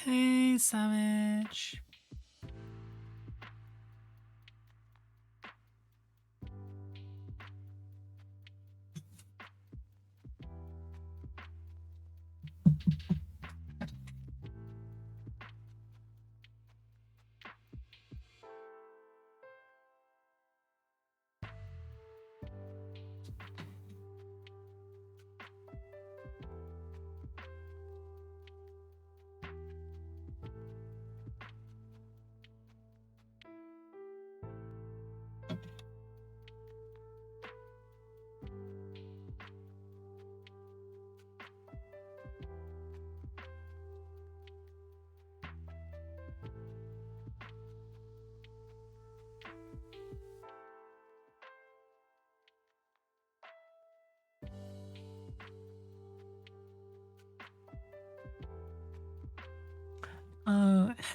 Hey, Savage.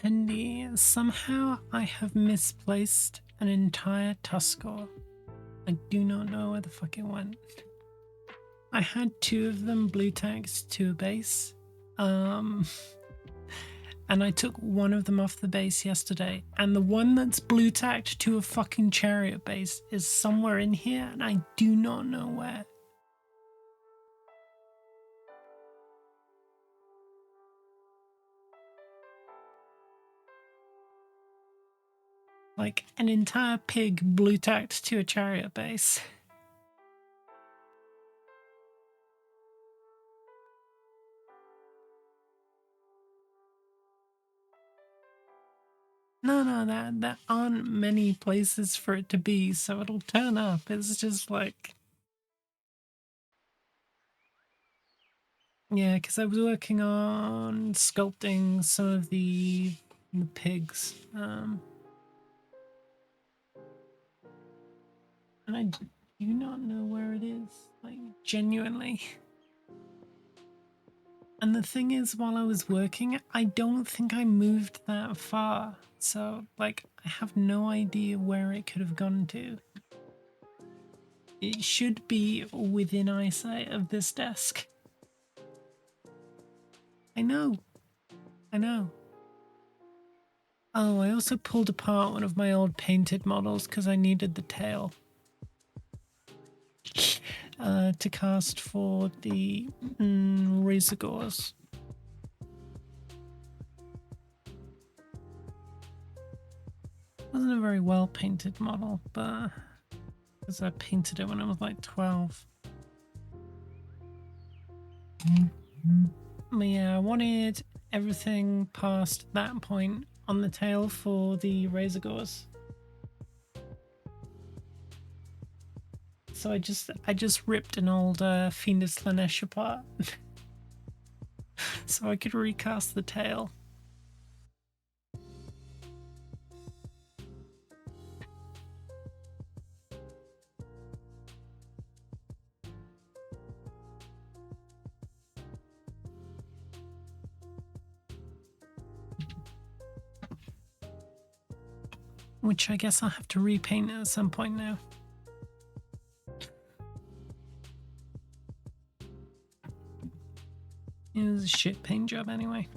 Hendy, somehow I have misplaced an entire Tuskor. I do not know where the fuck it went. I had two of them blue tagged to a base. And I took one of them off the base yesterday, and the one that's blue tagged to a fucking chariot base is somewhere in here, and I do not know where. Like an entire pig blue tacked to a chariot base. No, there aren't many places for it to be, so it'll turn up. It's just like, yeah, because I was working on sculpting some of the pigs, and I do not know where it is, like genuinely. And the thing is, while I was working, I don't think I moved that far, so like I have no idea where it could have gone to. It should be within eyesight of this desk. I know. Oh, I also pulled apart one of my old painted models because I needed the tail to cast for the razor gores. Wasn't a very well painted model, but because I painted it when I was like 12. But yeah, I wanted everything past that point on the tail for the razor gores. So I just ripped an old Fiendus Slanesh apart so I could recast the tail. Which I guess I'll have to repaint at some point now. It was a shit paint job anyway.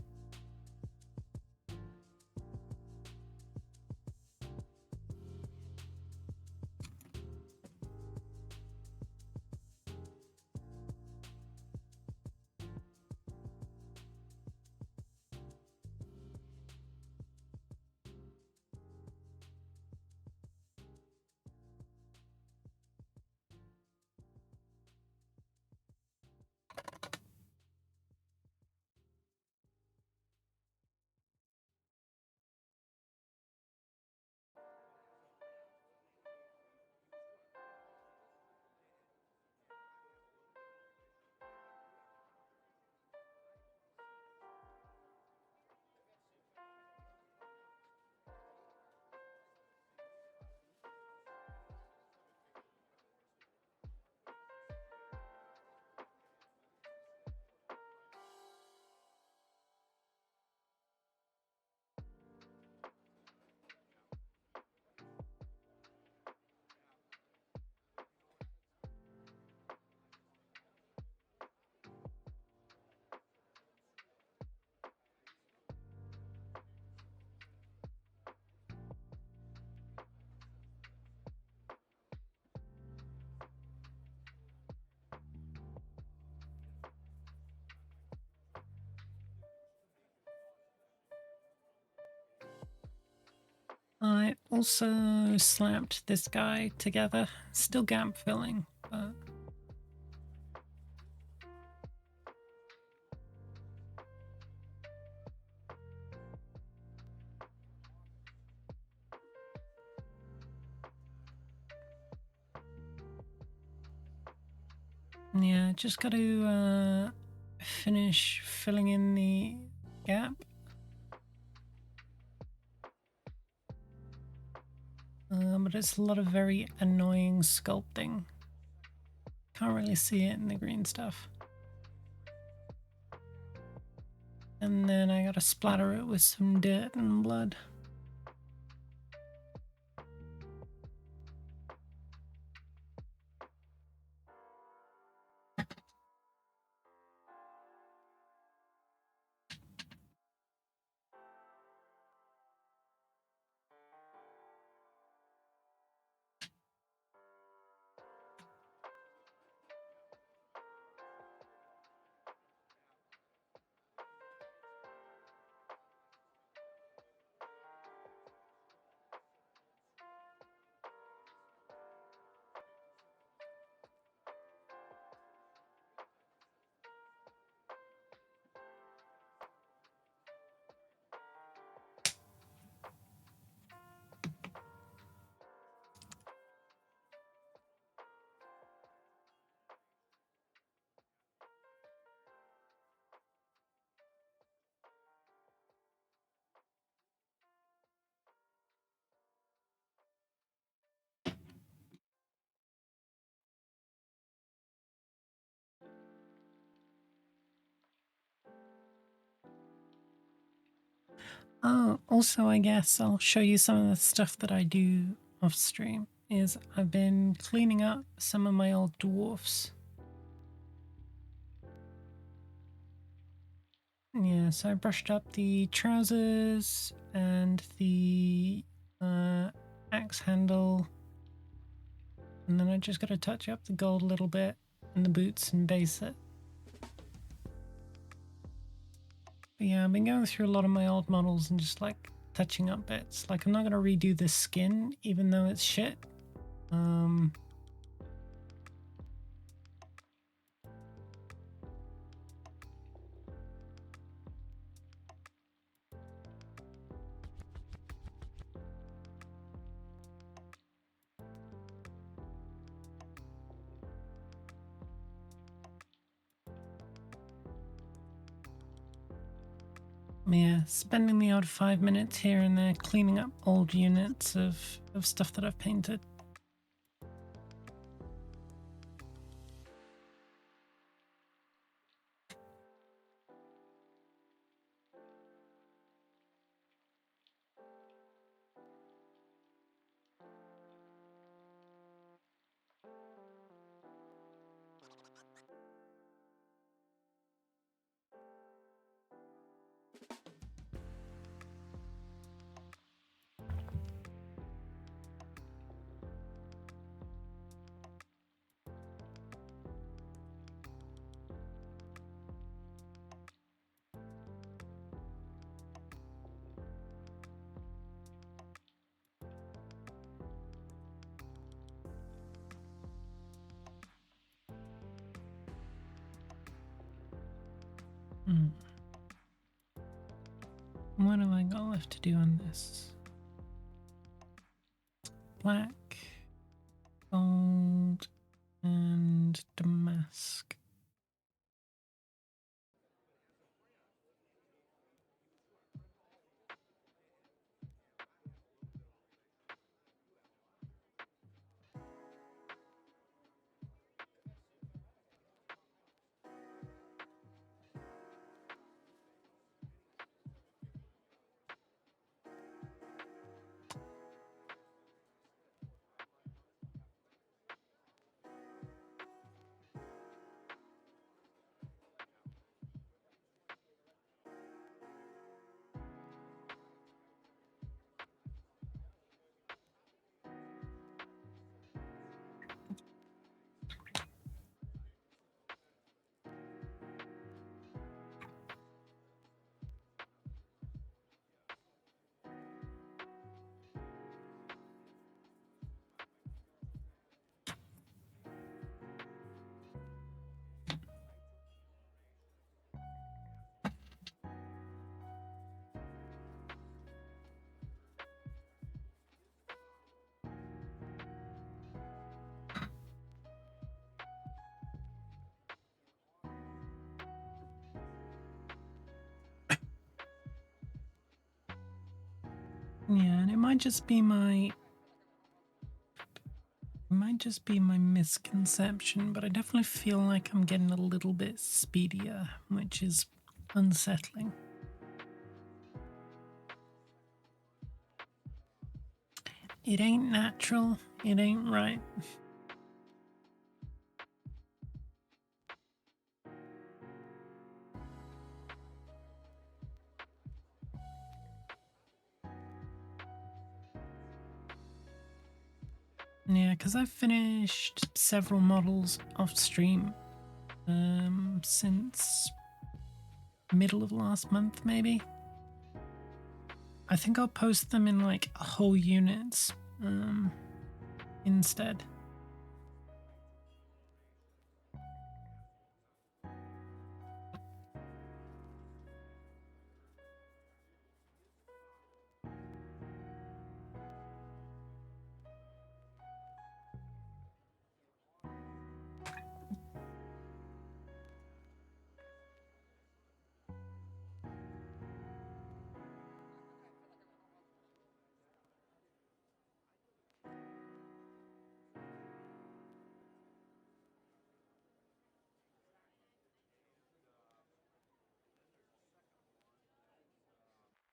I also slapped this guy together. Still gap filling, but... Yeah, just got to finish filling in the gap. But it's a lot of very annoying sculpting. Can't really see it in the green stuff. And then I gotta splatter it with some dirt and blood. Oh, also, I guess I'll show you some of the stuff that I do off stream. Is I've been cleaning up some of my old dwarfs. Yeah, so I brushed up the trousers and the axe handle, and then I just got to touch up the gold a little bit and the boots and base it. But yeah, I've been going through a lot of my old models and just like touching up bits. Like I'm not gonna redo the skin, even though it's shit. Yeah, spending the odd 5 minutes here and there cleaning up old units of stuff that I've painted. What have I got left to do on this? Black, gold, and damask. Yeah, and it might just be my misconception, but I definitely feel like I'm getting a little bit speedier, which is unsettling. It ain't natural, it ain't right. Yeah, because I've finished several models off stream since middle of last month, maybe. I think I'll post them in like whole units instead.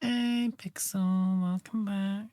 Hey, Pixel, welcome back.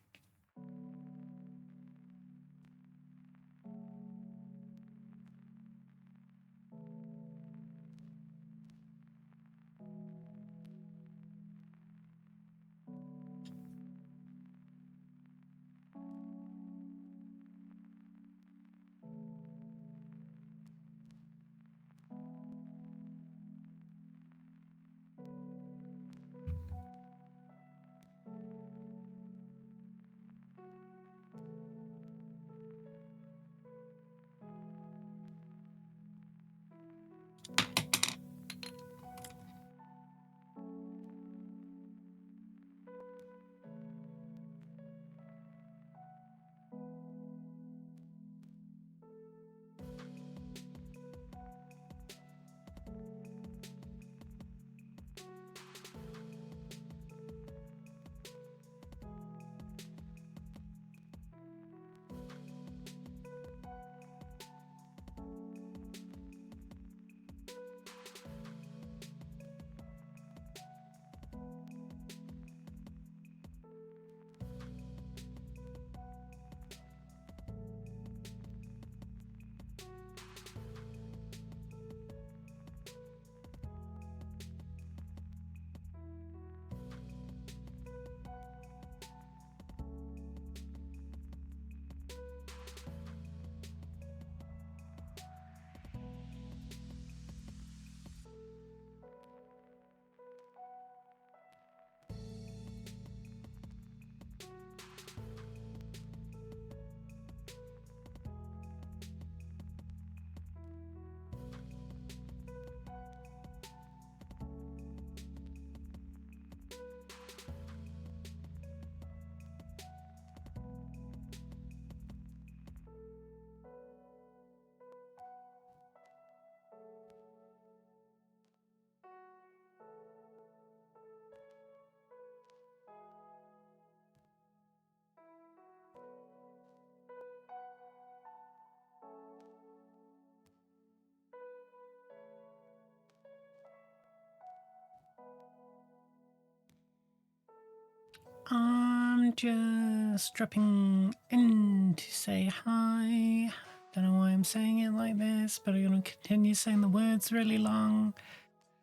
I'm just dropping in to say hi. Don't know why I'm saying it like this, but I'm gonna continue saying the words really long.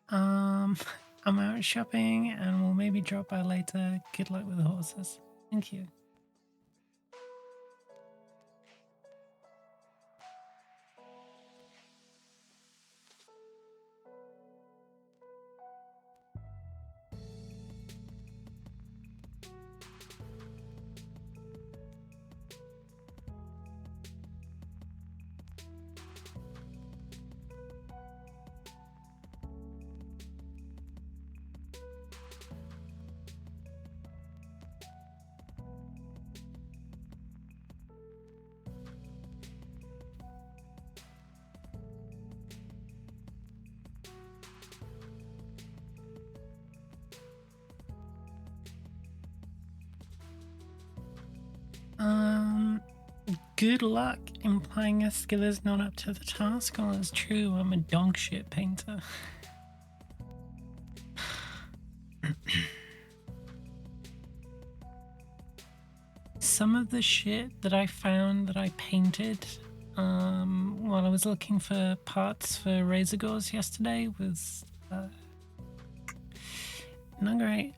I'm out shopping and we'll maybe drop by later. Good luck with the horses. Thank you. Good luck implying a skill is not up to the task. Well, it's true, I'm a dog shit painter. Some of the shit that I found that I painted while I was looking for parts for razor gauze yesterday was not great.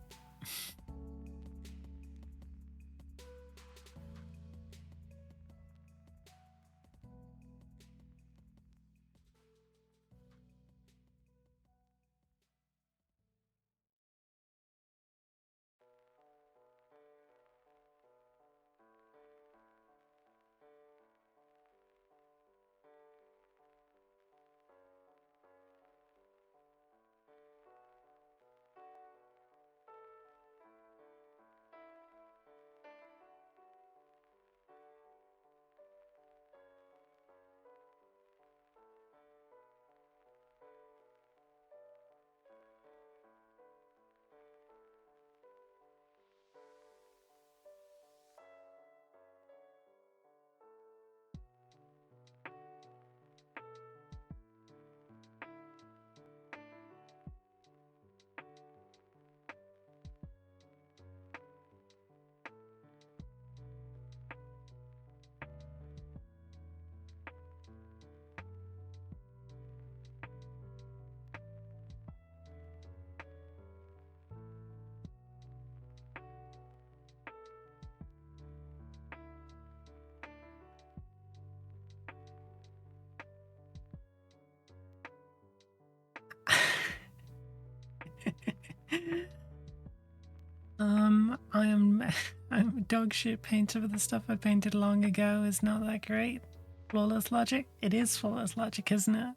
I'm a dog shit painter, but the stuff I painted long ago is not that great. Flawless logic? It is flawless logic, isn't it?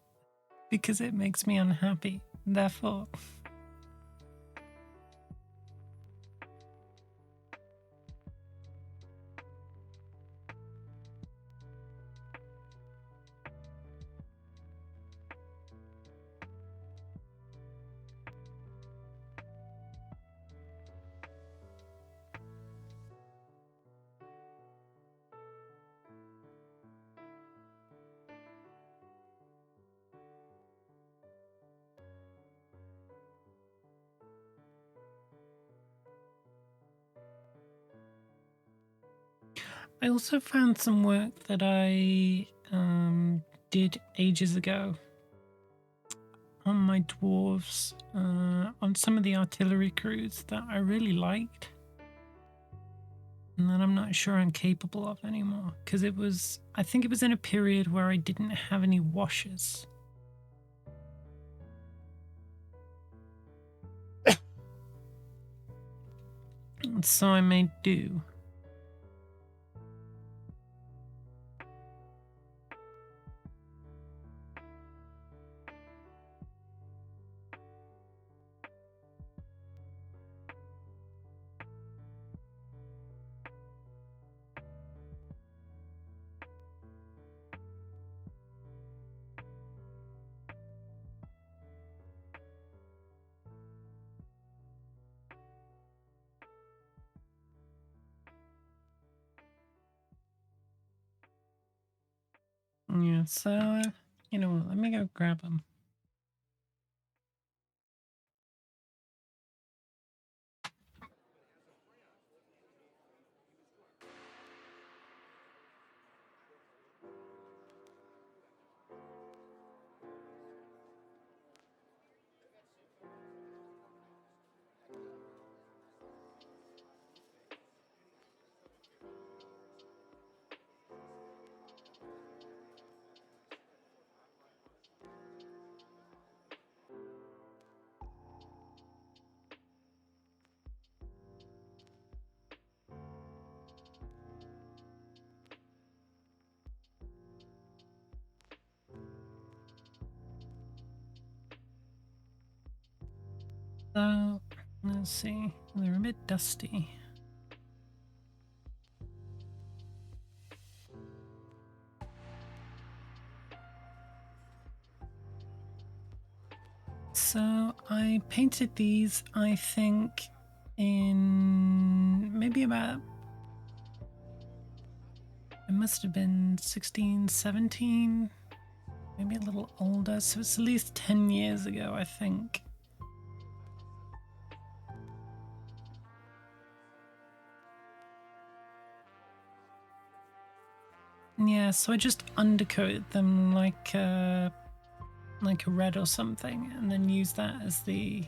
Because it makes me unhappy. Therefore. I also found some work that I did ages ago on my dwarves, on some of the artillery crews that I really liked, and that I'm not sure I'm capable of anymore, because I think it was in a period where I didn't have any washers. So I made do. Yeah, so, you know what, let me go grab them. So, let's see, they're a bit dusty. So I painted these, I think, in maybe about I must have been 16, 17, maybe a little older, so it's at least 10 years ago, I think. Yeah, so I just undercoated them like a red or something, and then use that as the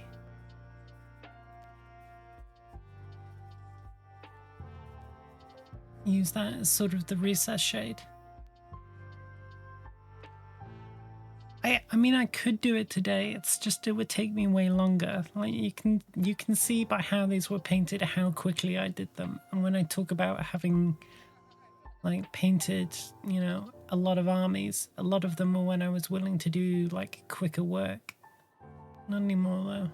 sort of the recess shade. I mean, I could do it today. It's just it would take me way longer. Like you can see by how these were painted how quickly I did them. And when I talk about having like painted, you know, a lot of armies, a lot of them were when I was willing to do like quicker work. Not anymore though.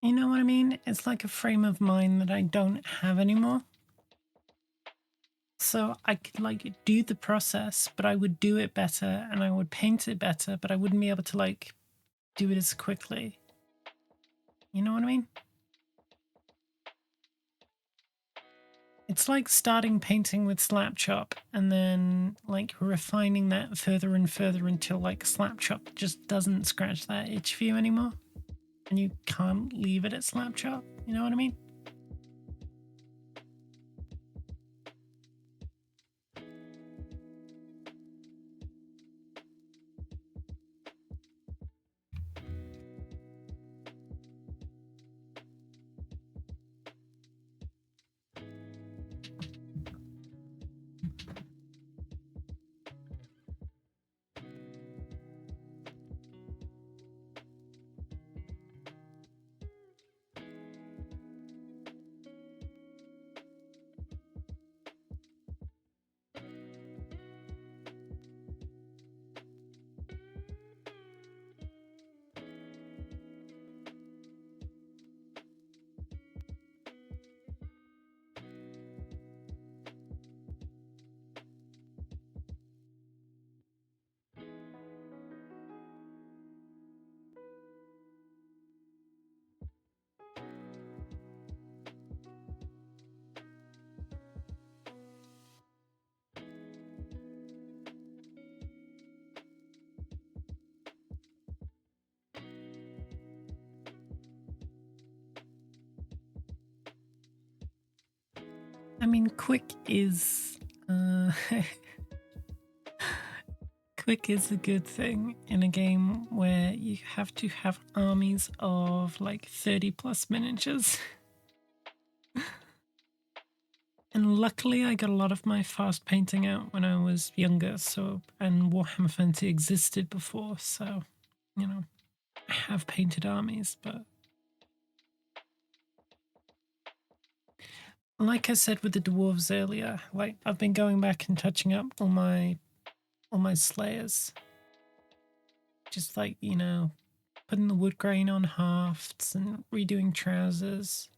You know what I mean? It's like a frame of mind that I don't have anymore. So I could like do the process, but I would do it better and I would paint it better, but I wouldn't be able to like do it as quickly. You know what I mean? It's like starting painting with slap chop and then like refining that further and further until like slap chop just doesn't scratch that itch for you anymore. And you can't leave it at slap chop. You know what I mean? I mean, quick is quick is a good thing in a game where you have to have armies of like 30 plus miniatures. And luckily I got a lot of my fast painting out when I was younger, so and Warhammer Fantasy existed before, so you know, I have painted armies, but like I said with the dwarves earlier, like I've been going back and touching up all my slayers. Just like, you know, putting the wood grain on hafts and redoing trousers.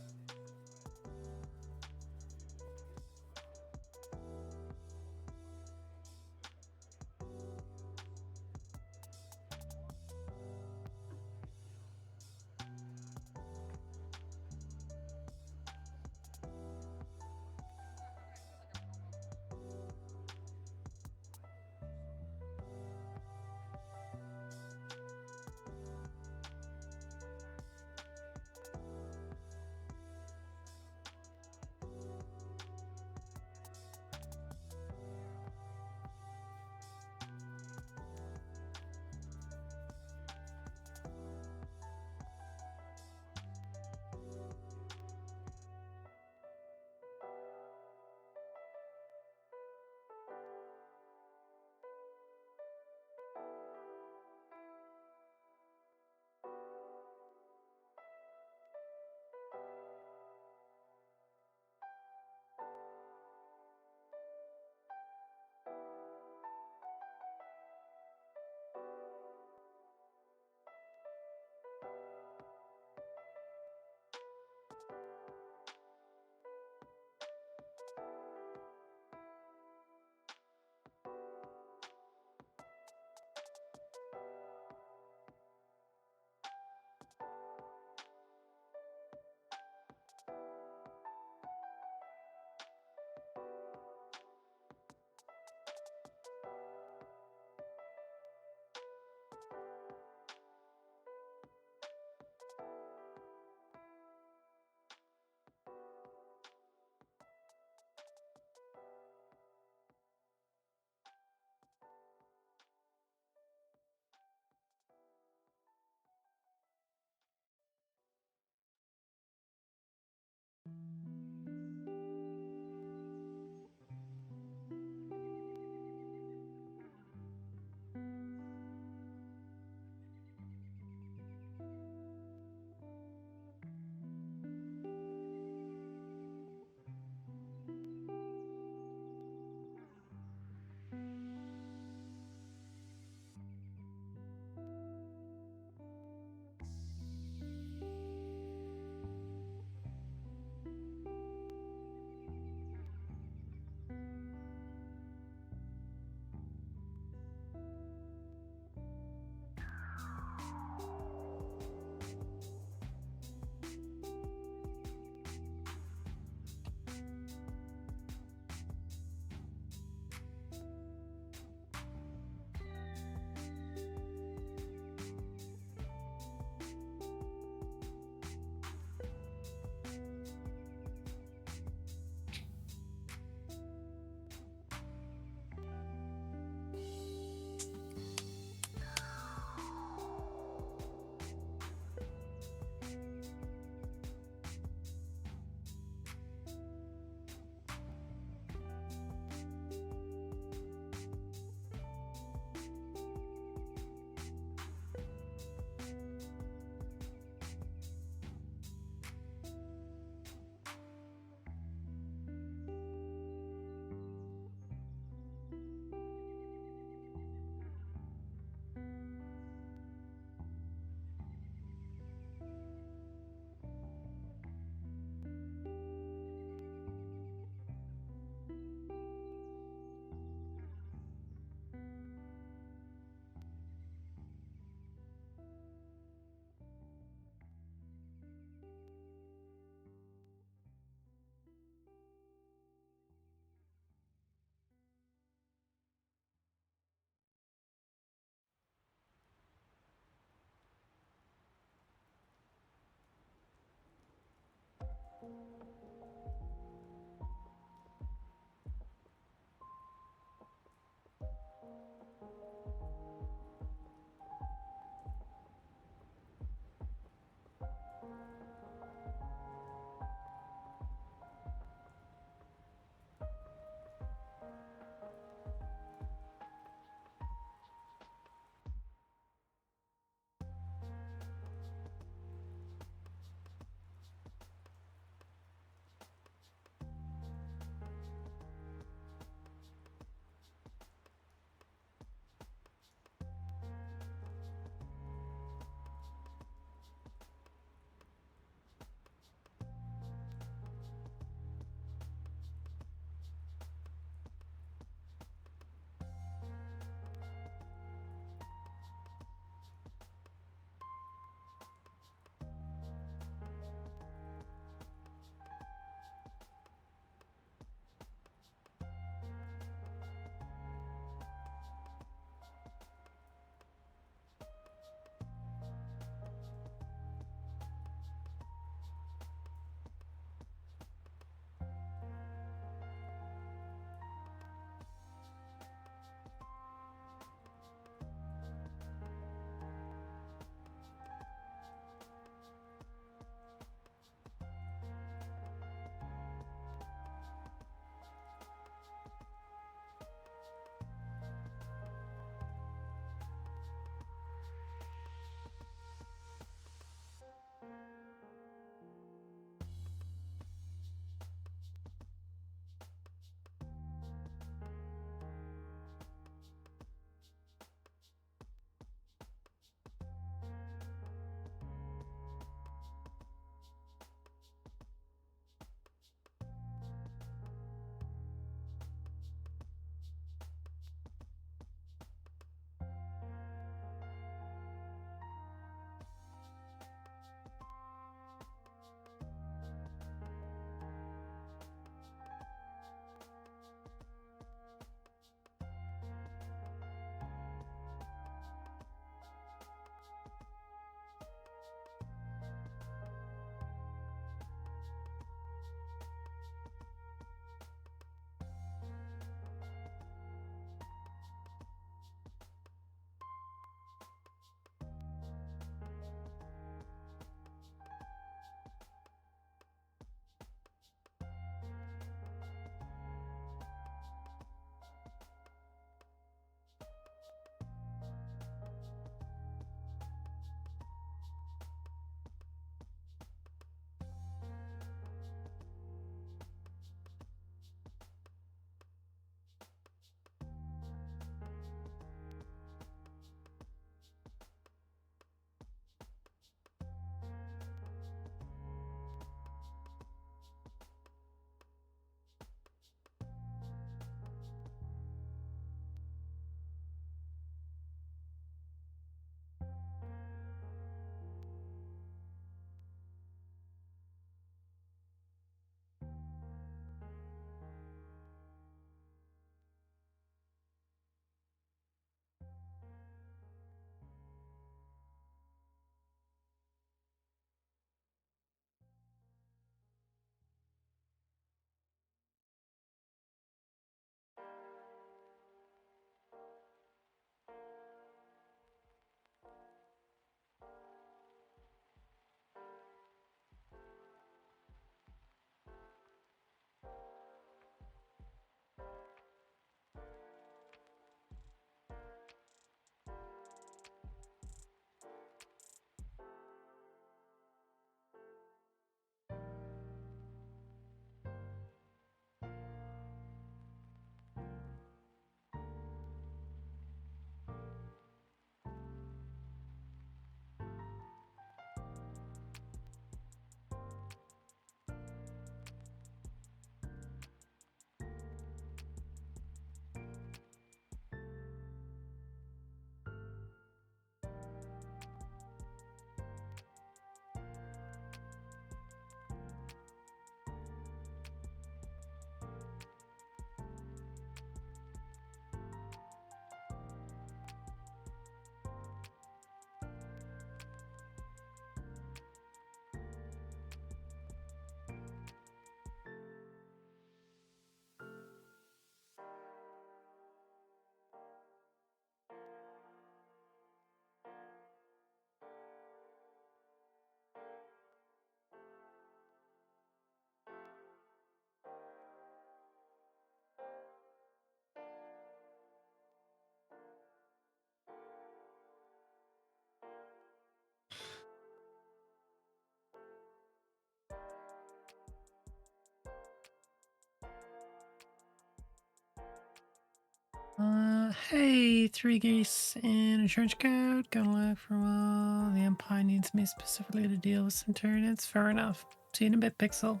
3 geese in a trench coat. Gonna look for a while. The Empire needs me specifically to deal with some Tyranids. Fair enough. See you in a bit, Pixel.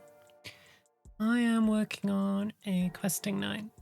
I am working on a questing 9.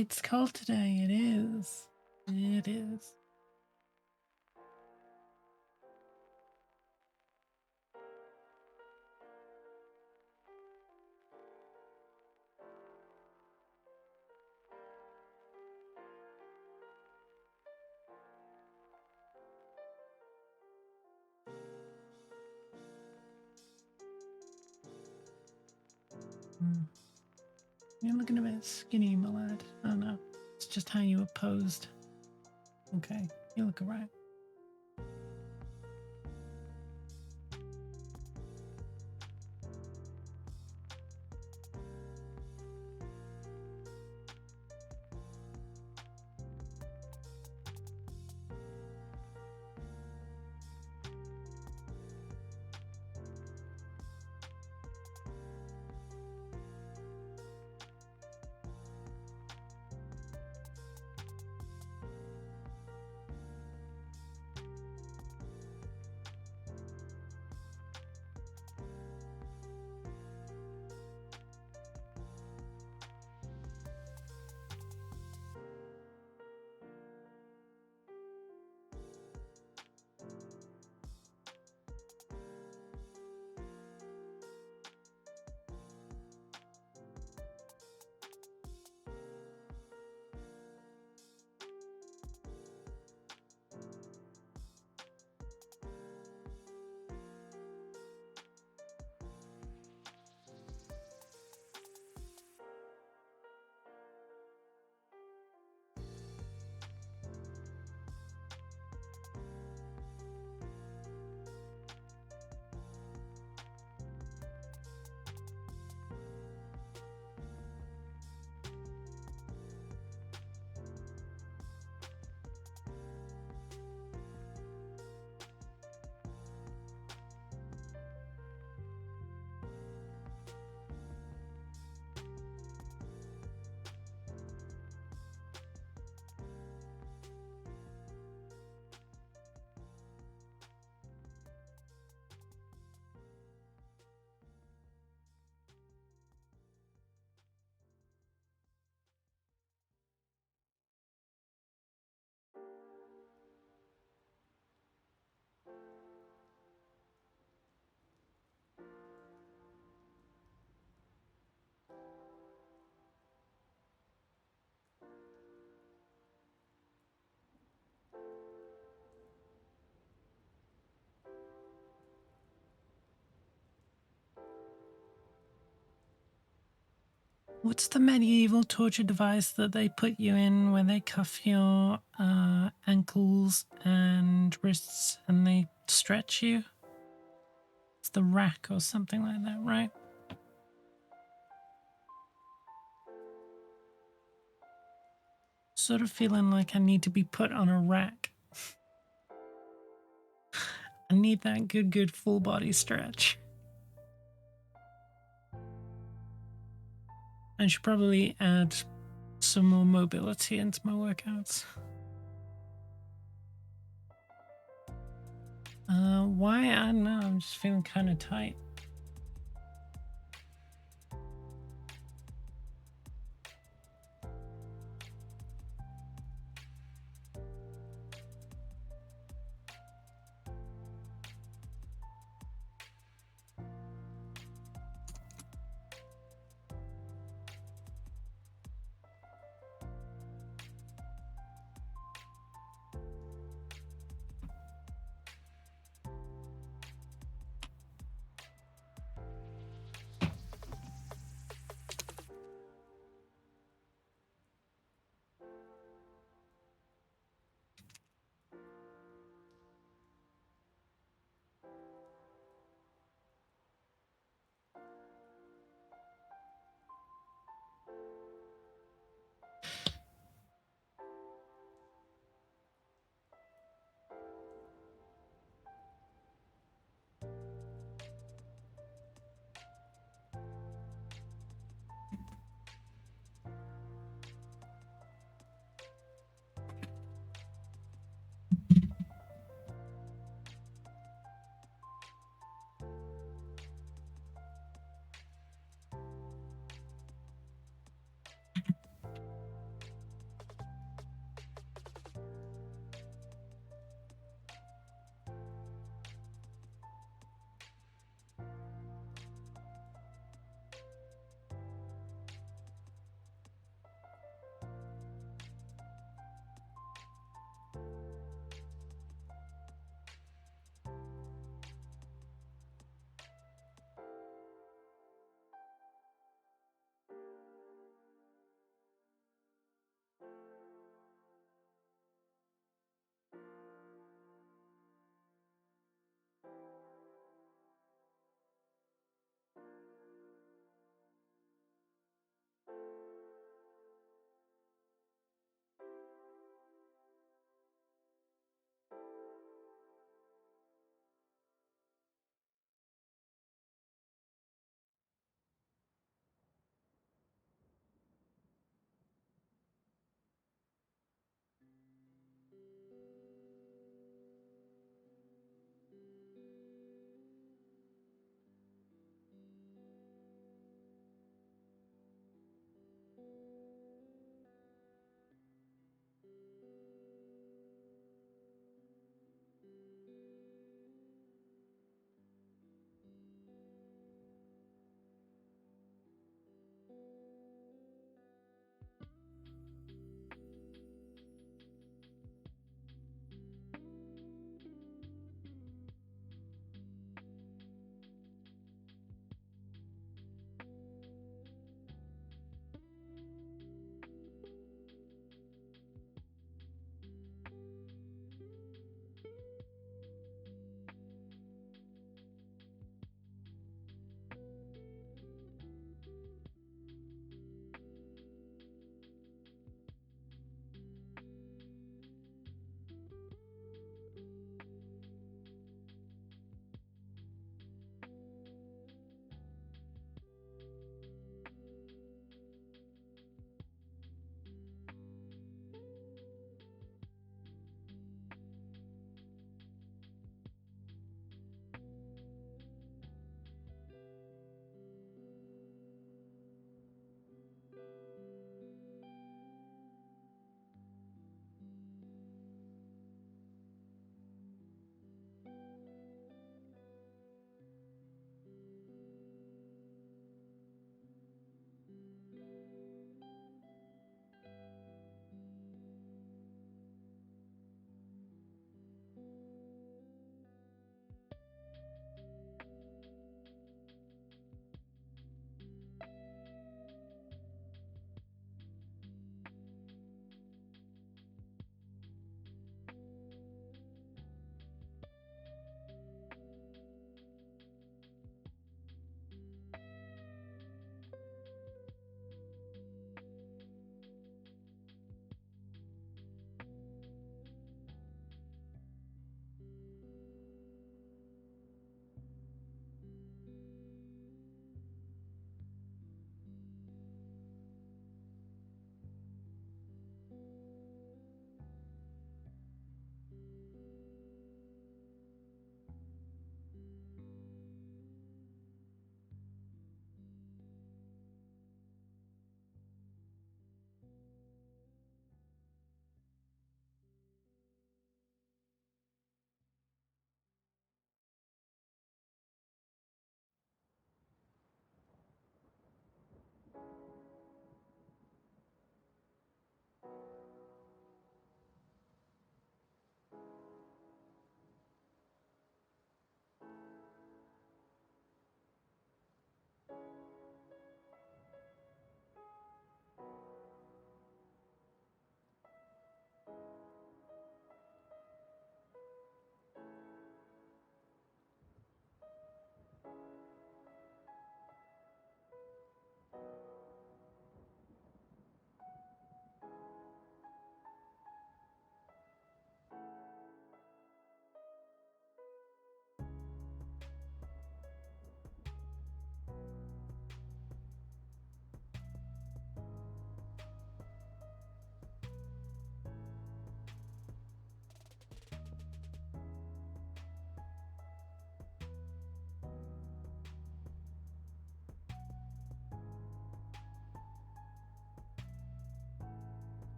It's cold today. It is. It is. You're looking a bit skinny, my lad. Oh no, it's just how you were posed. Okay, you look alright. What's the medieval torture device that they put you in where they cuff your ankles and wrists and they stretch you? It's the rack or something like that, right? Sort of feeling like I need to be put on a rack. I need that good full body stretch. I should probably add some more mobility into my workouts. Why? I don't know. I'm just feeling kind of tight.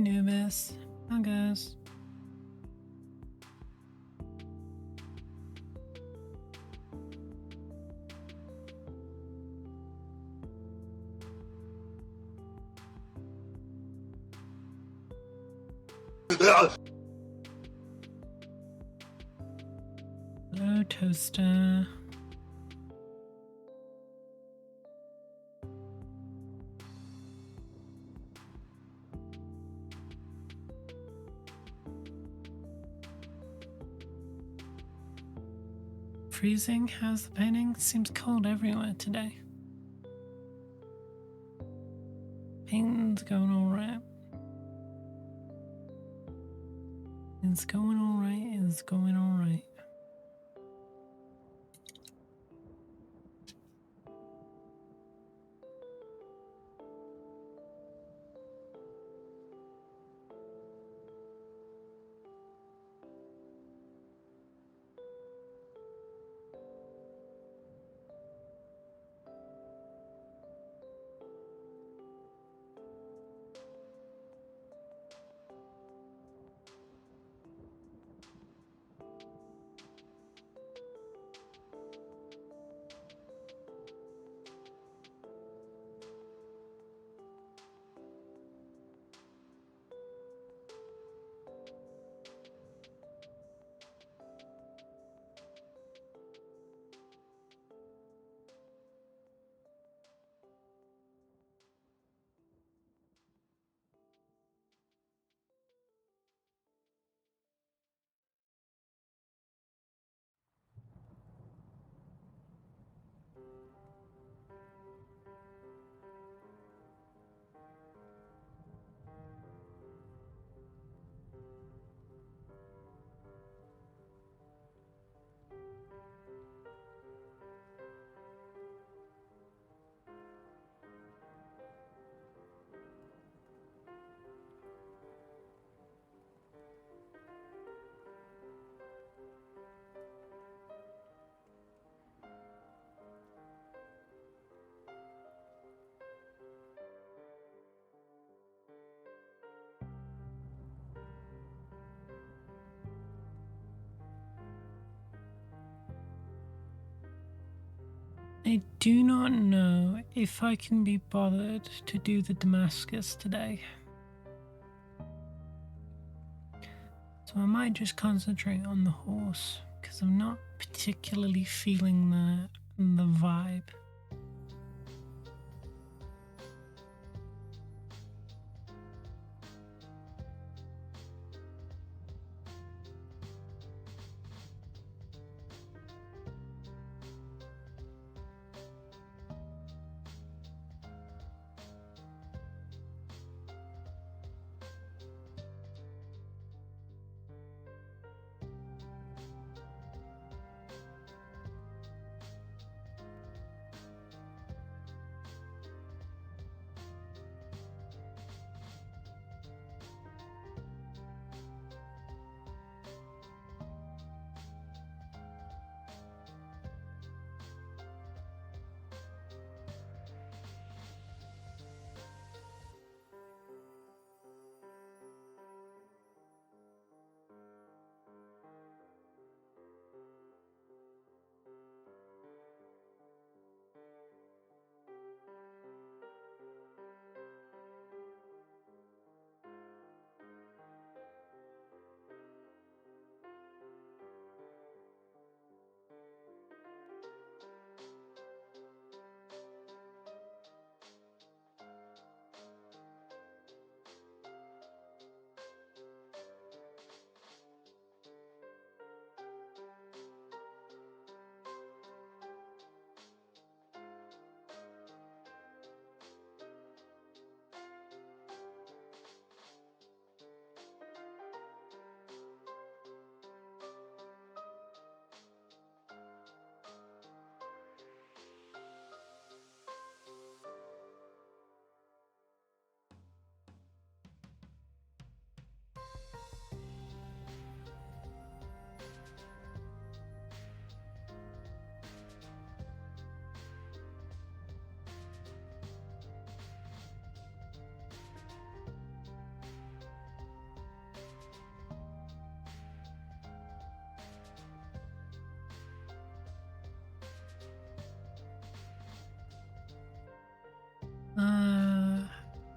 Anubis. How goes? Hello, Toaster. Freezing? How's the painting? Seems cold everywhere today. Painting's going alright. It's going alright. It's going alright. I do not know if I can be bothered to do the Damascus today. So I might just concentrate on the horse, because I'm not particularly feeling the vibe.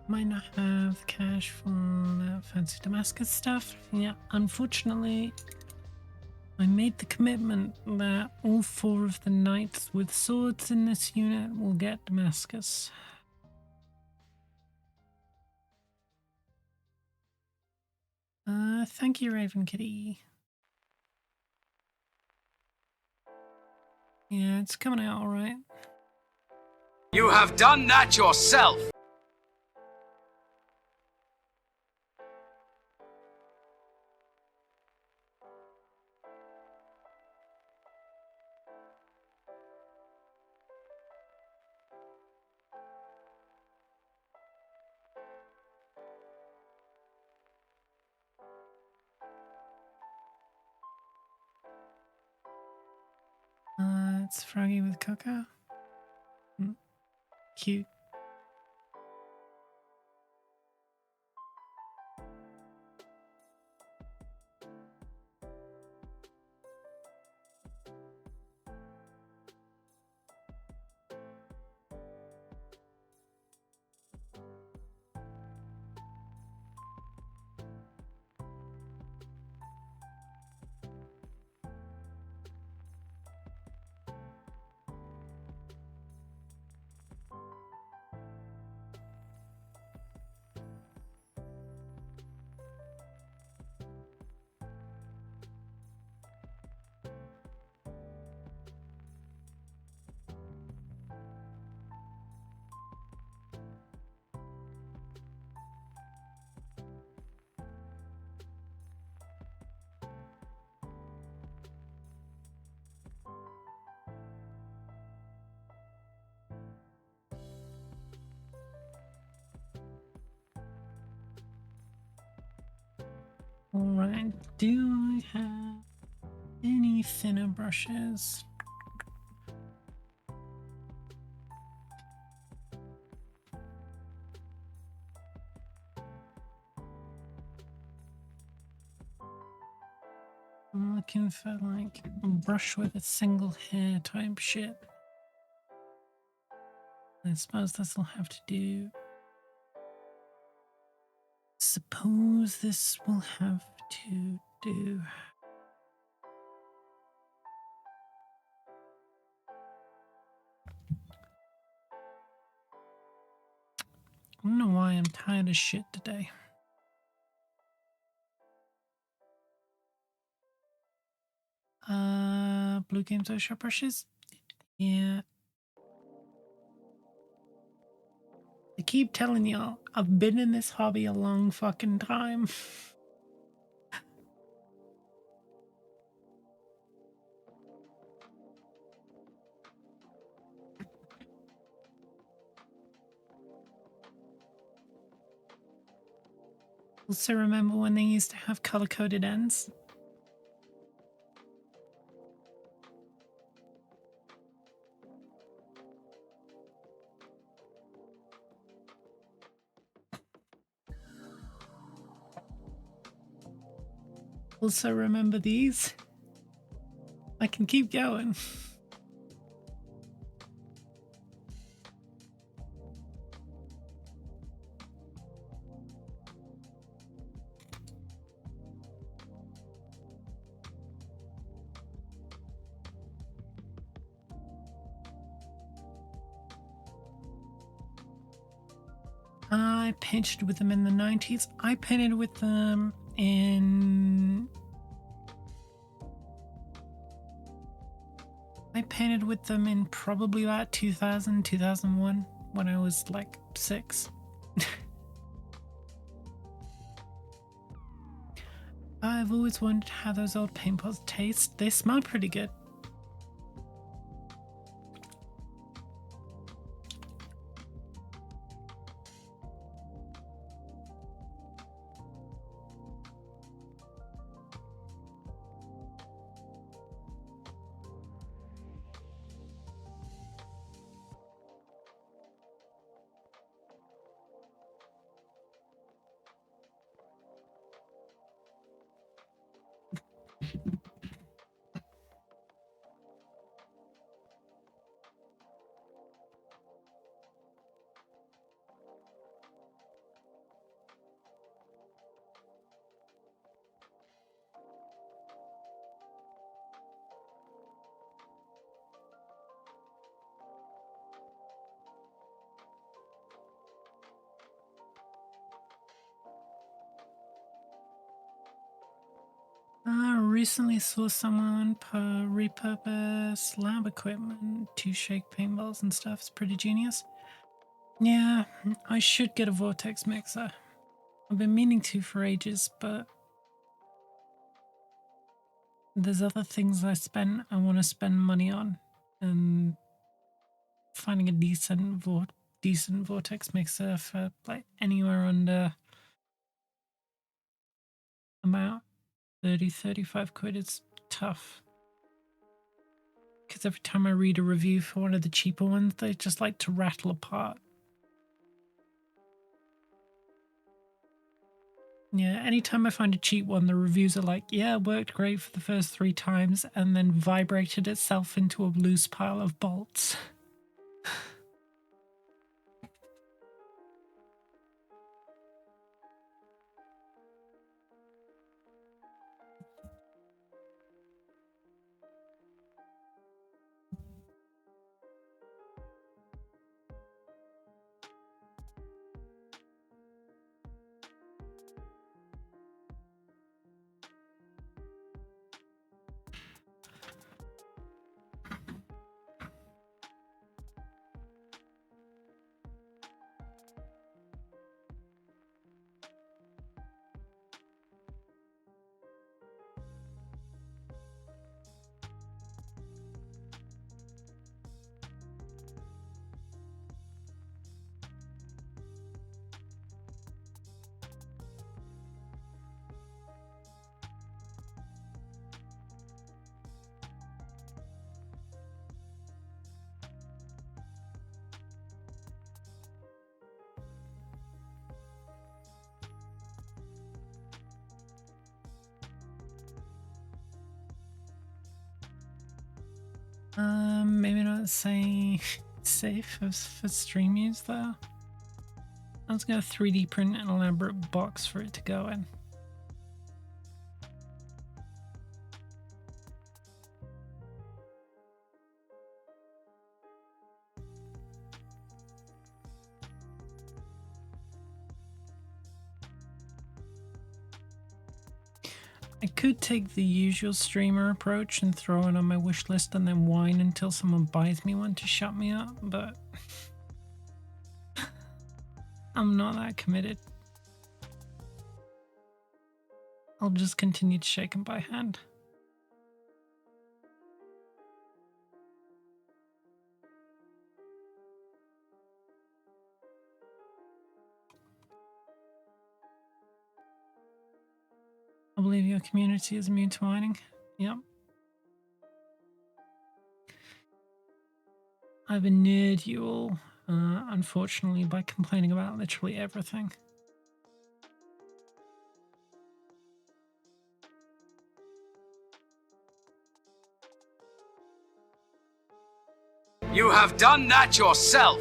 Might not have cash for that fancy Damascus stuff. Yeah, unfortunately, I made the commitment that all 4 of the knights with swords in this unit will get Damascus. Thank you, Raven Kitty. Yeah, it's coming out alright. You have done that yourself! It's Froggy with Coco. Cute. Alright, do I have any thinner brushes? I'm looking for like a brush with a single hair type shit. I suppose this'll have to do. Suppose this will have to do. I don't know why I'm tired of shit today. Blue Games Workshop brushes? Yeah. I keep telling y'all, I've been in this hobby a long fucking time. Also remember when they used to have color-coded ends? Also remember these? I can keep going. I painted with them in the 90s. I painted with them in... I painted with them in probably about 2000, 2001, when I was like 6. I've always wondered how those old paint pots taste. They smell pretty good. I recently saw someone repurpose lab equipment to shake paintballs and stuff. It's pretty genius. Yeah, I should get a vortex mixer. I've been meaning to for ages, but there's other things I want to spend money on, and finding a decent vortex mixer for like anywhere under about 35 quid is tough. Because every time I read a review for one of the cheaper ones, they just like to rattle apart. Yeah, anytime I find a cheap one, the reviews are like, yeah, it worked great for the first 3 times, and then vibrated itself into a loose pile of bolts. Maybe not say safe as for stream use though. I was gonna 3D print an elaborate box for it to go in. I could take the usual streamer approach and throw it on my wish list and then whine until someone buys me one to shut me up, but I'm not that committed. I'll just continue to shake them by hand. I believe your community is immune to whining. Yep. I've inured you all, unfortunately, by complaining about literally everything. You have done that yourself!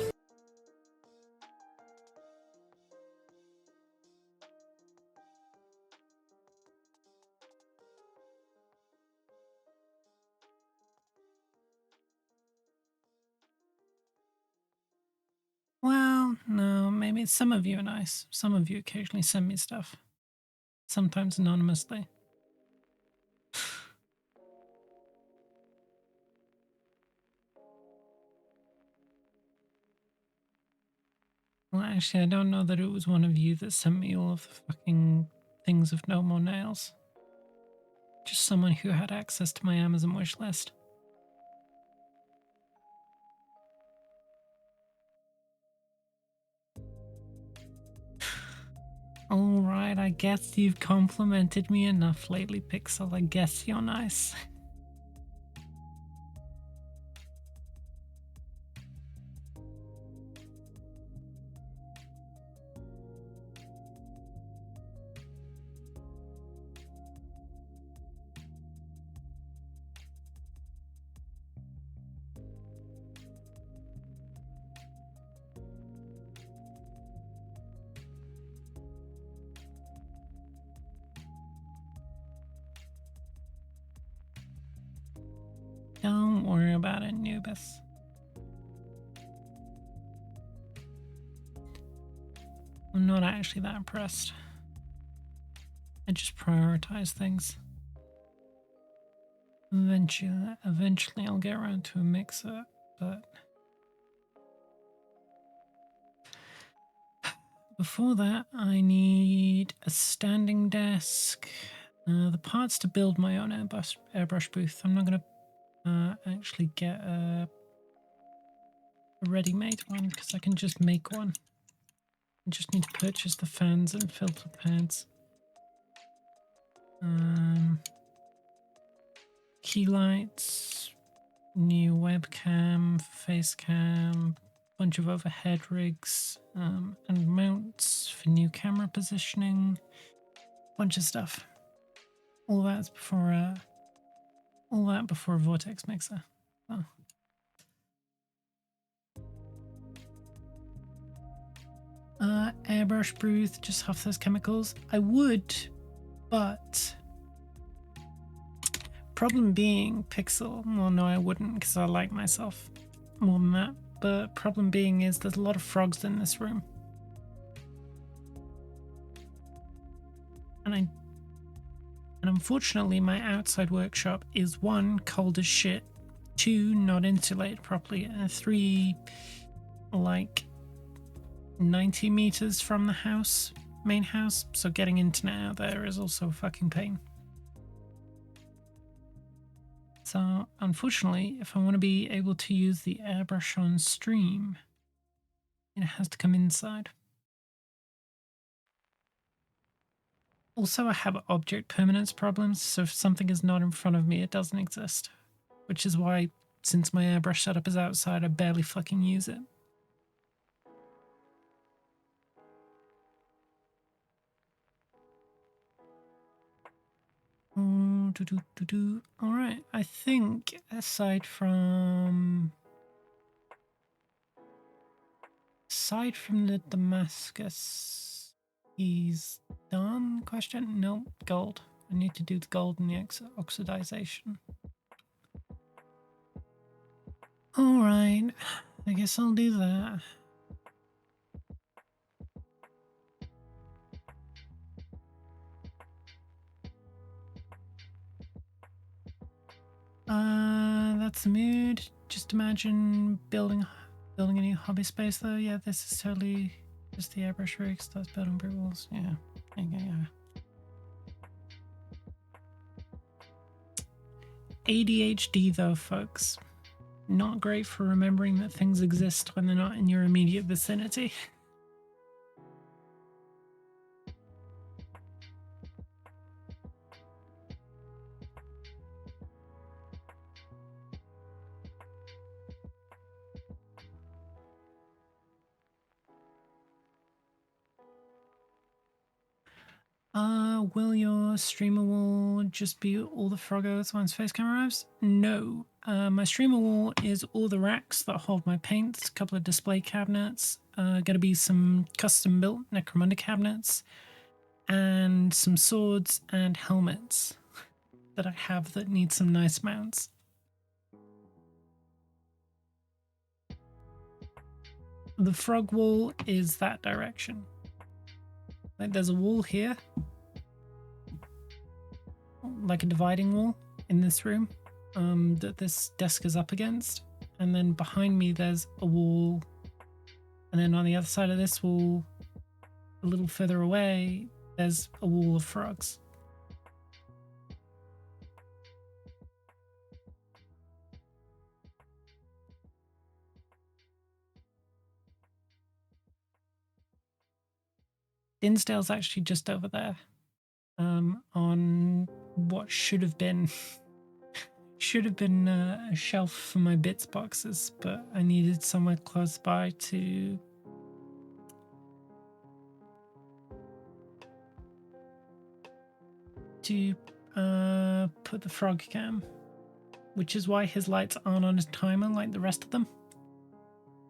Well, no, maybe some of you are nice. Some of you occasionally send me stuff. Sometimes anonymously. Well, actually, I don't know that it was one of you that sent me all of the fucking things of no more nails. Just someone who had access to my Amazon wish list. Alright, I guess you've complimented me enough lately, Pixel. I guess you're nice. Don't worry about it, Nubis. I'm not actually that impressed. I just prioritize things. Eventually I'll get around to a mixer, but before that I need a standing desk, the parts to build my own airbrush booth. I'm not going to actually get a ready-made one because I can just make one. I just need to purchase the fans and filter pads. Key lights, new webcam, face cam, bunch of overhead rigs, and mounts for new camera positioning, bunch of stuff. All that before a vortex mixer. Oh. Airbrush booth, just half those chemicals. I would, but problem being Pixel. Well, no, I wouldn't because I like myself more than that. But problem being is there's a lot of frogs in this room, and unfortunately my outside workshop is 1, cold as shit, 2, not insulated properly, and 3, like 90 meters from the main house, so getting internet out there is also a fucking pain. So unfortunately, if I want to be able to use the airbrush on stream, it has to come inside. Also, I have object permanence problems, so if something is not in front of me, it doesn't exist. Which is why, since my airbrush setup is outside, I barely fucking use it. Alright, I think aside from the Damascus, he's done? Question? No, gold. I need to do the gold and the oxidization. Alright, I guess I'll do that. That's the mood. Just imagine building a new hobby space though. Yeah, this is totally just the airbrush rig starts building brick walls. Yeah. ADHD though, folks. Not great for remembering that things exist when they're not in your immediate vicinity. Will your streamer wall just be all the froggos once face camera arrives? No. My streamer wall is all the racks that hold my paints, a couple of display cabinets, gonna be some custom built Necromunda cabinets, and some swords and helmets that I have that need some nice mounts. The frog wall is that direction. Like there's a wall here, like a dividing wall in this room that this desk is up against, and then behind me there's a wall, and then on the other side of this wall, a little further away, there's a wall of frogs. Dinsdale's actually just over there, on what should have been a shelf for my bits boxes, but I needed somewhere close by to put the frog cam, which is why his lights aren't on his timer like the rest of them,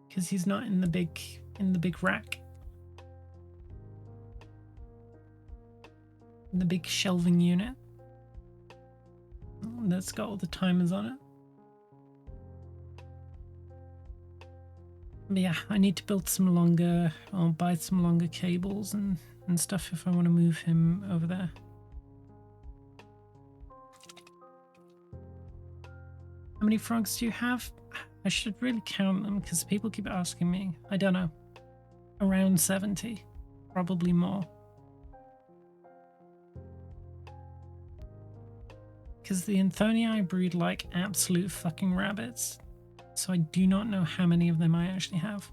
because he's not in the big rack, in the big shelving unit that's got all the timers on it. But yeah, I need to build some longer, or buy some longer cables and stuff if I want to move him over there. How many frogs do you have? I should really count them because people keep asking me. I don't know. Around 70. Probably more. Because the Anthonii breed like absolute fucking rabbits. So I do not know how many of them I actually have.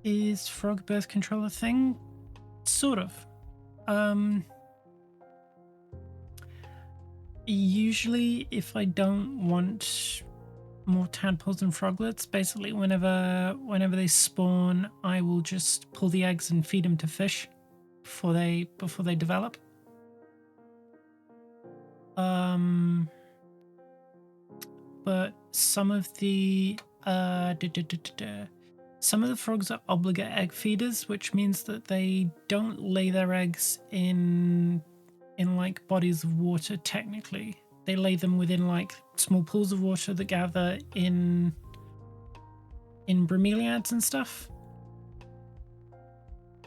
Is frog birth control a thing? Sort of. Usually if I don't want more tadpoles and froglets, basically whenever they spawn, I will just pull the eggs and feed them to fish before they develop. But some of the some of the frogs are obligate egg feeders, which means that they don't lay their eggs in like bodies of water. Technically, they lay them within like small pools of water that gather in bromeliads and stuff.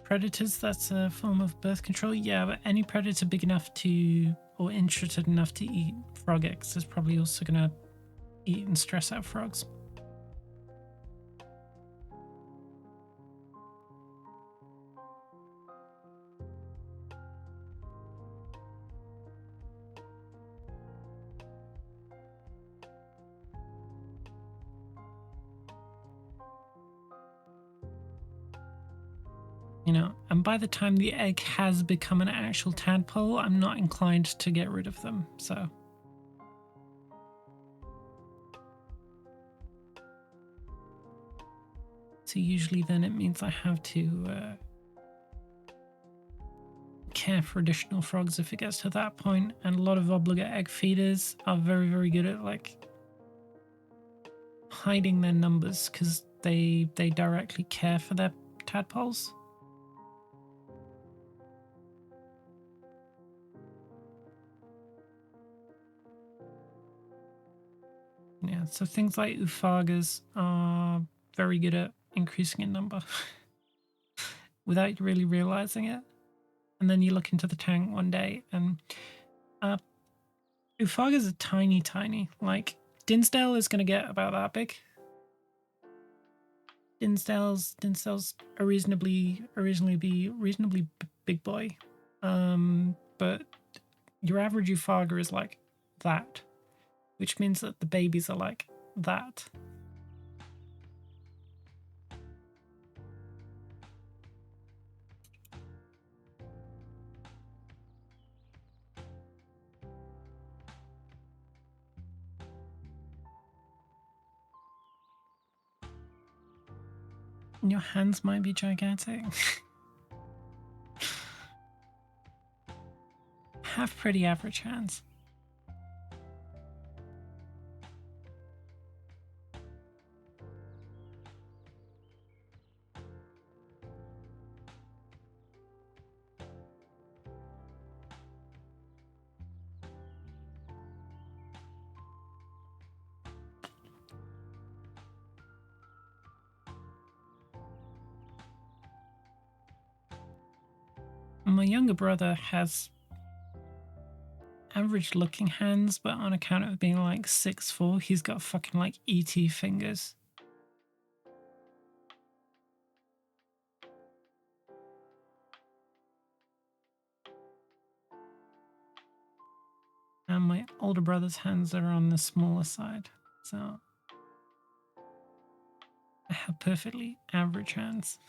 Predators, that's a form of birth control. Yeah, but any predator big enough to or interested enough to eat frog eggs is probably also gonna eat and stress out frogs. You know, and by the time the egg has become an actual tadpole, I'm not inclined to get rid of them, so. So usually then it means I have to care for additional frogs if it gets to that point, and a lot of obligate egg feeders are very, very good at like hiding their numbers because they directly care for their tadpoles. Yeah, so things like oophagas are very good at increasing in number without really realizing it. And then you look into the tank one day and oophagas are tiny, tiny. Like Dinsdale is going to get about that big. Dinsdale's a reasonably big boy. But your average oophaga is like that, which means that the babies are like that. And your hands might be gigantic. Have pretty average hands. My younger brother has average looking hands, but on account of being like 6'4", he's got fucking like ET fingers. And my older brother's hands are on the smaller side, so I have perfectly average hands.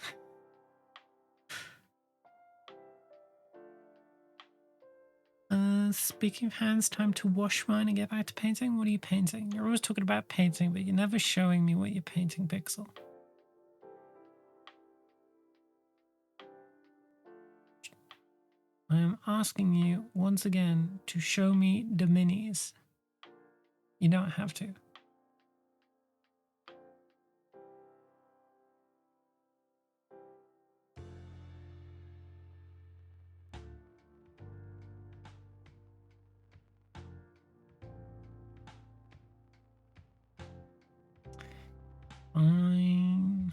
Speaking of hands, time to wash mine and get back to painting. What are you painting? You're always talking about painting, but you're never showing me what you're painting, Pixel. I am asking you once again to show me the minis. You don't have to. fine.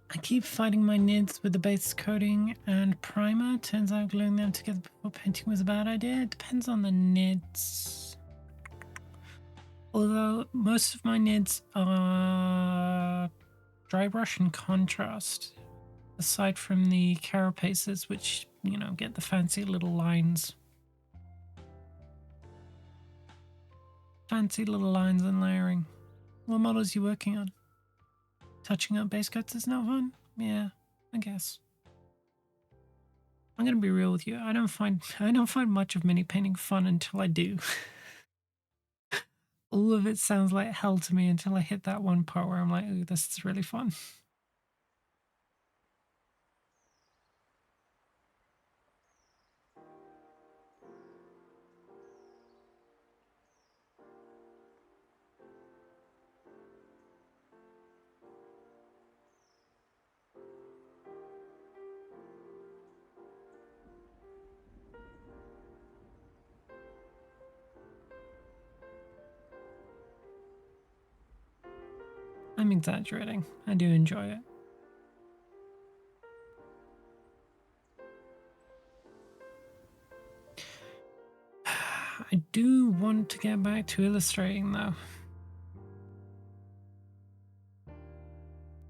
I keep fighting my nids with the base coating and primer. Turns out gluing them together before painting was a bad idea. It depends on the nids. Although most of my nids are dry brush and contrast, aside from the carapaces, which, you know, get the fancy little lines. Fancy little lines and layering. What models are you working on? Touching up base coats is not fun? Yeah, I guess. I'm gonna be real with you. I don't find much of mini painting fun until I do. All of it sounds like hell to me until I hit that one part where I'm like, ooh, this is really fun. I'm exaggerating. I do enjoy it. I do want to get back to illustrating though. I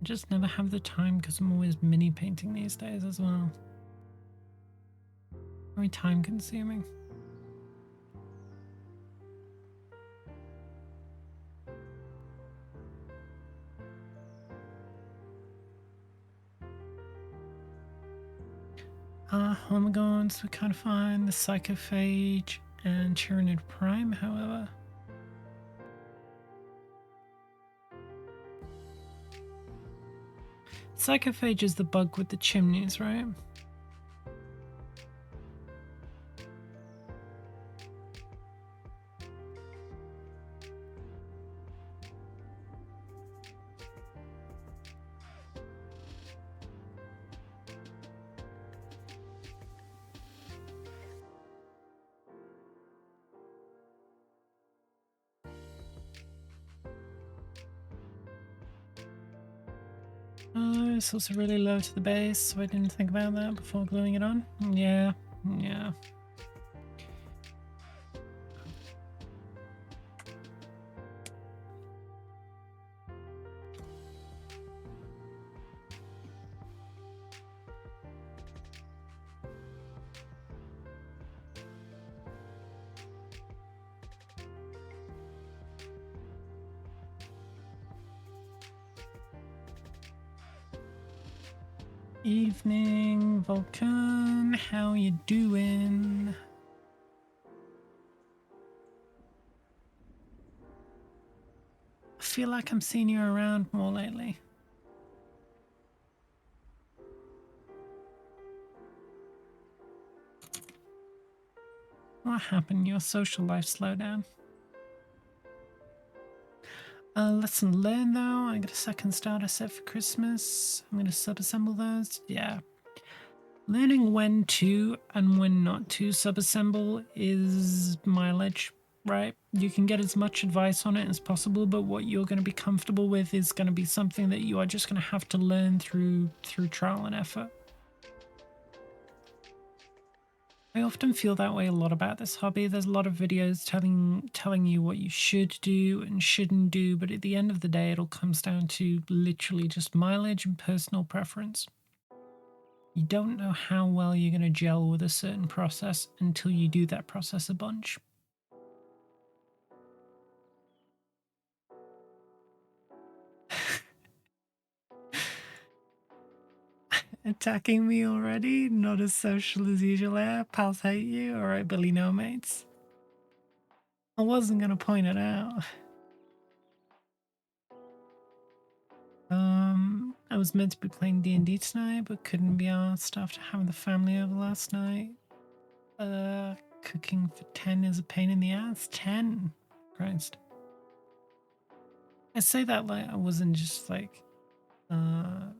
just never have the time because I'm always mini painting these days as well. Very time consuming. Homogons were kind of fine. The Psychophage and Tyranid Prime, however. Psychophage is the bug with the chimneys, right? It's also really low to the base, so I didn't think about that before gluing it on. Yeah. Evening, Vulcan. How you doing? I feel like I'm seeing you around more lately. What happened? Your social life slowed down? Lesson learned though. I got a second starter set for Christmas. I'm gonna sub-assemble those. Yeah. Learning when to and when not to sub-assemble is mileage, right? You can get as much advice on it as possible, but what you're going to be comfortable with is going to be something that you are just going to have to learn through trial and effort. I often feel that way a lot about this hobby. There's a lot of videos telling you what you should do and shouldn't do, but at the end of the day, it all comes down to literally just mileage and personal preference. You don't know how well you're going to gel with a certain process until you do that process a bunch. Attacking me already? Not as social as usual, eh? Pals hate you? Alright, Billy, no mates. I wasn't going to point it out. I was meant to be playing D&D tonight, but couldn't be asked after having the family over last night. Cooking for 10 is a pain in the ass. 10? Christ. I say that like I wasn't just like, in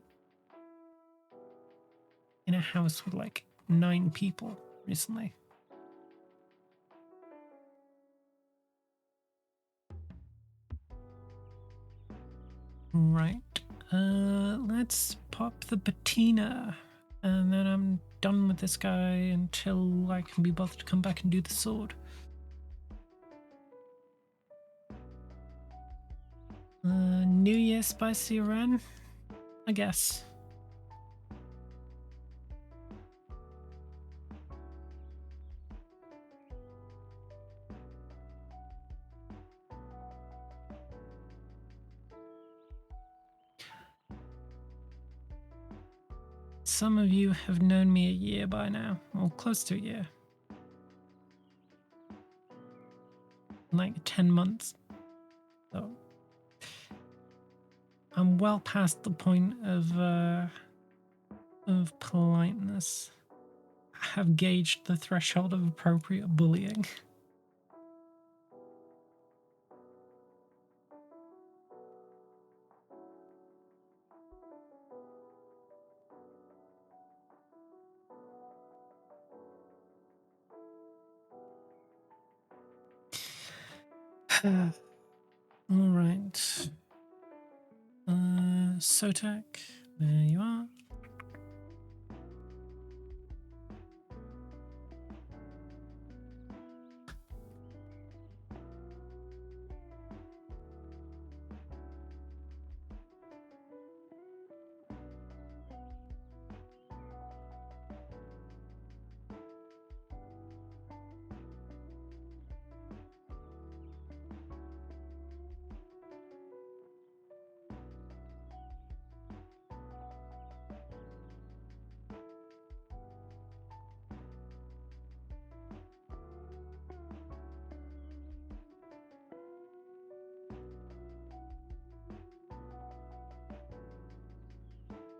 a house with like 9 people recently. Right. Let's pop the patina, and then I'm done with this guy until I can be bothered to come back and do the sword. New Year spicy run, I guess. Some of you have known me a year by now, or close to a year. Like 10 months. So I'm well past the point of politeness. I have gauged the threshold of appropriate bullying. All right. Sotak, there you are.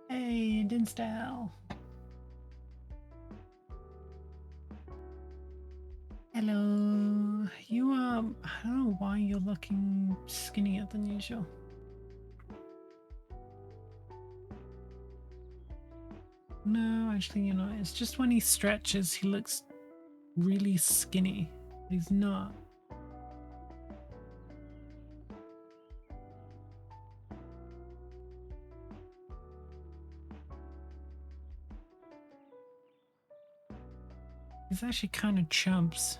Hey, Dinsdale. Hello. You I don't know why you're looking skinnier than usual. No, actually, you're not. It's just when he stretches, he looks really skinny. He's not. He's actually kind of chubs.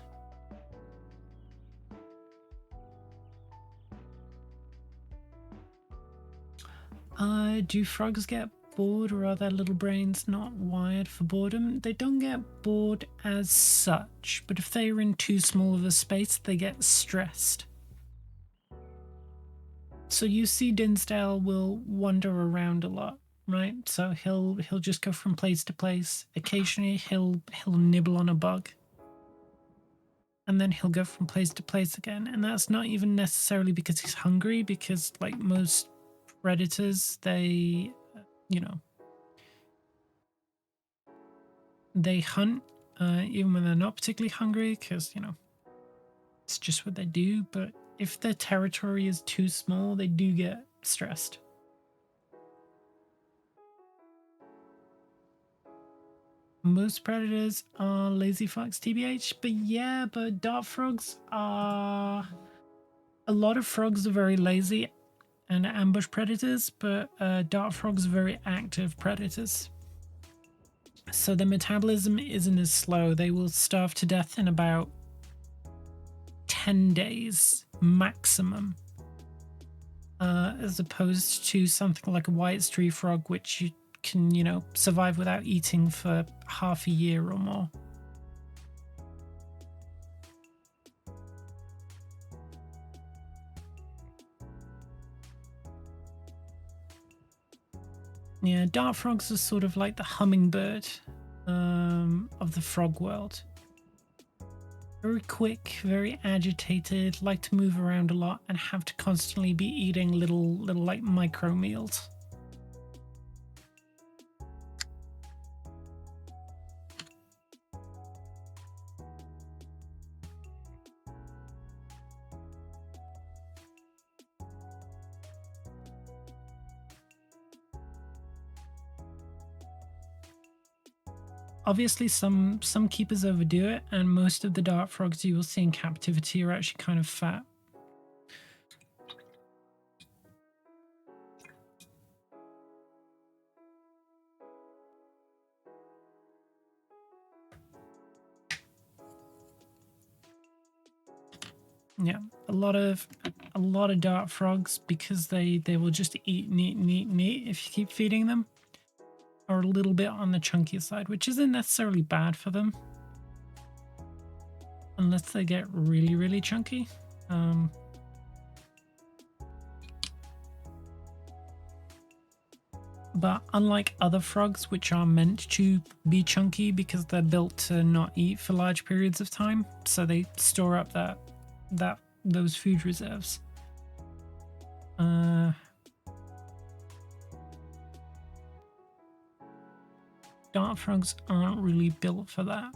Do frogs get bored, or are their little brains not wired for boredom? They don't get bored as such, but if they're in too small of a space, they get stressed. So you see Dinsdale will wander around a lot, right? So he'll just go from place to place. Occasionally he'll nibble on a bug. And then he'll go from place to place again. And that's not even necessarily because he's hungry, because like most predators, they, you know, they hunt even when they're not particularly hungry, because, you know, it's just what they do. But if their territory is too small, they do get stressed. Most predators are lazy fucks, TBH, but yeah, but dart frogs are... A lot of frogs are very lazy and ambush predators, but dart frogs are very active predators. So their metabolism isn't as slow. They will starve to death in about 10 days maximum, as opposed to something like a white tree frog, which you can, you know, survive without eating for half a year or more. Yeah, dart frogs are sort of like the hummingbird of the frog world. Very quick, very agitated, like to move around a lot, and have to constantly be eating little like micro meals. obviously some keepers overdo it, and most of the dart frogs you will see in captivity are actually kind of fat. Yeah, a lot of dart frogs, because they will just eat and eat and eat and eat if you keep feeding them, are a little bit on the chunky side, which isn't necessarily bad for them unless they get really, really chunky. But unlike other frogs, which are meant to be chunky because they're built to not eat for large periods of time, so they store up those food reserves. Dart frogs aren't really built for that.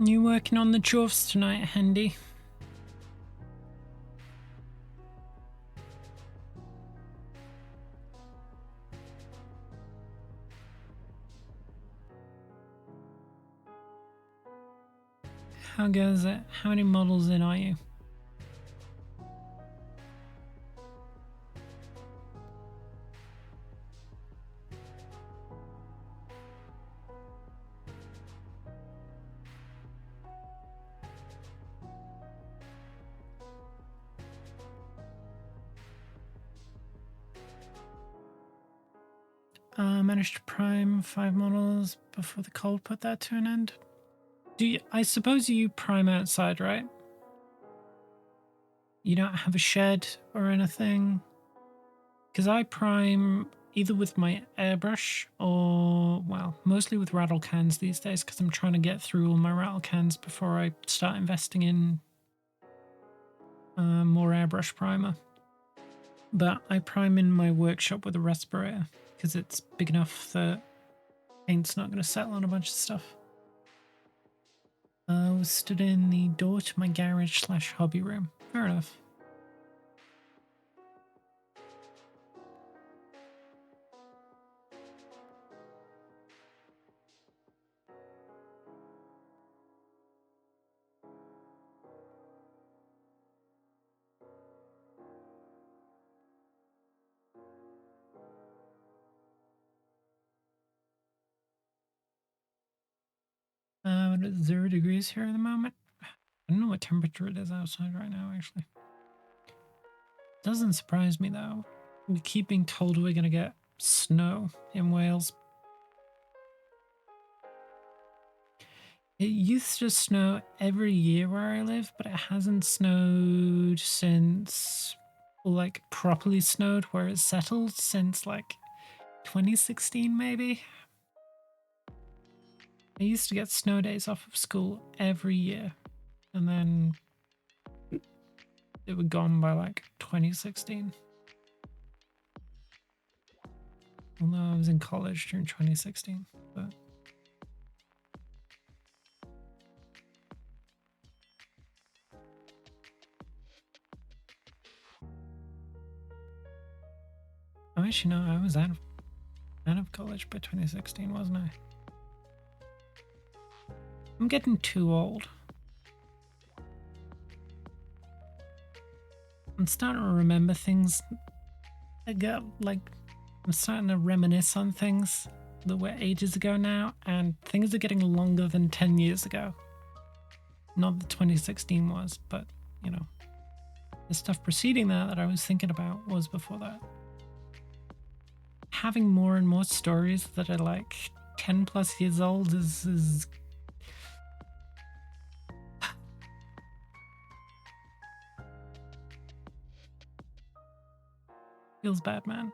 You working on the dwarfs tonight, Hendy? How goes it? How many models in are you? Managed to prime 5 models before the cold put that to an end. I suppose you prime outside, right? You don't have a shed or anything? Because I prime either with my airbrush or, well, mostly with rattle cans these days, because I'm trying to get through all my rattle cans before I start investing in more airbrush primer. But I prime in my workshop with a respirator because it's big enough that paint's not going to settle on a bunch of stuff. I was stood in the door to my garage / hobby room. Fair enough. We're at 0 degrees here at the moment. I don't know what temperature it is outside right now, actually. Doesn't surprise me, though. We keep being told we're going to get snow in Wales. It used to snow every year where I live, but it hasn't snowed since, like, properly snowed where it settled since, like, 2016 maybe. I used to get snow days off of school every year, and then it were gone by, like, 2016. Although I was in college during 2016, but... Oh, actually, no, I was out of college by 2016, wasn't I? I'm getting too old. I'm starting to remember things. I'm starting to reminisce on things that were ages ago now, and things are getting longer than 10 years ago. Not that 2016 was, but, you know, the stuff preceding that I was thinking about was before that. Having more and more stories that are like 10 plus years old is feels bad, man.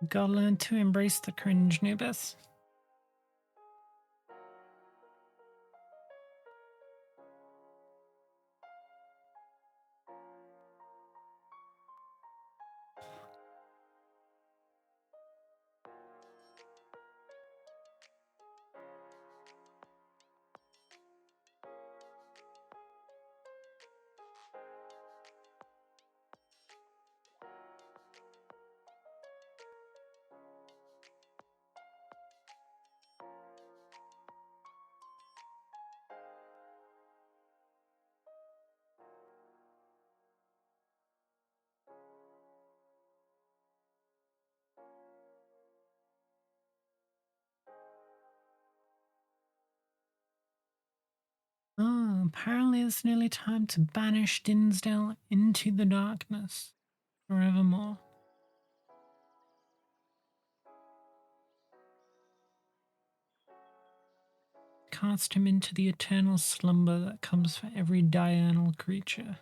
Gotta learn to embrace the cringe, Nubis. Oh, apparently it's nearly time to banish Dinsdale into the darkness forevermore. Cast him into the eternal slumber that comes for every diurnal creature.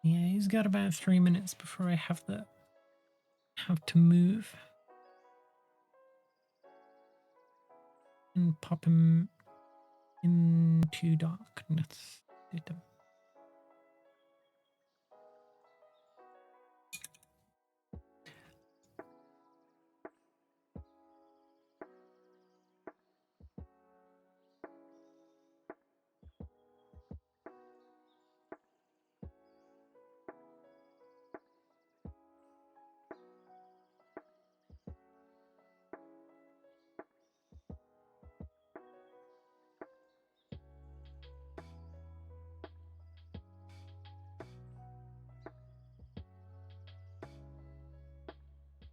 Yeah, he's got about 3 minutes before I have to move and pop him into darkness.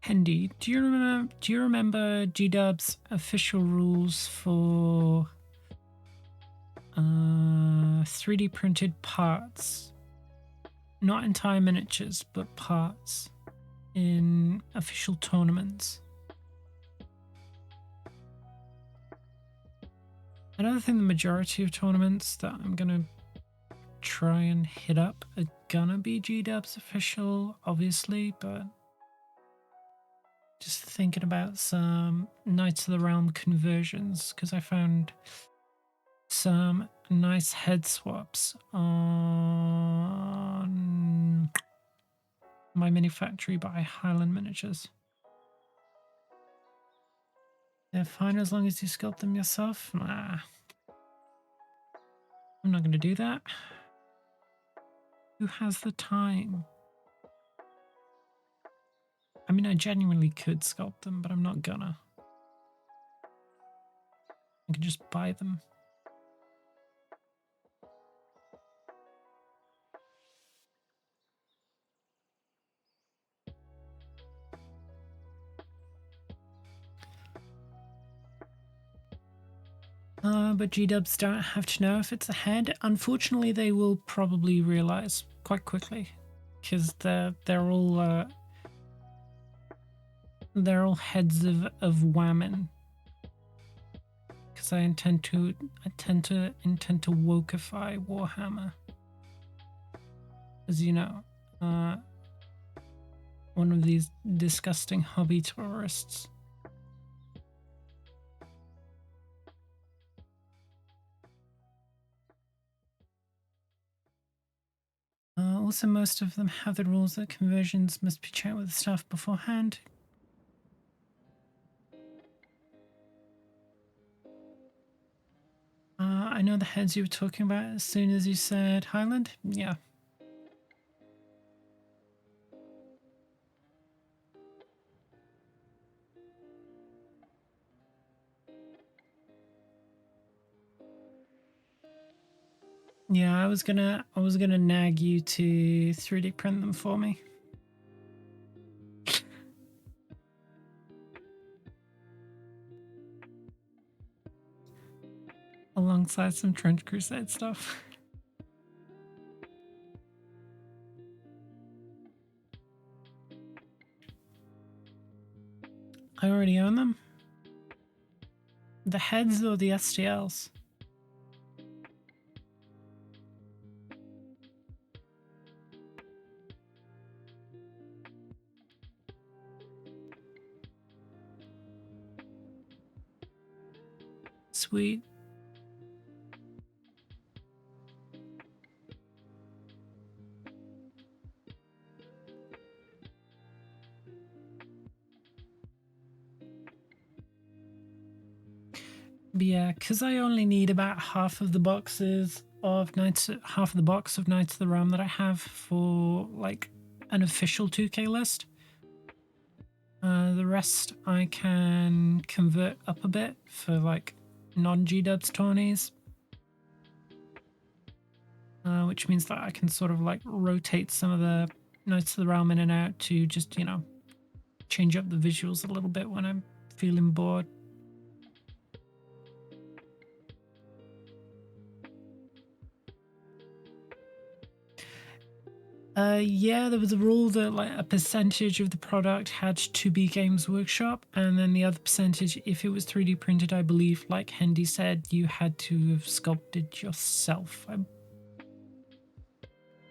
Hendy, do you remember G-Dub's official rules for 3D printed parts? Not entire miniatures, but parts in official tournaments. I don't think the majority of tournaments that I'm gonna try and hit up are gonna be G-Dub's official, obviously, but just thinking about some Knights of the Realm conversions, because I found some nice head swaps on my mini factory by Highland Miniatures. They're fine as long as you sculpt them yourself. Nah, I'm not going to do that. Who has the time? I mean, I genuinely could sculpt them, but I'm not gonna. I could just buy them. But G-dubs don't have to know if it's a head. Unfortunately, they will probably realize quite quickly, because they're all heads of Whammon. Because I intend to wokeify Warhammer, as you know, one of these disgusting hobby tourists. Also, most of them have the rules that conversions must be checked with the staff beforehand. I know the heads you were talking about as soon as you said Highland. Yeah. Yeah, I was gonna nag you to 3D print them for me. Alongside some Trench Crusade stuff. I already own them. The heads or the STLs? Sweet. But yeah, because I only need about half of the boxes of half of the box of Knights of the Realm that I have for like an official 2K list. The rest I can convert up a bit for like non-G-dubs tourneys. Which means that I can sort of like rotate some of the Knights of the Realm in and out to just, you know, change up the visuals a little bit when I'm feeling bored. Yeah, there was a rule that like a percentage of the product had to be Games Workshop, and then the other percentage, if it was 3D printed, I believe, like Hendy said, you had to have sculpted yourself.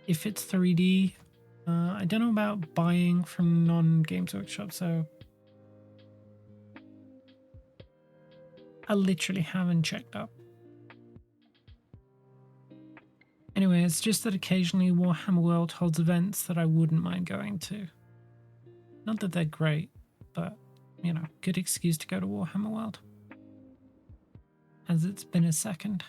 If it's 3D, I don't know about buying from non-Games Workshop, so I literally haven't checked up. Anyway, it's just that occasionally Warhammer World holds events that I wouldn't mind going to. Not that they're great, but, you know, good excuse to go to Warhammer World. As it's been a second.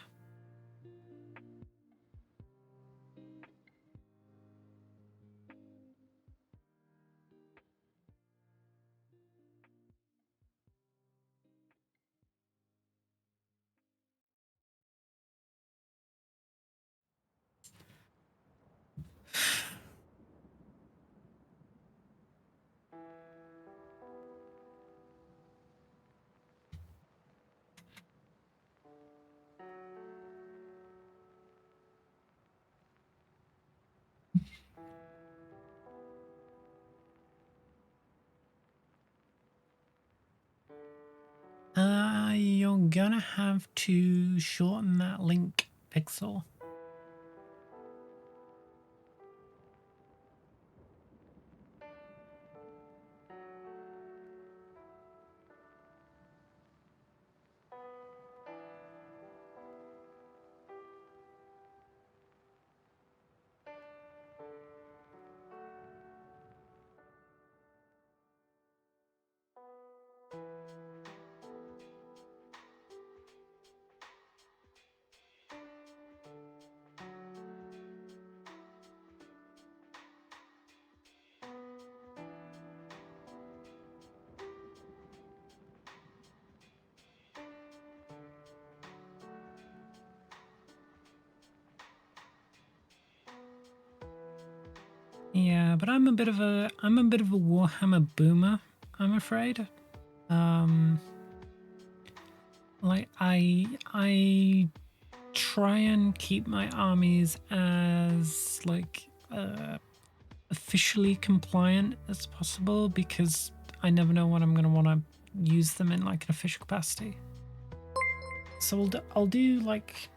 You're gonna have to shorten that link pixel. Yeah, but I'm a bit of a Warhammer boomer, I'm afraid. Like I try and keep my armies as like officially compliant as possible because I never know when I'm going to want to use them in like an official capacity. So I'll do like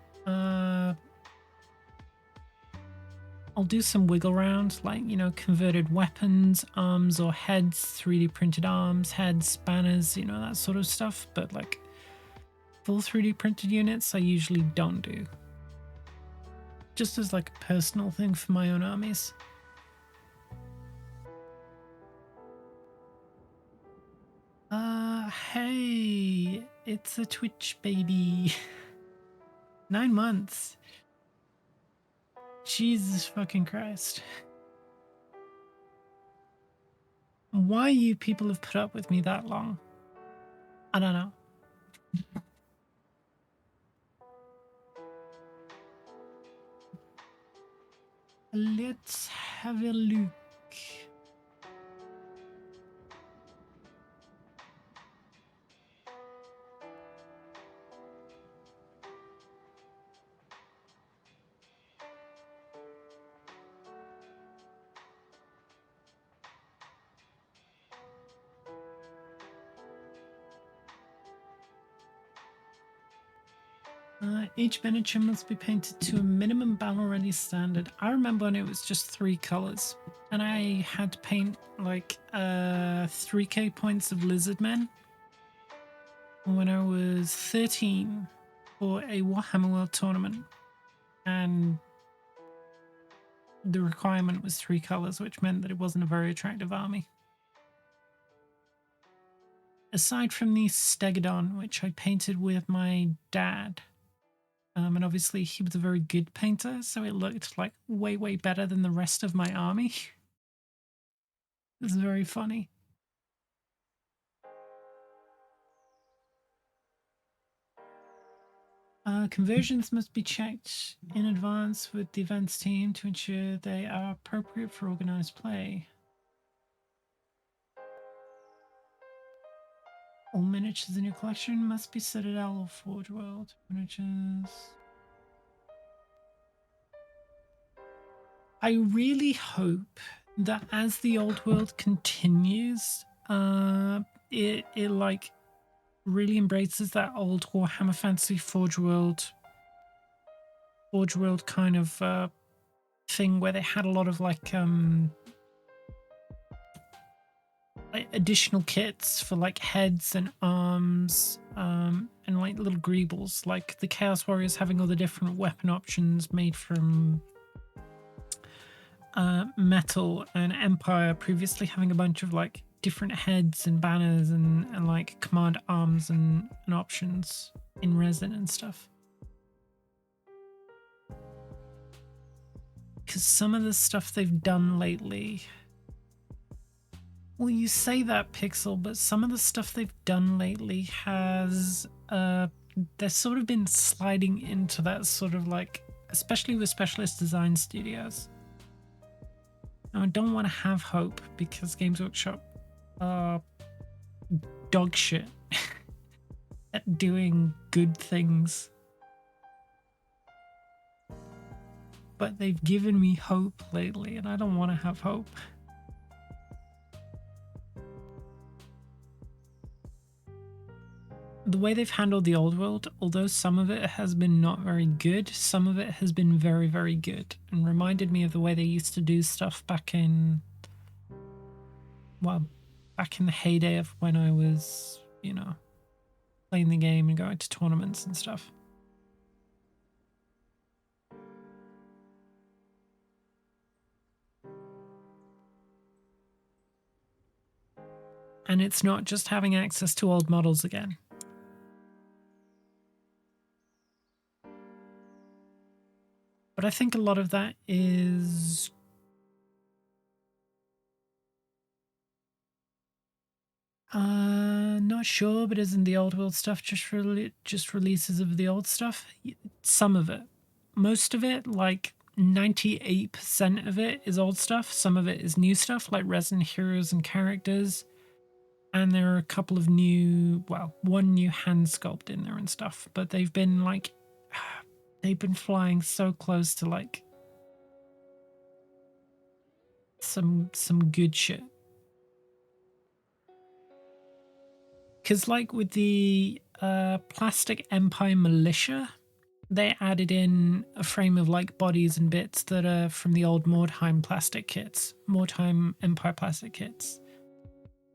I'll do some wiggle round, like, you know, converted weapons, arms or heads, 3D printed arms, heads, banners, you know, that sort of stuff. But like full 3D printed units, I usually don't do. Just as like a personal thing for my own armies. Hey, it's a Twitch baby. 9 months. Jesus fucking Christ. Why you people have put up with me that long? I don't know. Let's have a look. Each miniature must be painted to a minimum battle ready standard. I remember when it was just 3 colors, and I had to paint like 3k points of lizard men when I was 13 for a Warhammer World Tournament, and the requirement was 3 colors, which meant that it wasn't a very attractive army. Aside from the Stegodon, which I painted with my dad, and obviously he was a very good painter, so it looked like way, way better than the rest of my army. It was very funny. Conversions must be checked in advance with the events team to ensure they are appropriate for organized play. All miniatures in your collection must be Citadel or Forge World miniatures. I really hope that as the old world continues, it like really embraces that old Warhammer Fantasy Forge World kind of thing where they had a lot of like additional kits for like heads and arms, and like little greebles, like the Chaos Warriors having all the different weapon options made from metal, and Empire previously having a bunch of like different heads and banners and like command arms and options in resin and stuff. Because some of the stuff they've done lately, well, you say that, Pixel, but some of the stuff they've done lately has they've sort of been sliding into that sort of like, especially with specialist design studios. Now, I don't want to have hope because Games Workshop are dog shit at doing good things. But they've given me hope lately, and I don't want to have hope. The way they've handled the old world, although some of it has been not very good, some of it has been very, very good, and reminded me of the way they used to do stuff back in, well, back in the heyday of when I was, you know, playing the game and going to tournaments and stuff. And it's not just having access to old models again. But I think a lot of that is not sure, but isn't the old world stuff just releases of the old stuff? Some of it. Most of it, like 98% of it is old stuff. Some of it is new stuff, like resin heroes and characters. And there are a couple of new, well, one new hand sculpt in there and stuff. But they've been like, they've been flying so close to like some good shit. Because like with the Plastic Empire Militia, they added in a frame of like bodies and bits that are from the old Mordheim plastic kits, Mordheim Empire plastic kits.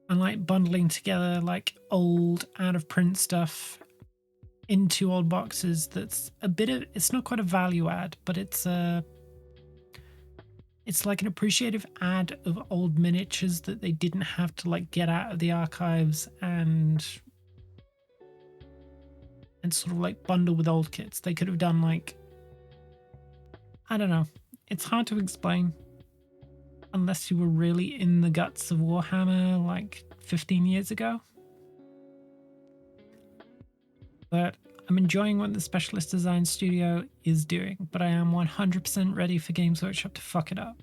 And like bundling together like old out of print stuff into old boxes. That's a bit of, it's not quite a value add, but it's like an appreciative add of old miniatures that they didn't have to like get out of the archives and sort of like bundle with old kits. They could have done like, I don't know. It's hard to explain unless you were really in the guts of Warhammer like 15 years ago. But I'm enjoying what the Specialist Design Studio is doing, but I am 100% ready for Games Workshop to fuck it up.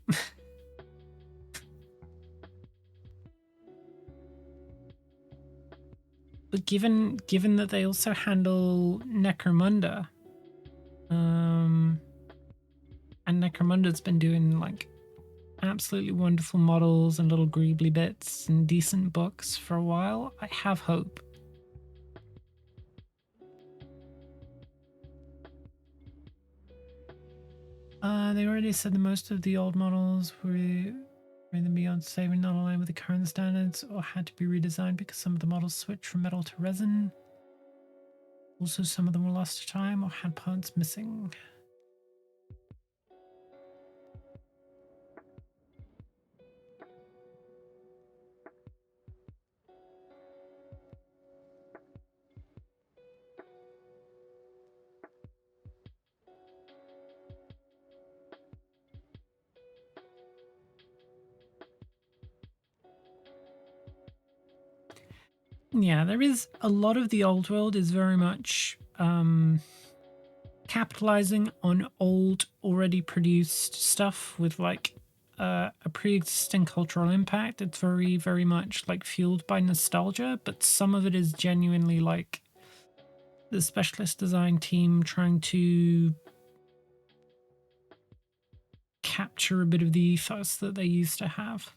But given that they also handle Necromunda, and Necromunda's been doing like absolutely wonderful models and little greebly bits and decent books for a while, I have hope. They already said that most of the old models were either beyond saving, not aligned with the current standards, or had to be redesigned because some of the models switched from metal to resin. Also, some of them were lost to time or had parts missing. Yeah, there is a lot of the old world is very much capitalizing on old, already produced stuff with like a pre-existing cultural impact. It's very, very much like fueled by nostalgia, but some of it is genuinely like the Specialist Design team trying to capture a bit of the ethos that they used to have.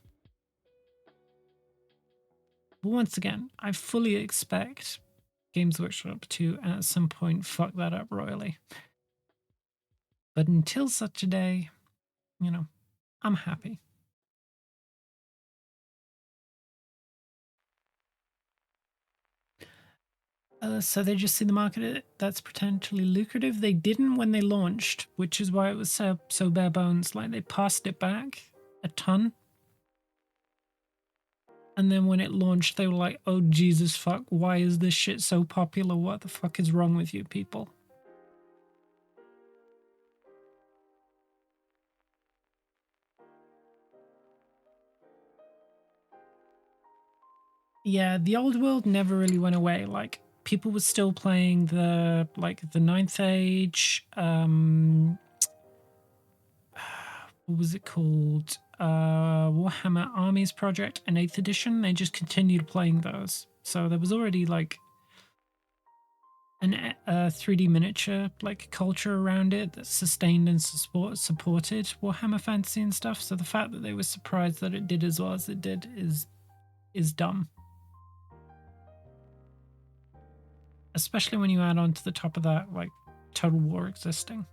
But once again, I fully expect Games Workshop to at some point fuck that up royally. But until such a day, you know, I'm happy. So they just see the market that's potentially lucrative. They didn't when they launched, which is why it was so bare bones. Like they passed it back a ton. And then when it launched, they were like, oh, Jesus fuck, why is this shit so popular? What the fuck is wrong with you people? Yeah, the old world never really went away. Like people were still playing the Ninth Age, what was it called? Warhammer Armies Project and 8th edition. They just continued playing those. So there was already like a 3D miniature like culture around it that sustained and supported Warhammer Fantasy and stuff. So the fact that they were surprised that it did as well as it did is dumb. Especially when you add on to the top of that like Total War existing.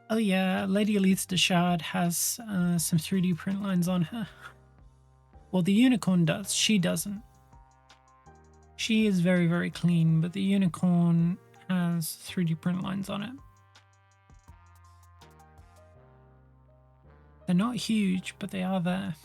Oh yeah, Lady Elise Deshard has some 3D print lines on her. Well, the unicorn does. She doesn't. She is very, very clean, but the unicorn has 3D print lines on it. They're not huge, but they are there.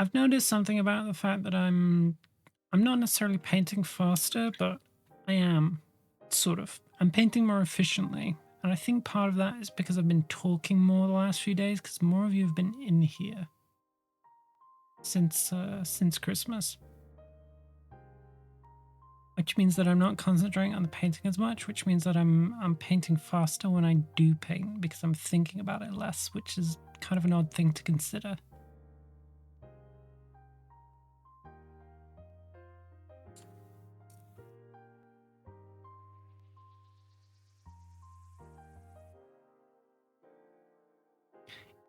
I've noticed something about the fact that I'm not necessarily painting faster, but I am, sort of. I'm painting more efficiently. And I think part of that is because I've been talking more the last few days, because more of you have been in here since Christmas. Which means that I'm not concentrating on the painting as much, which means that I'm painting faster when I do paint, because I'm thinking about it less, which is kind of an odd thing to consider.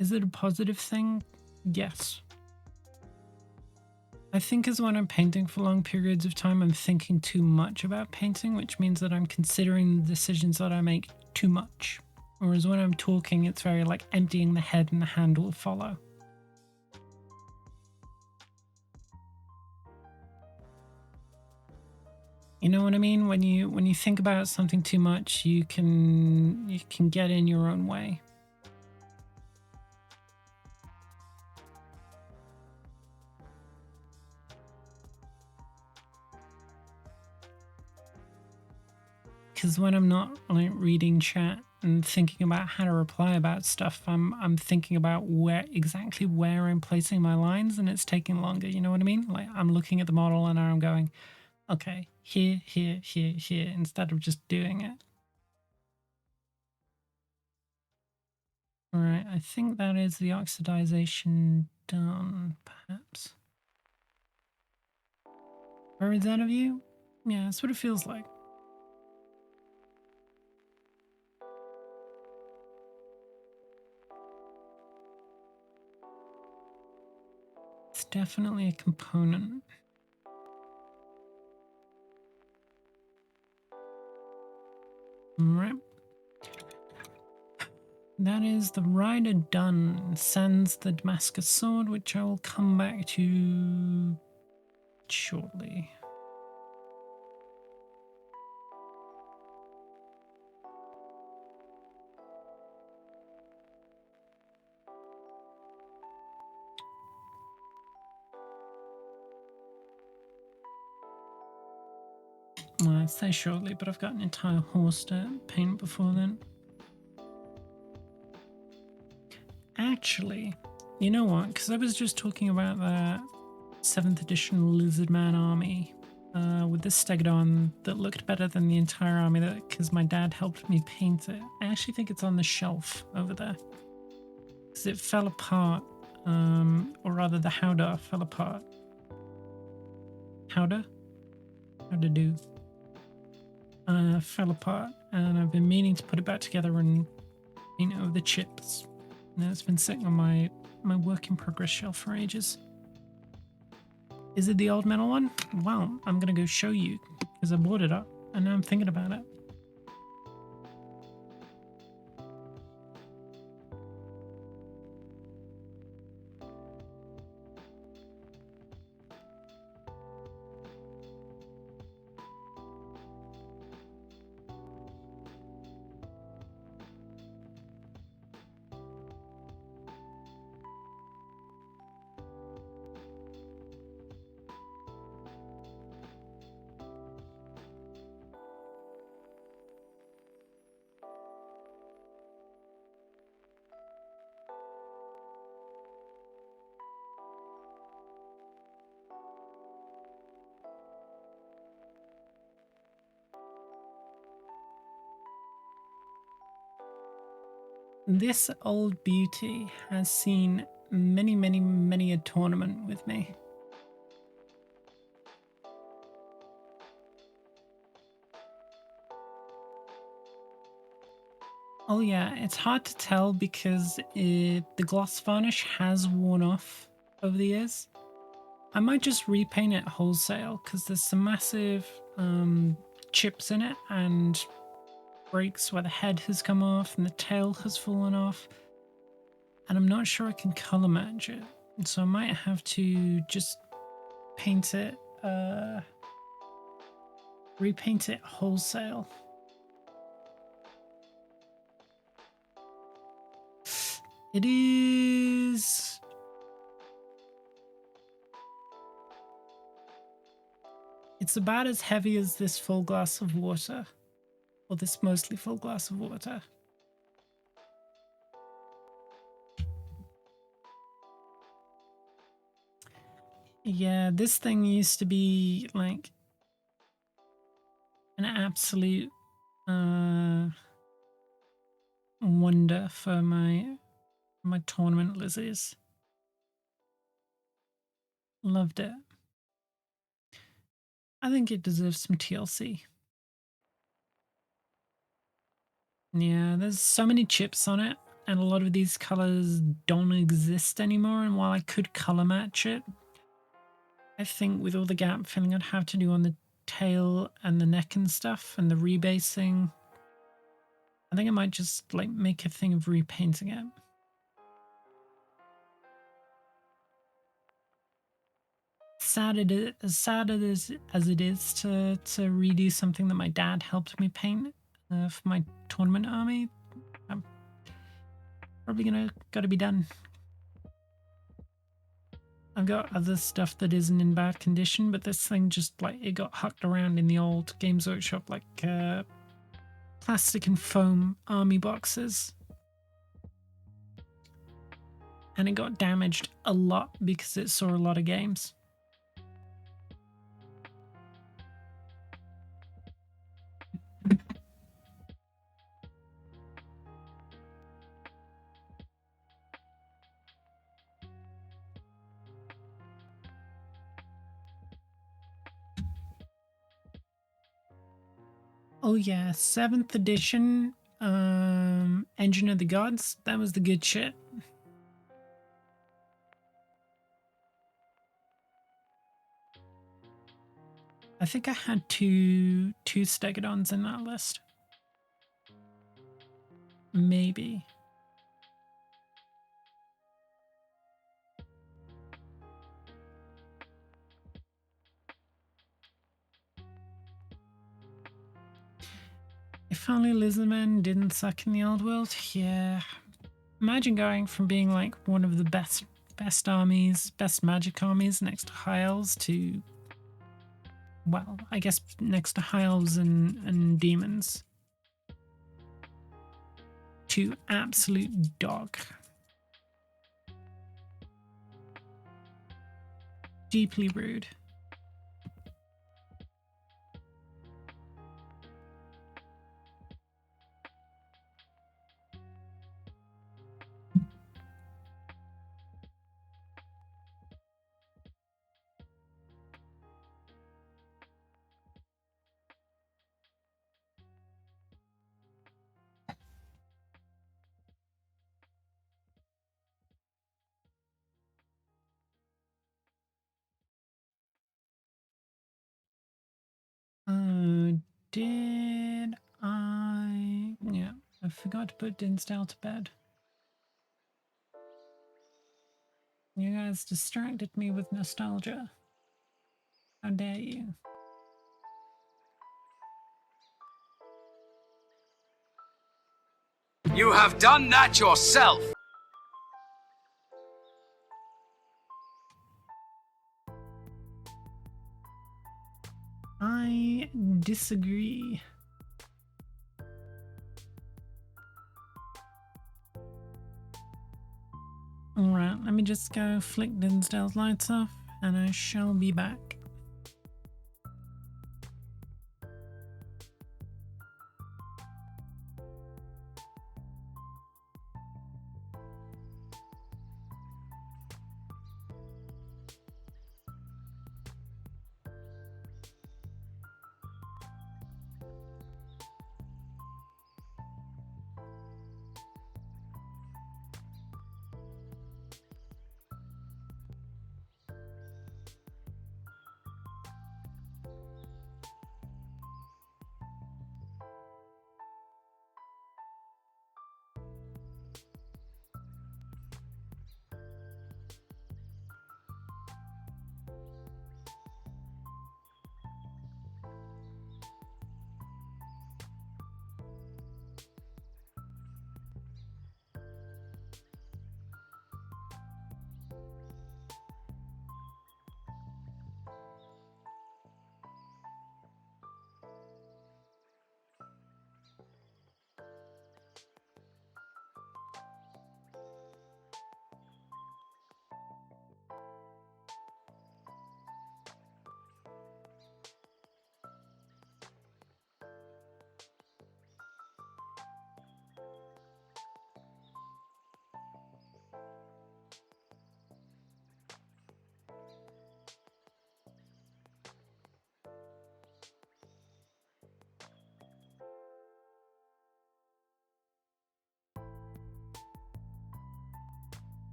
Is it a positive thing? Yes. I think as when I'm painting for long periods of time, I'm thinking too much about painting, which means that I'm considering the decisions that I make too much. Whereas when I'm talking, it's very like emptying the head and the hand will follow. You know what I mean? When you think about something too much, you can get in your own way. Because when I'm not like reading chat and thinking about how to reply about stuff, I'm thinking about where I'm placing my lines, and it's taking longer. You know what I mean? Like I'm looking at the model and I'm going, okay, here, here, here, here, instead of just doing it. All right, I think that is the oxidization done, perhaps. Or is that of you? Yeah, that's what it feels like. It's definitely a component. Right. That is the rider done. Sends the Damascus sword, which I will come back to shortly. Well, I say shortly, but I've got an entire horse to paint before then. Actually, you know what? Because I was just talking about the 7th edition Lizardman army with this Stegodon that looked better than the entire army, because my dad helped me paint it. I actually think it's on the shelf over there. Because it fell apart, or rather the Howdah fell apart. Howdah? Howdah do? Fell apart, and I've been meaning to put it back together and paint over the chips. And it's been sitting on my work in progress shelf for ages. Is it the old metal one? Well, I'm gonna go show you, because I bought it up and now I'm thinking about it. This old beauty has seen many, many, many a tournament with me. Oh yeah, it's hard to tell because the gloss varnish has worn off over the years. I might just repaint it wholesale because there's some massive chips in it and breaks where the head has come off and the tail has fallen off. And I'm not sure I can color match it. So I might have to just paint it, repaint it wholesale. It is It's about as heavy as this full glass of water. Or this mostly full glass of water. Yeah, this thing used to be like an absolute wonder for my tournament lizards. Loved it. I think it deserves some TLC. Yeah, there's so many chips on it, and a lot of these colors don't exist anymore. And while I could color match it, I think with all the gap filling I'd have to do on the tail and the neck and stuff, and the rebasing, I think I might just like make a thing of repainting it. Sad it is, as sad it is as it is to redo something that my dad helped me paint for my tournament army. I'm probably gotta be done. I've got other stuff that isn't in bad condition, but this thing just like it got hucked around in the old Games Workshop like plastic and foam army boxes. And it got damaged a lot because it saw a lot of games. Oh yeah, 7th edition Engine of the Gods. That was the good shit. I think I had two Stegodons in that list. Maybe. If only Lizardmen didn't suck in the old world. Yeah. Imagine going from being like one of the best armies, best magic armies next to High Elves to, well, I guess next to High Elves and Demons, to absolute dog. Deeply rude. Did I? Yeah, I forgot to put Dinsdale to bed. You guys distracted me with nostalgia. How dare you? You have done that yourself! I disagree. Alright, let me just go flick Dinsdale's lights off and I shall be back.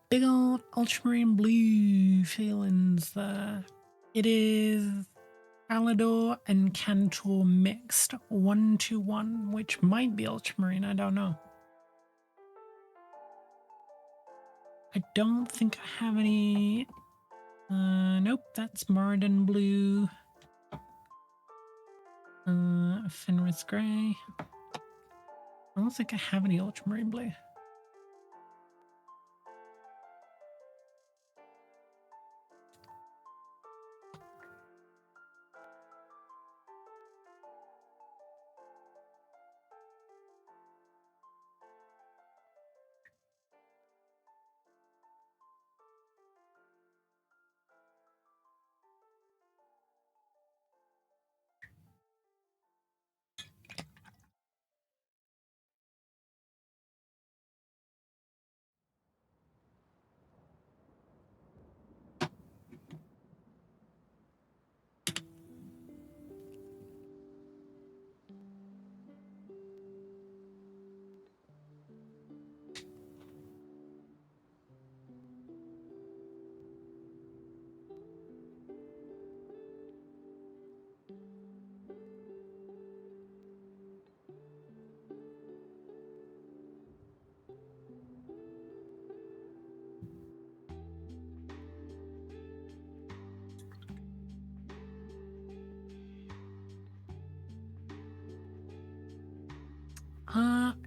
big old ultramarine blue feelings there. It is Alador and Cantor mixed 1-1, which might be ultramarine, I don't know. I don't think I have any. Nope, that's Moradin blue. Fenris gray. I don't think I have any ultramarine blue.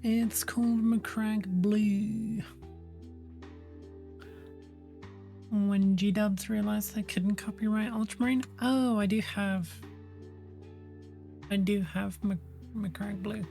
It's called McCrag Blue. When G-Dubs realized they couldn't copyright Ultramarine. Oh, I do have McCrag Blue.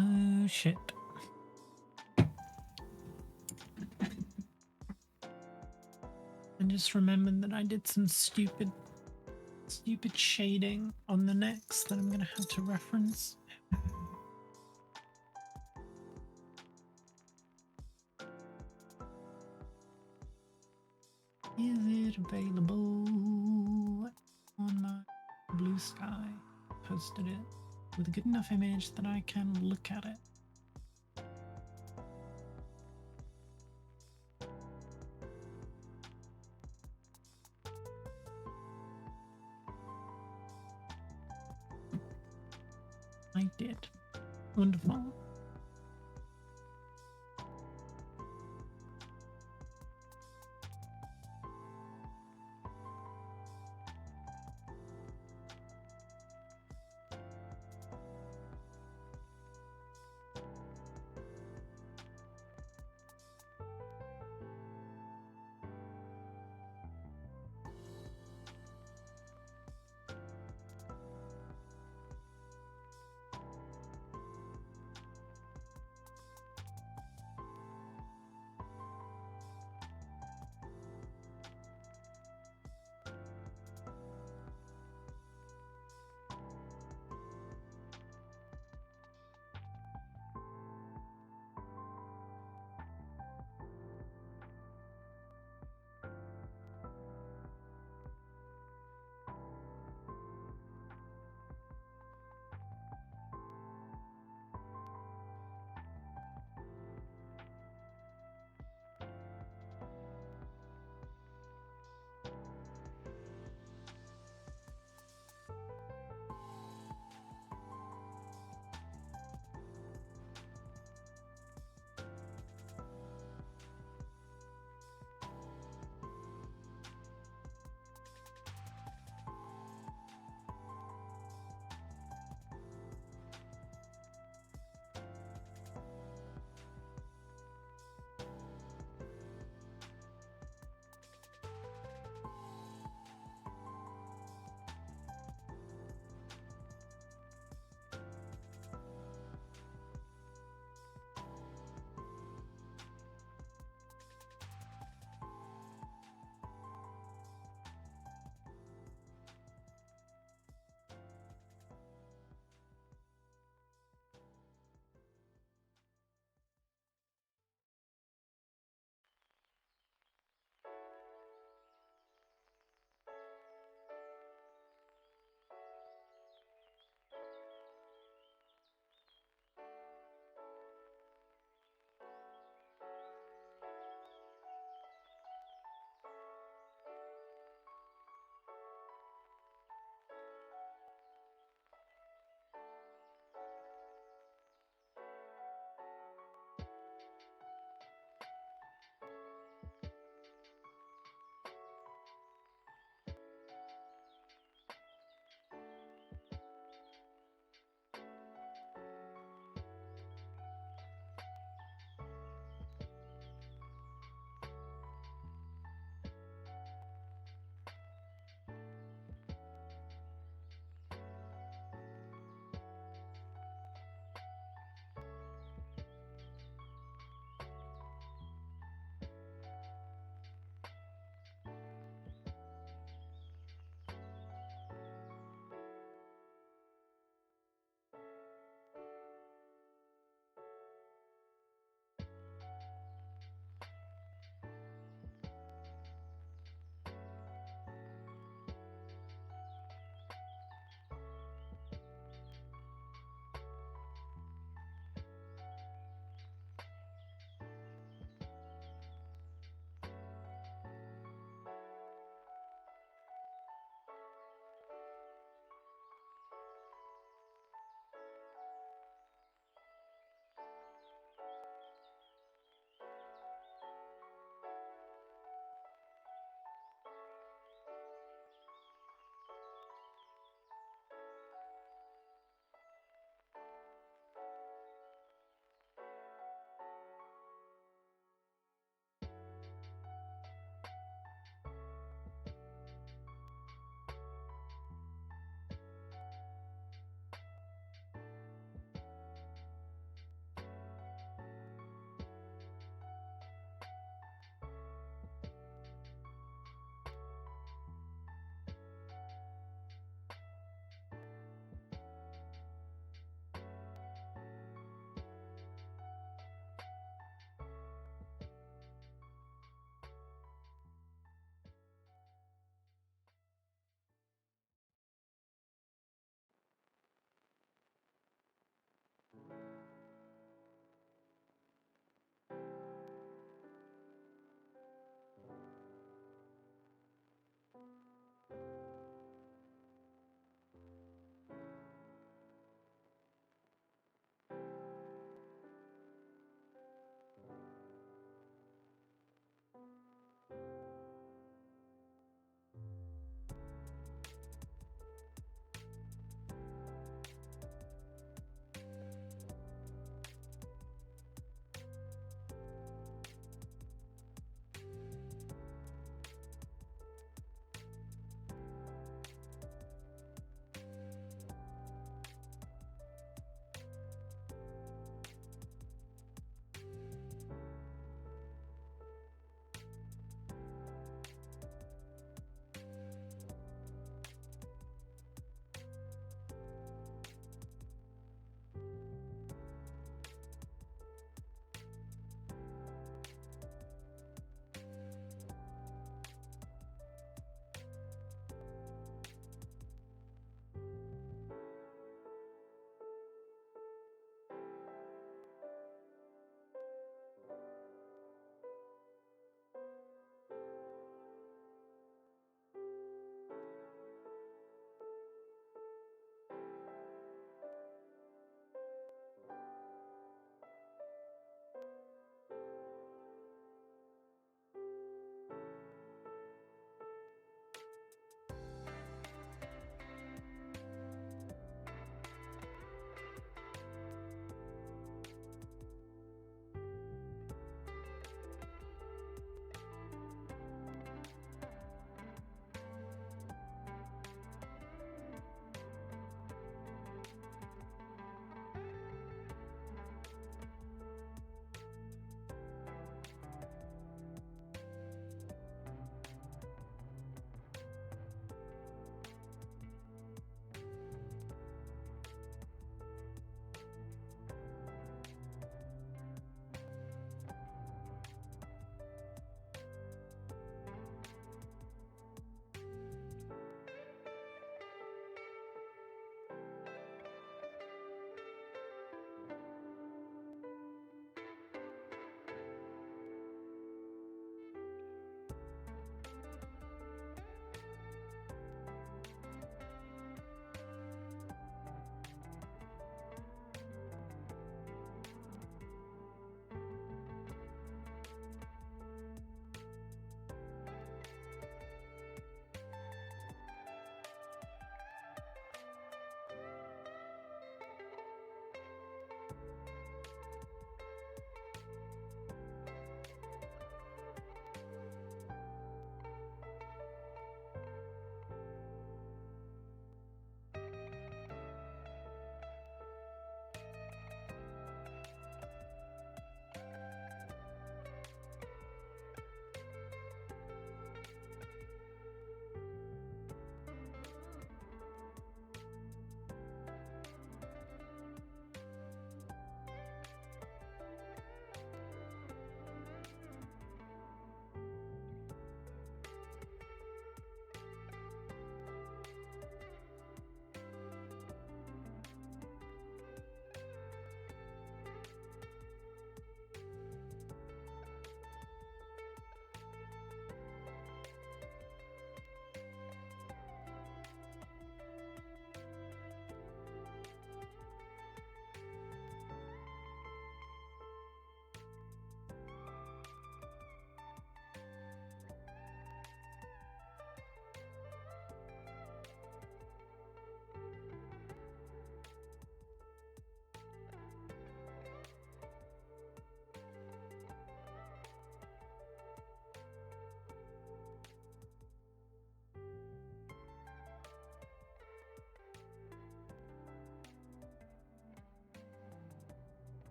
Oh shit. I just remembered that I did some stupid shading on the necks that I'm gonna have to reference. Is it available on my Blue Sky? Posted it with a good enough image that I can look at it. I did. Wonderful.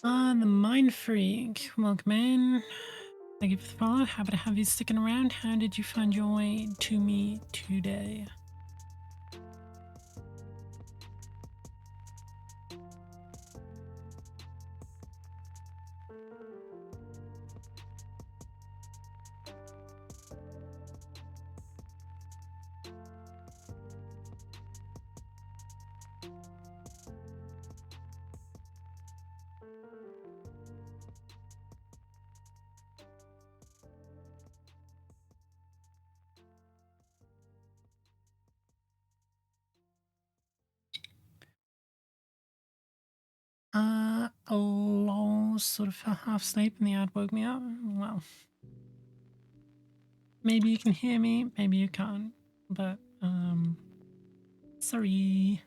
The Mind Freak. Welcome in. Thank you for the follow. Happy to have you sticking around. How did you find your way to me today? A lull, sort of a half sleep, and the ad woke me up. Well, maybe you can hear me, maybe you can't, but, sorry.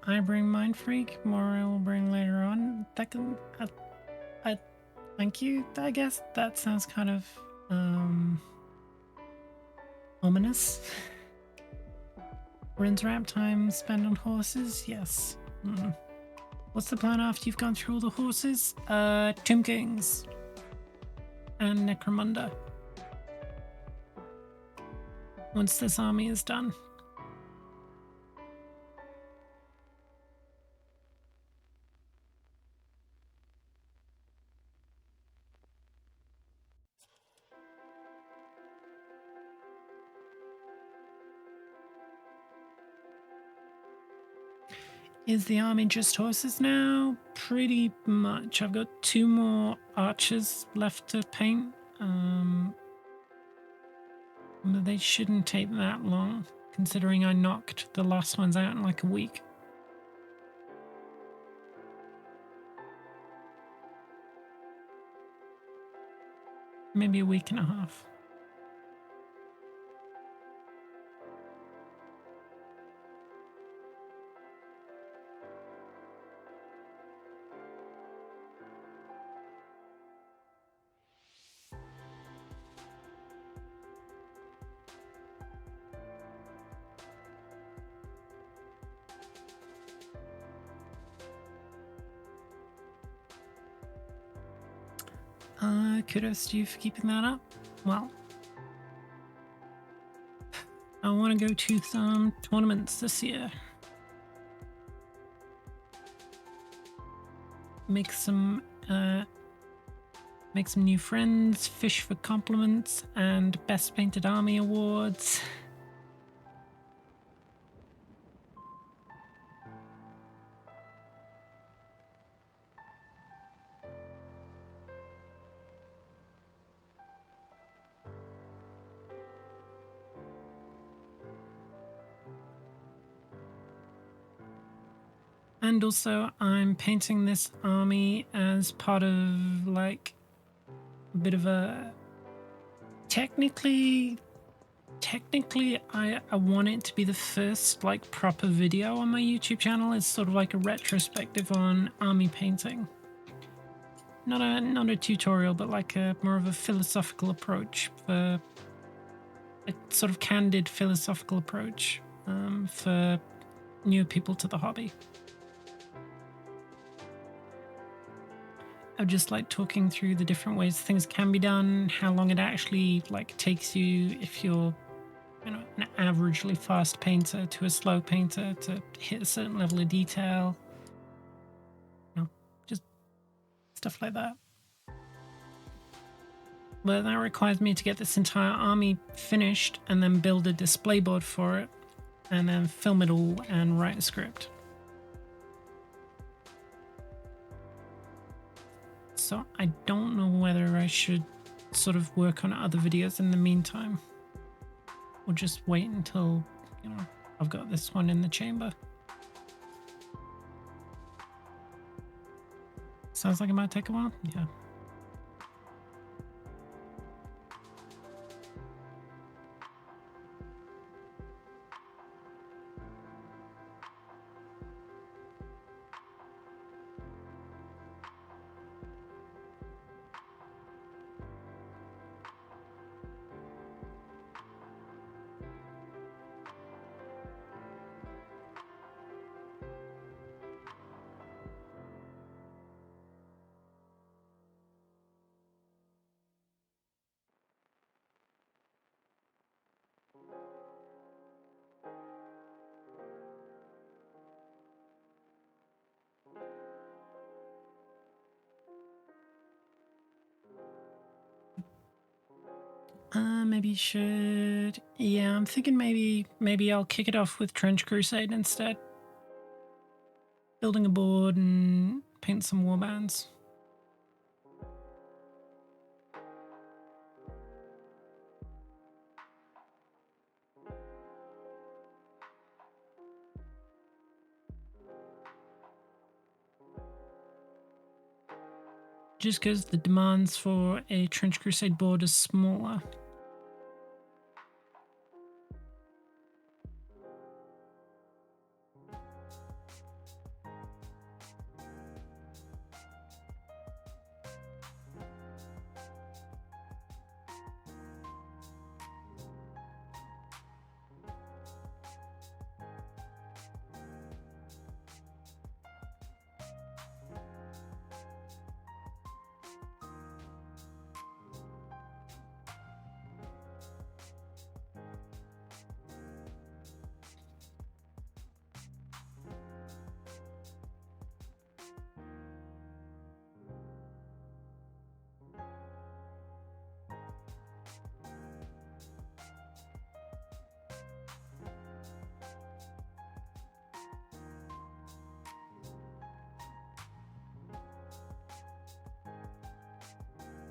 I bring Mind Freak, more I will bring later on. That can, I thank you, I guess. That sounds kind of, ominous. Rinse wrap time spent on horses? Yes. What's the plan after you've gone through all the horses? Tomb Kings. And Necromunda. Once this army is done. Is the army just horses now? Pretty much. I've got 2 more archers left to paint. But they shouldn't take that long, considering I knocked the last ones out in like a week. Maybe a week and a half. Kudos to you for keeping that up. Well, I want to go to some tournaments this year. Make some new friends, fish for compliments, and best painted army awards. And also, I'm painting this army as part of, like, a bit of a... Technically, I want it to be the first, like, proper video on my YouTube channel. It's sort of like a retrospective on army painting. Not a tutorial, but like a more of a philosophical approach, for a sort of candid philosophical approach for new people to the hobby. of just like talking through the different ways things can be done, how long it actually like takes you if you're, you know, an averagely fast painter to a slow painter to hit a certain level of detail. You know, just stuff like that. But that requires me to get this entire army finished and then build a display board for it and then film it all and write a script. So I don't know whether I should sort of work on other videos in the meantime or just wait until, you know, I've got this one in the chamber. Sounds like it might take a while. Yeah. Maybe you should. Yeah, I'm thinking maybe I'll kick it off with Trench Crusade instead. Building a board and paint some warbands. Just because the demands for a Trench Crusade board is smaller.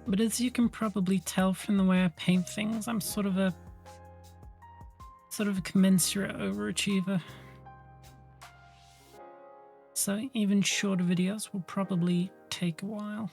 But as you can probably tell from the way I paint things, I'm sort of a commensurate overachiever. So even shorter videos will probably take a while.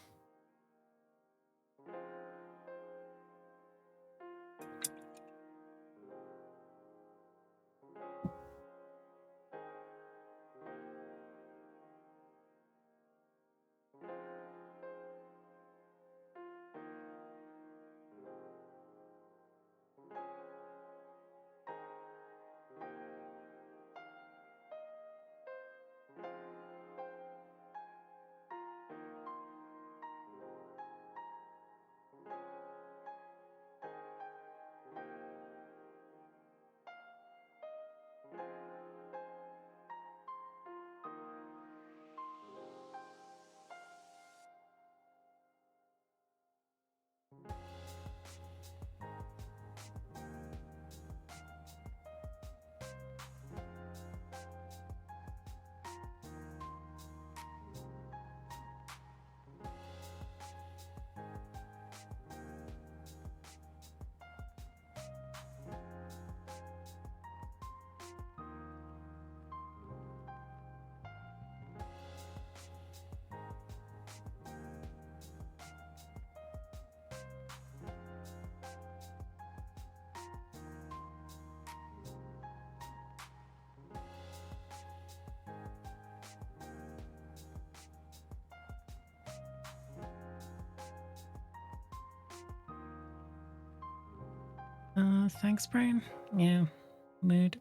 Thanks, Brian. Yeah, mood.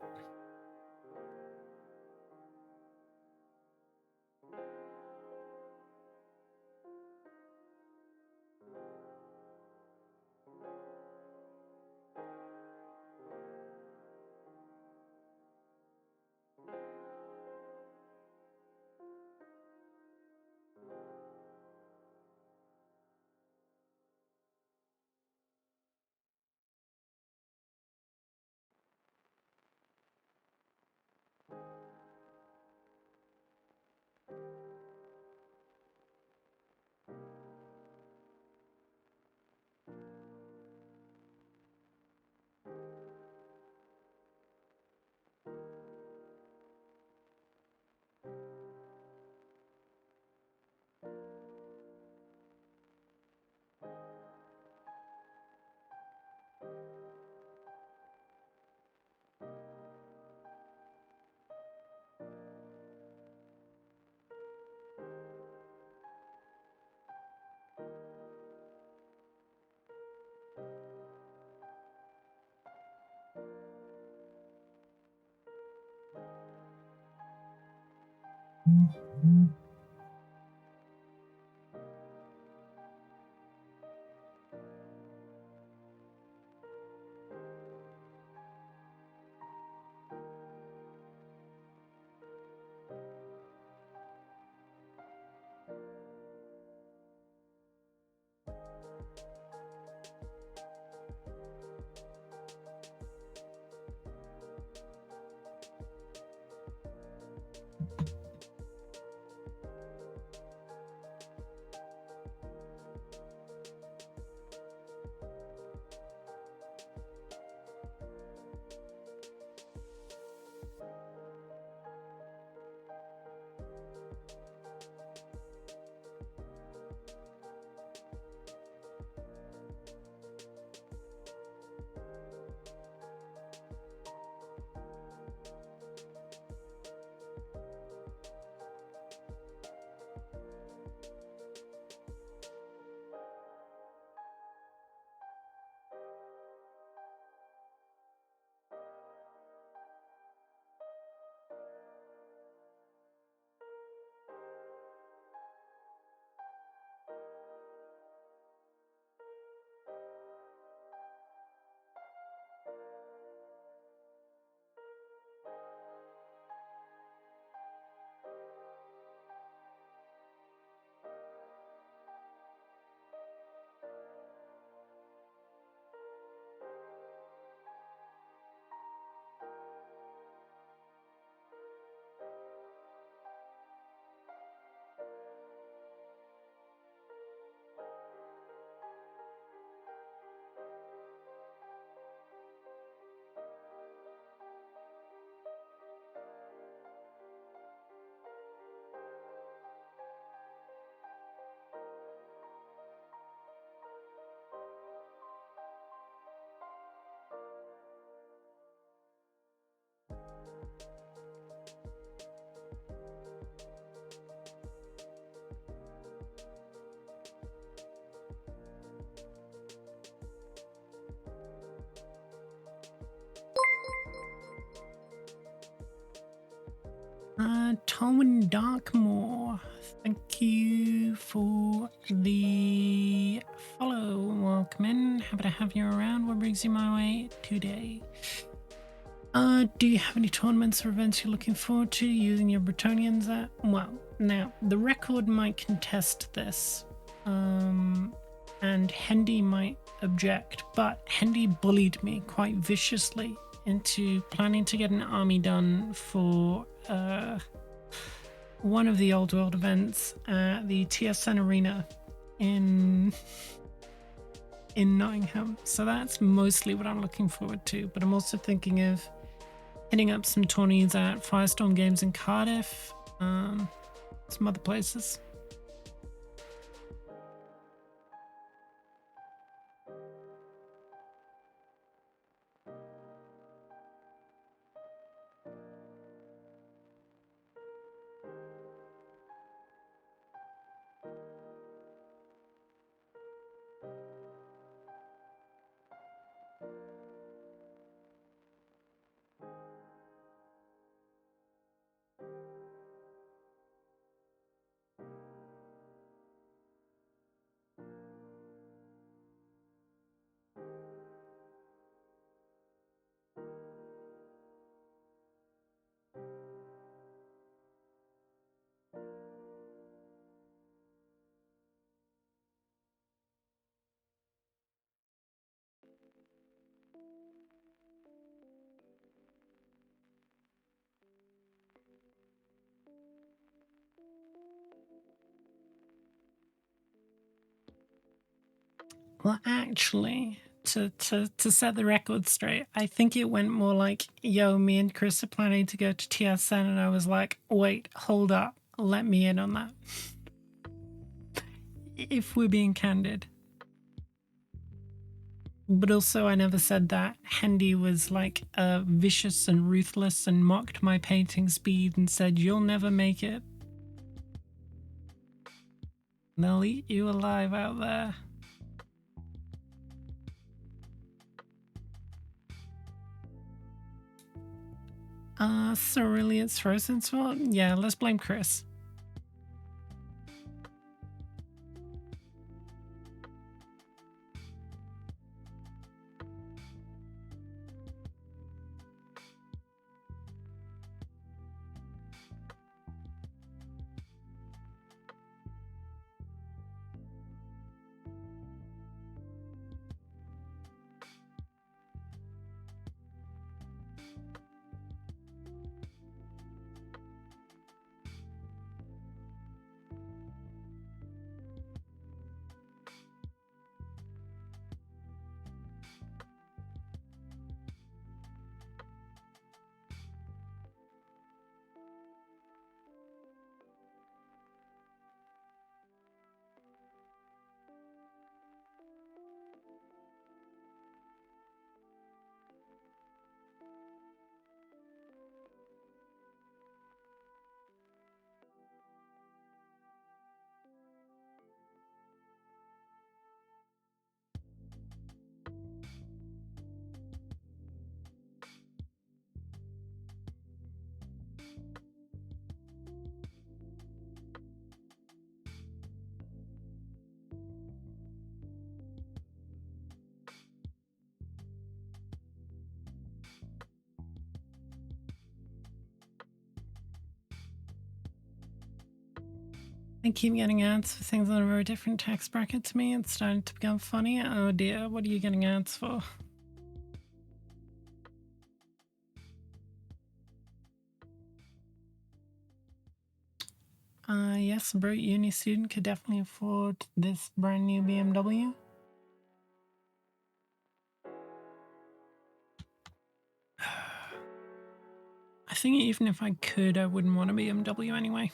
Tolwyn Darkmoor, thank you for the follow. Welcome in. Happy to have you around. What brings you my way today? Do you have any tournaments or events you're looking forward to using your Bretonians at? Well, now, the record might contest this, and Hendy might object, but Hendy bullied me quite viciously into planning to get an army done for one of the old world events at the TSN Arena in Nottingham. So that's mostly what I'm looking forward to, but I'm also thinking of hitting up some tourneys at Firestone Games in Cardiff, some other places. Well, actually, to set the record straight, I think it went more like, yo, me and Chris are planning to go to TSN, and I was like, wait, hold up, let me in on that. If we're being candid. But also, I never said that Hendy was like vicious and ruthless and mocked my painting speed and said, you'll never make it. They'll eat you alive out there. Cerulean's Frozen's fault? Yeah, let's blame Chris. I keep getting ads for things that are a very different tax bracket to me. It's starting to become funny. Oh dear, what are you getting ads for? Yes, a broke uni student could definitely afford this brand new BMW. I think even if I could, I wouldn't want a BMW anyway.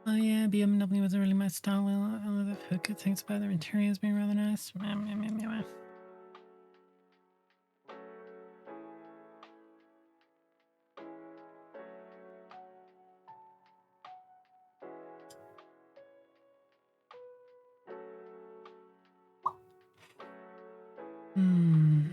Oh yeah, BMW wasn't really my style. I love it. Who could think about their interiors being rather nice? Hmm.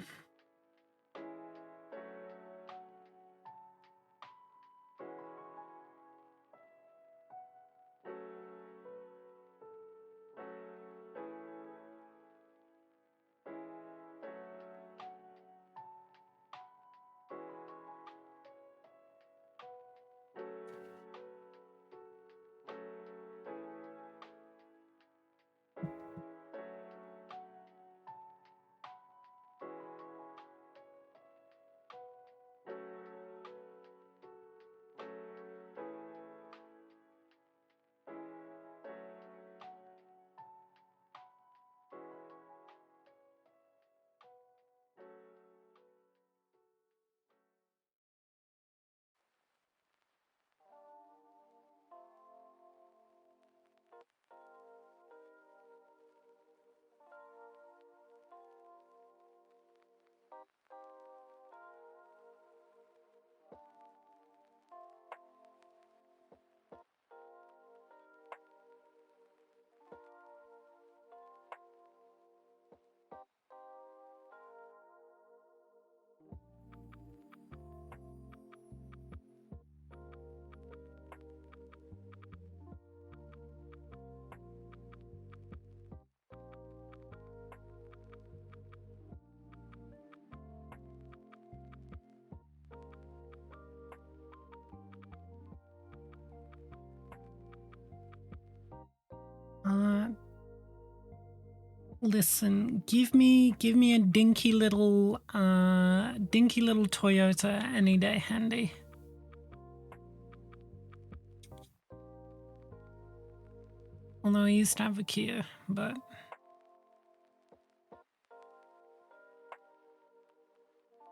Listen, give me a dinky little Toyota any day, Handy. Although I used to have a Kia, but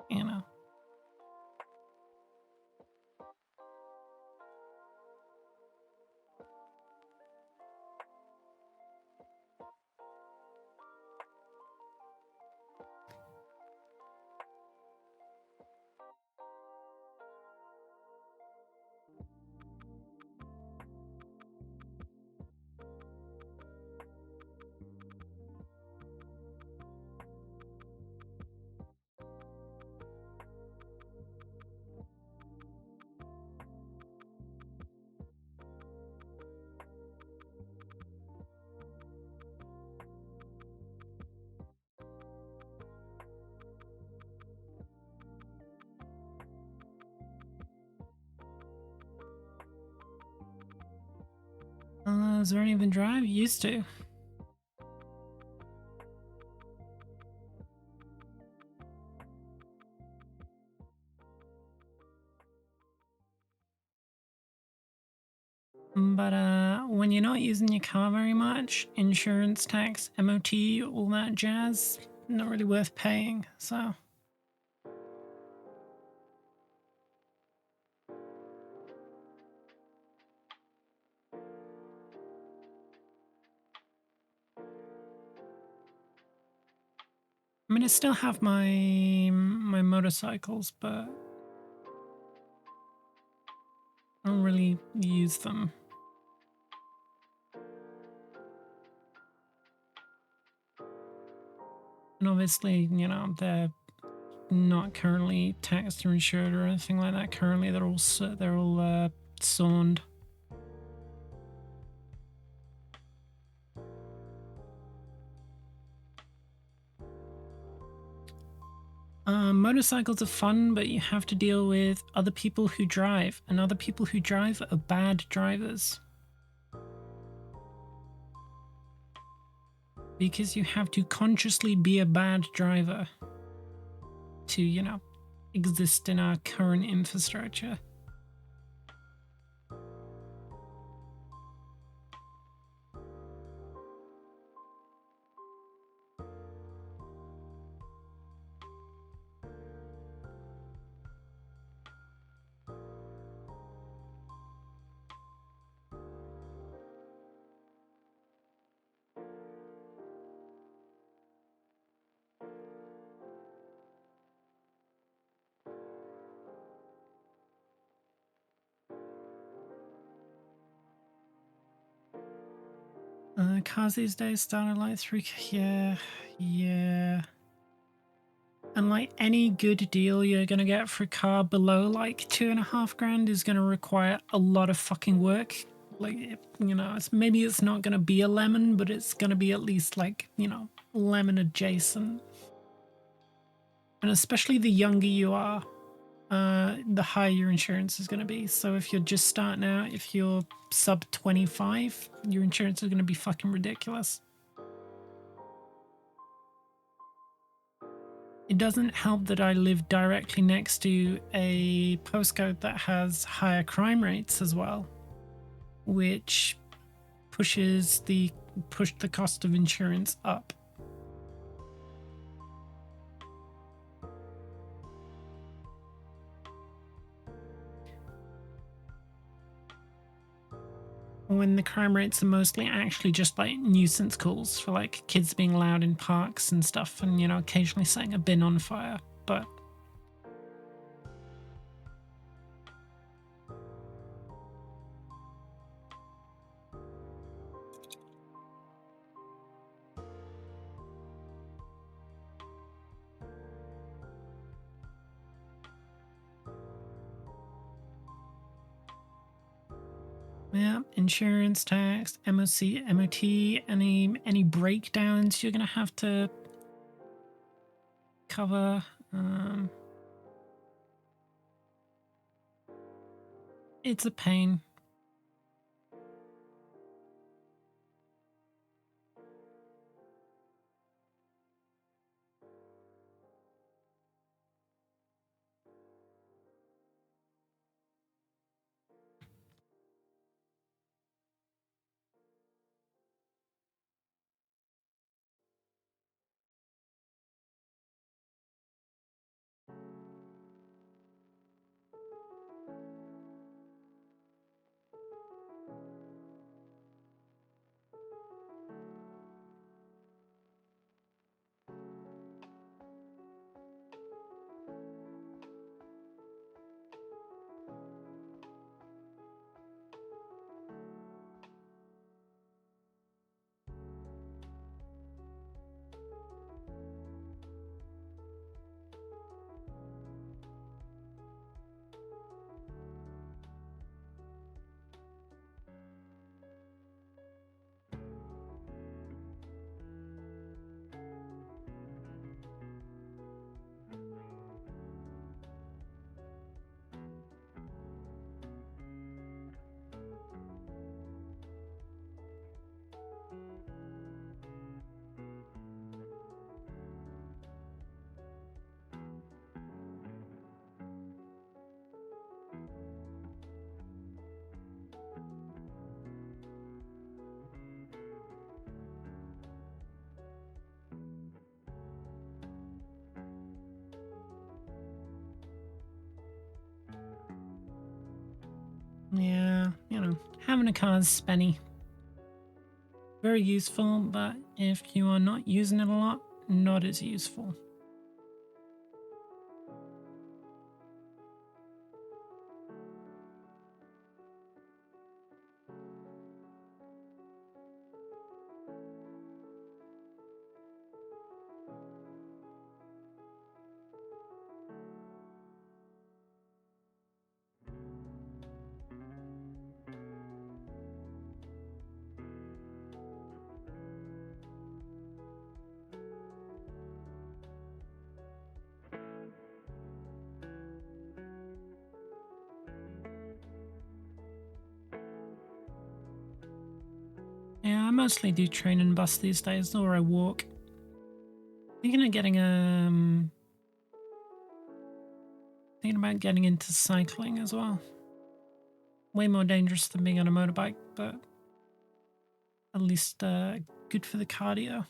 you know. Is there any even drive? Used to. But when you're not using your car very much, insurance, tax, MOT, all that jazz, not really worth paying, so. I mean, I still have my motorcycles, but I don't really use them. And obviously, you know, they're not currently taxed or insured or anything like that. Currently, they're all sawned. Motorcycles are fun, but you have to deal with other people who drive, and other people who drive are bad drivers. Because you have to consciously be a bad driver to, you know, exist in our current infrastructure. Cars these days start at like 3K. Yeah. And like any good deal you're gonna get for a car below like 2.5 grand is gonna require a lot of fucking work. Like, you know, maybe it's not gonna be a lemon, but it's gonna be at least like, you know, lemon adjacent. And especially the younger you are, the higher your insurance is going to be. So if you're just starting out, if you're sub 25, your insurance is going to be fucking ridiculous. It doesn't help that I live directly next to a postcode that has higher crime rates as well, which pushed the cost of insurance up. When the crime rates are mostly actually just like nuisance calls for like kids being loud in parks and stuff, and you know, occasionally setting a bin on fire. But yeah, insurance, tax, MOC, MOT, any breakdowns you're gonna have to cover. It's a pain. Yeah, you know, having a car is spenny. Very useful, but if you are not using it a lot, not as useful. Yeah, I mostly do train and bus these days, or I walk. Thinking of getting thinking about getting into cycling as well. Way more dangerous than being on a motorbike, but at least good for the cardio.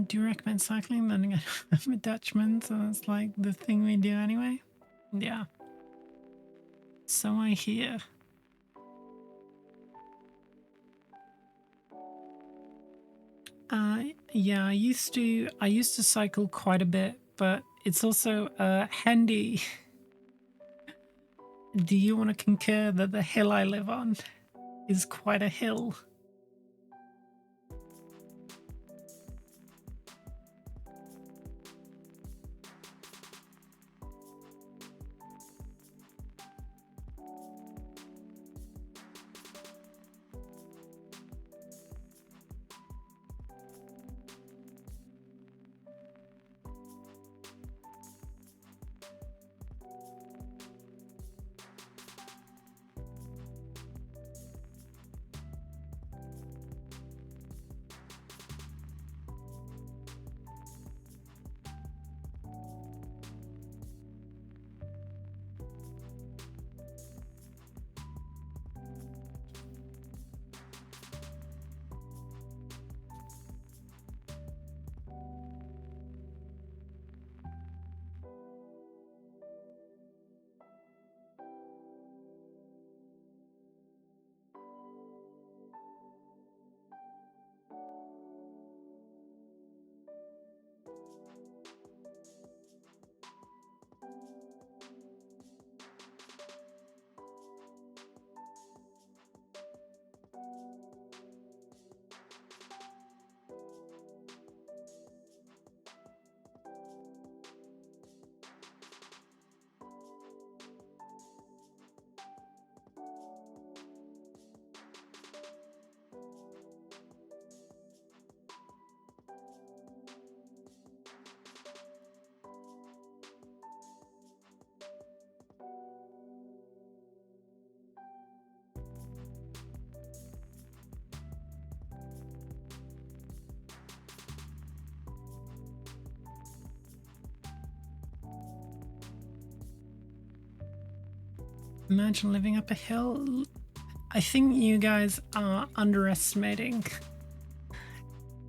Do you recommend cycling? Then again, I'm a Dutchman, so it's like the thing we do anyway. Yeah. So I hear. Yeah, I used to cycle quite a bit, but it's also handy. Do you want to concur that the hill I live on is quite a hill? Imagine living up a hill. I think you guys are underestimating.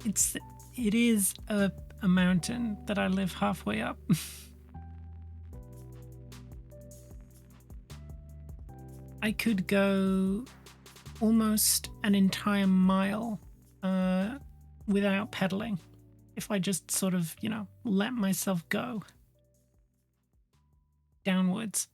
It is a mountain that I live halfway up. I could go almost an entire mile without pedaling if I just sort of, let myself go downwards.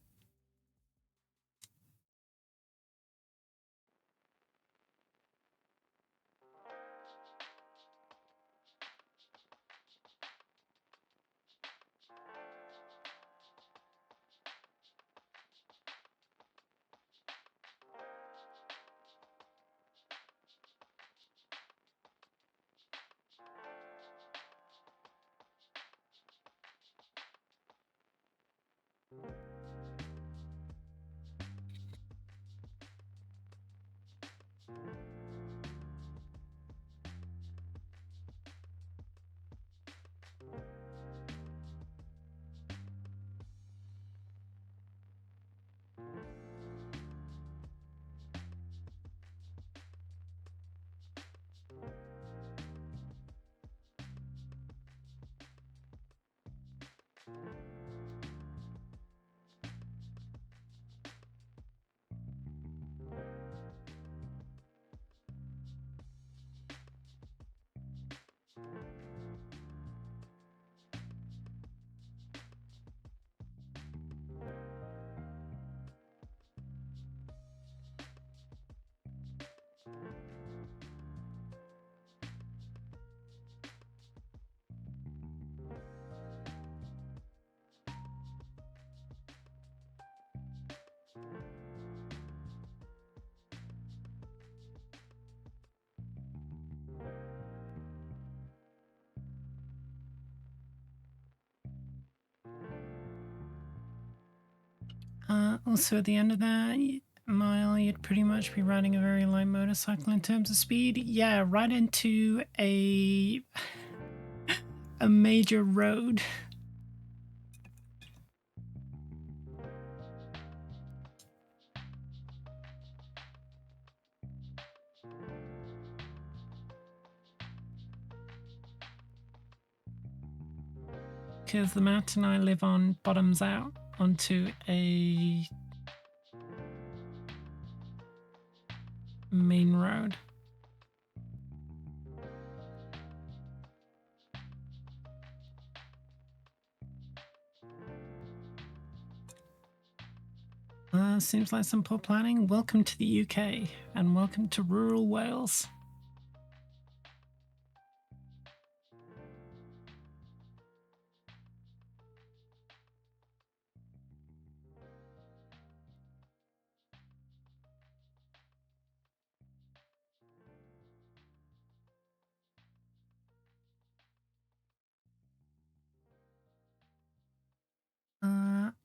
Also, at the end of that mile, you'd pretty much be riding a very light motorcycle in terms of speed. Yeah, right into a major road. Because the mountain I live on bottoms out onto a main road. Seems like some poor planning. Welcome to the UK and welcome to rural Wales.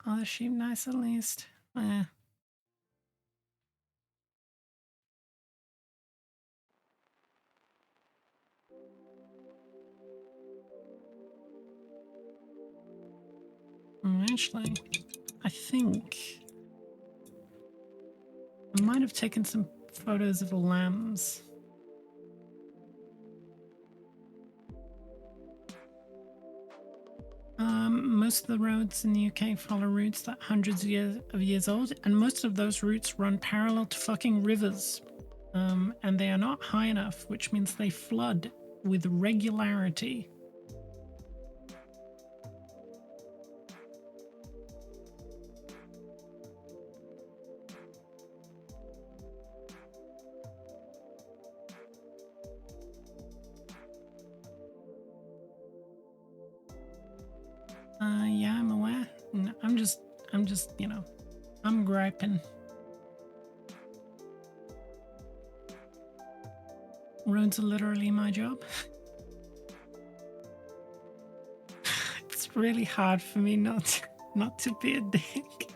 Are the sheep nice at least? Eh. Actually, I think I might have taken some photos of the lambs. Most of the roads in the UK follow routes that hundreds of years old, and most of those routes run parallel to fucking rivers. And they are not high enough, which means they flood with regularity. Yeah, I'm aware. No, I'm just, you know, I'm griping. Roads are literally my job. It's really hard for me not to be a dick.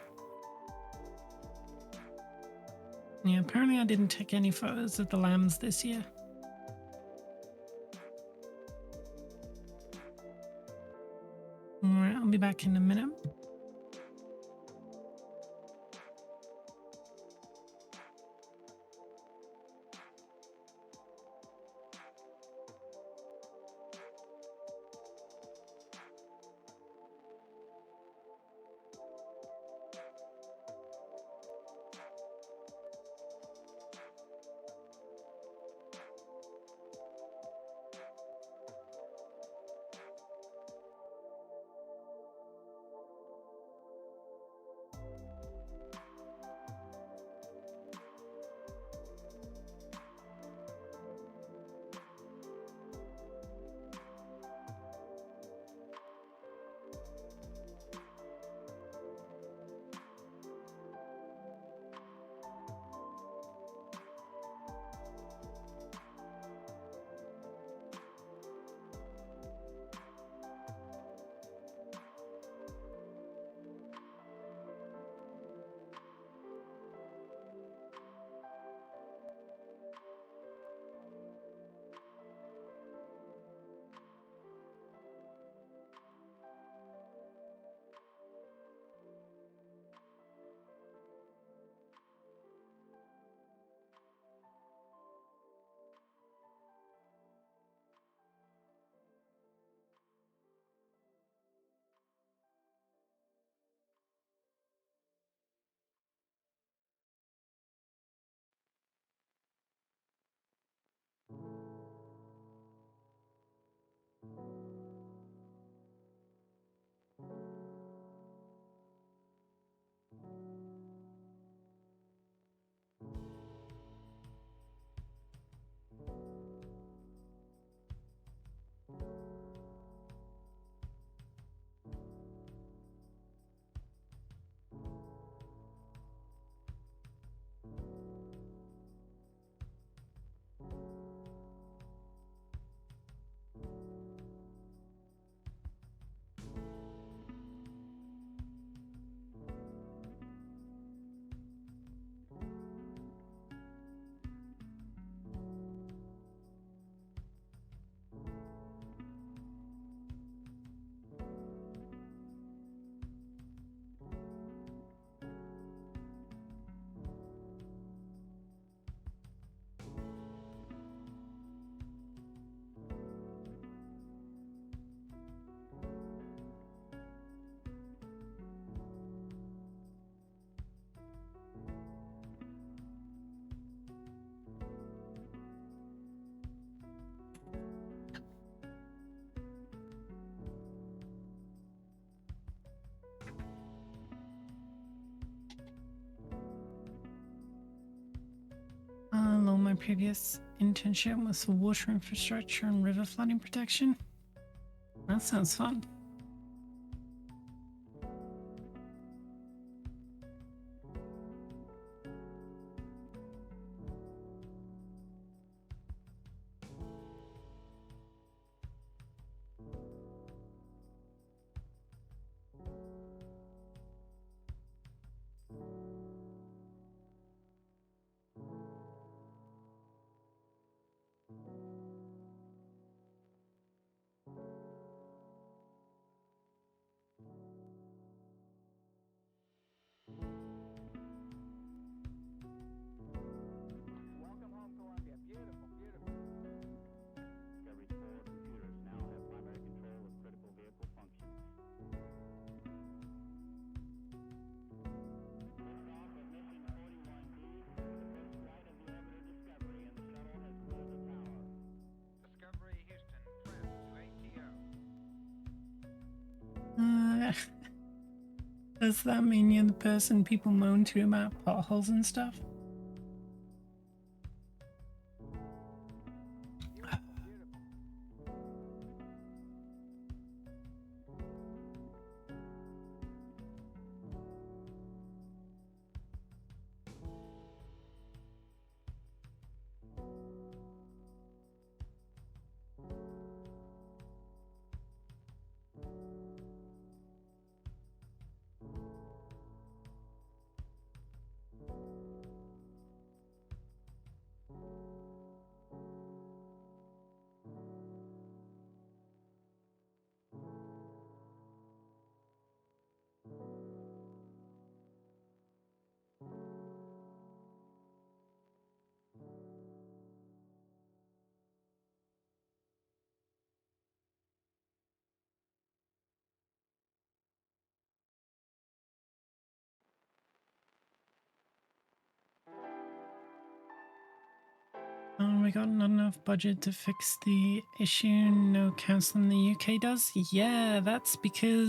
Yeah, apparently I didn't take any photos of the lambs this year. Alright, I'll be back in a minute. previous internship was for water infrastructure and river flooding protection. That sounds fun. Welcome home, Columbia. Beautiful, beautiful. Discovery's 4 computers now have primary control of critical vehicle functions. Liftoff of mission 41B, the first flight of the orbiter Discovery, and the shuttle has cleared the tower. Discovery Houston, trim to ATO. Does that mean you're the person people moan to about potholes and stuff? Beautiful, beautiful. Oh, we got not enough budget to fix the issue no council in the UK does? Yeah, that's because,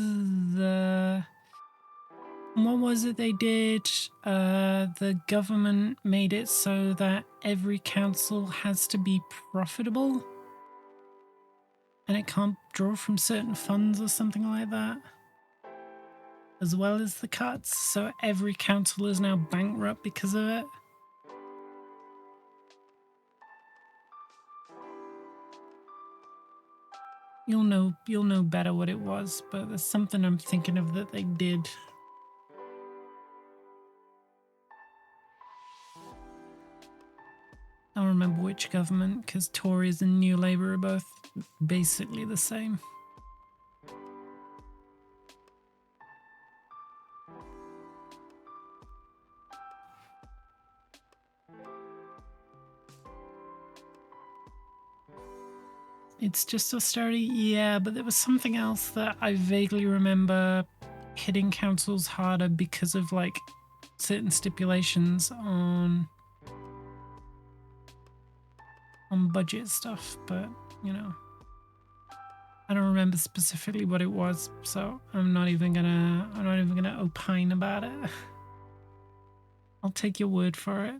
what was it they did? The government made it so that every council has to be profitable and it can't draw from certain funds or something like that, as well as the cuts. So every council is now bankrupt because of it. You'll know better what it was, but there's something I'm thinking of that they did. I don't remember which government, because Tories and New Labour are both basically the same. It's just austerity, yeah, but there was something else that I vaguely remember hitting councils harder because of like certain stipulations on budget stuff, but you know, I don't remember specifically what it was, so I'm not even gonna opine about it. I'll take your word for it.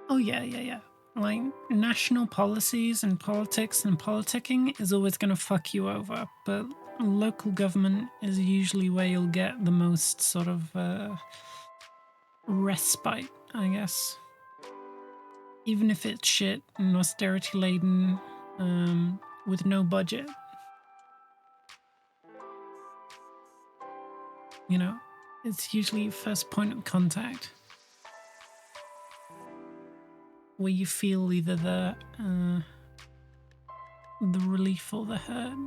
Oh yeah. Like national policies and politics and politicking is always going to fuck you over, but local government is usually where you'll get the most sort of respite, I guess. Even if it's shit and austerity laden, with no budget. You know, it's usually your first point of contact where you feel either the relief or the hurt.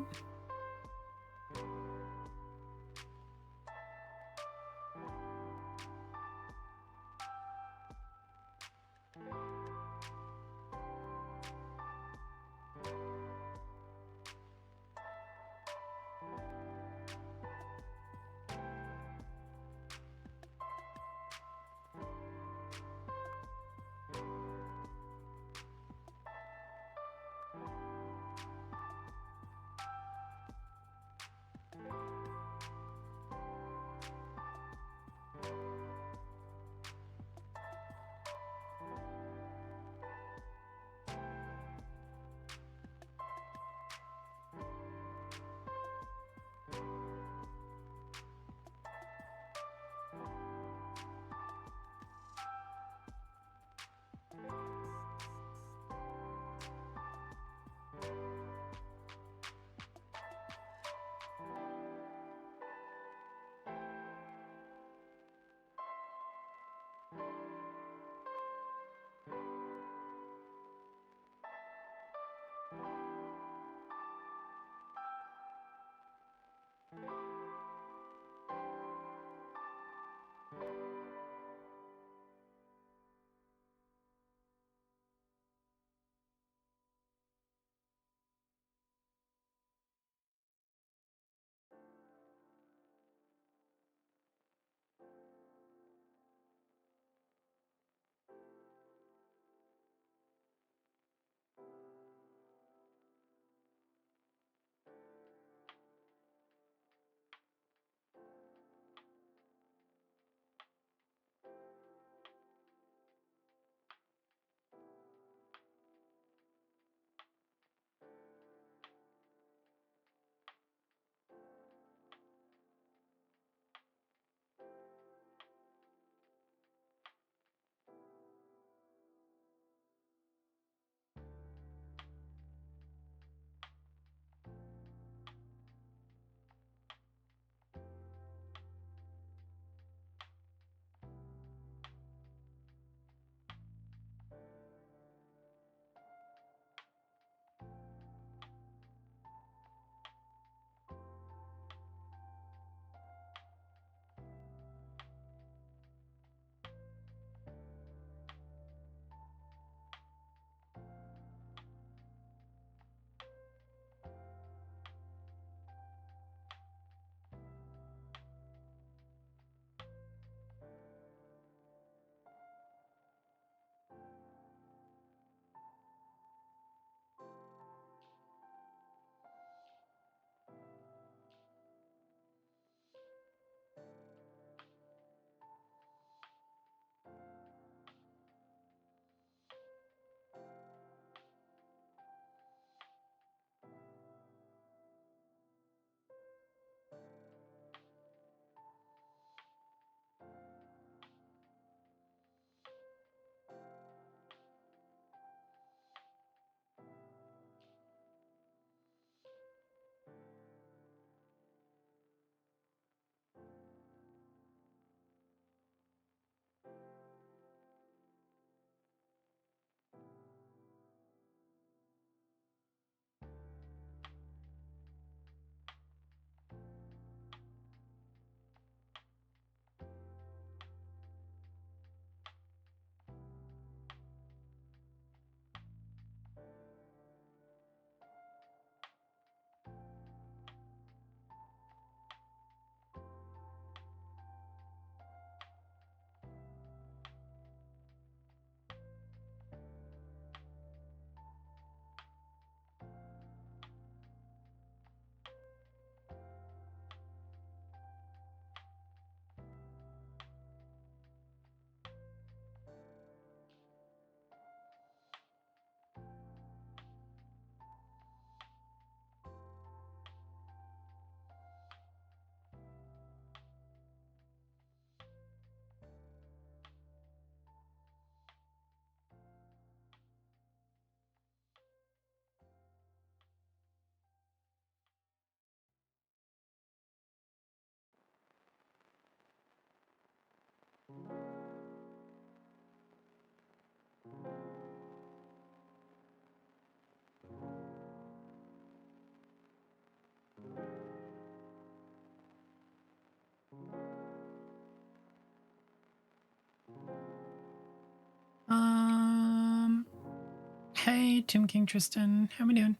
Hey, Tim King Tristan, how we doing?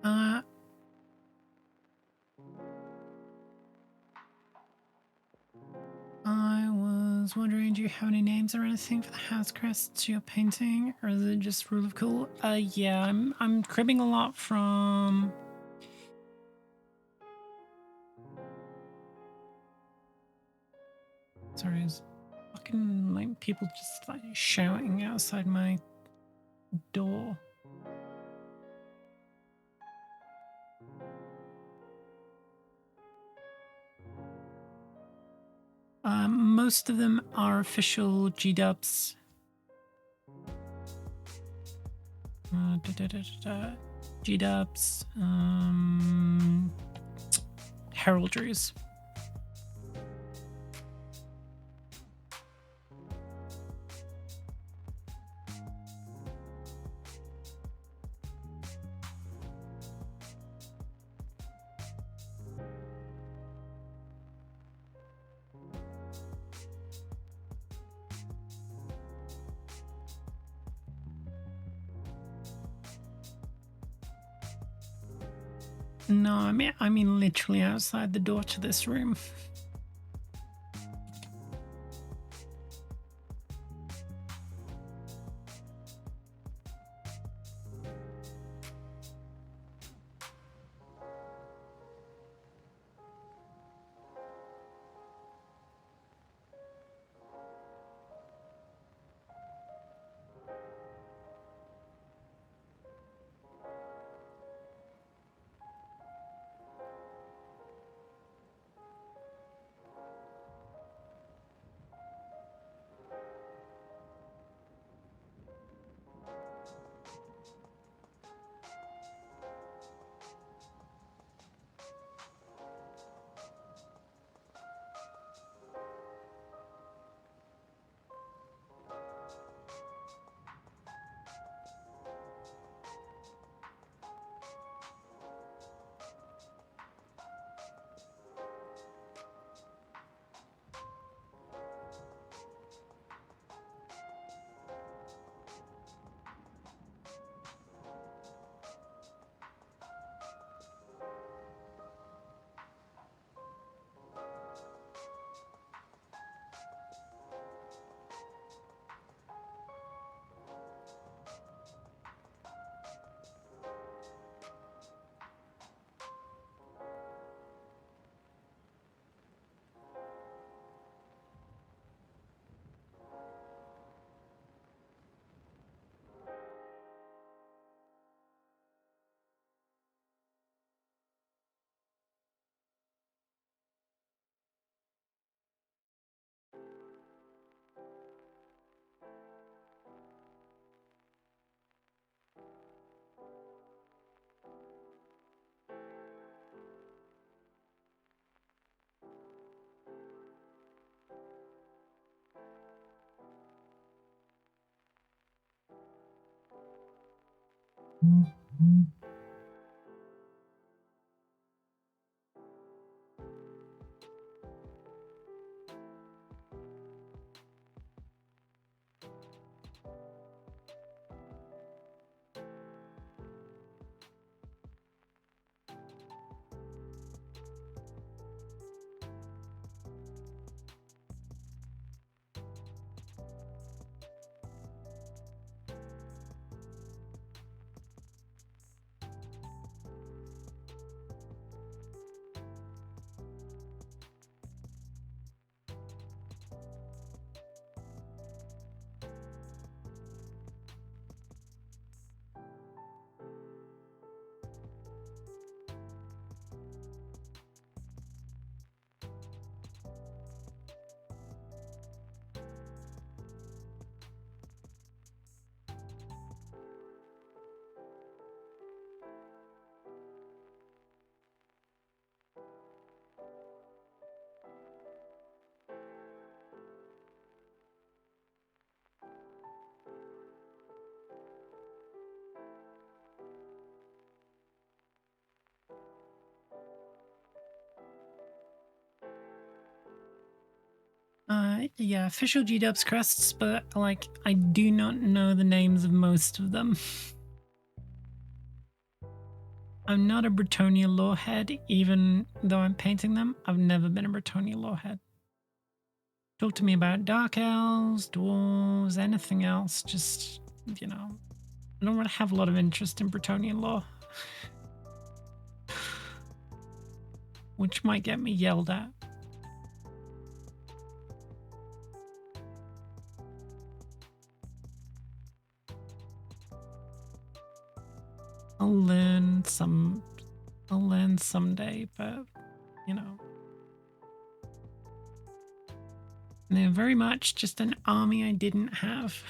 I was wondering, do you have any names or anything for the house crests you're painting, or is it just rule of cool? Yeah, I'm cribbing a lot from. Sorry, it's fucking like people just like shouting outside my door. Most of them are official G-dubs. G-dubs, heraldries. No, I mean literally outside the door to this room. Yeah, official G-dubs crests, but like I do not know the names of most of them. I'm not a Bretonnia lorehead, even though I'm painting them. I've never been a Bretonnia lorehead. Talk to me about dark elves, dwarves, anything else. Just, you know, I don't really have a lot of interest in Bretonnian lore. Which might get me yelled at. I'll learn someday, but, you know. They're very much just an army I didn't have.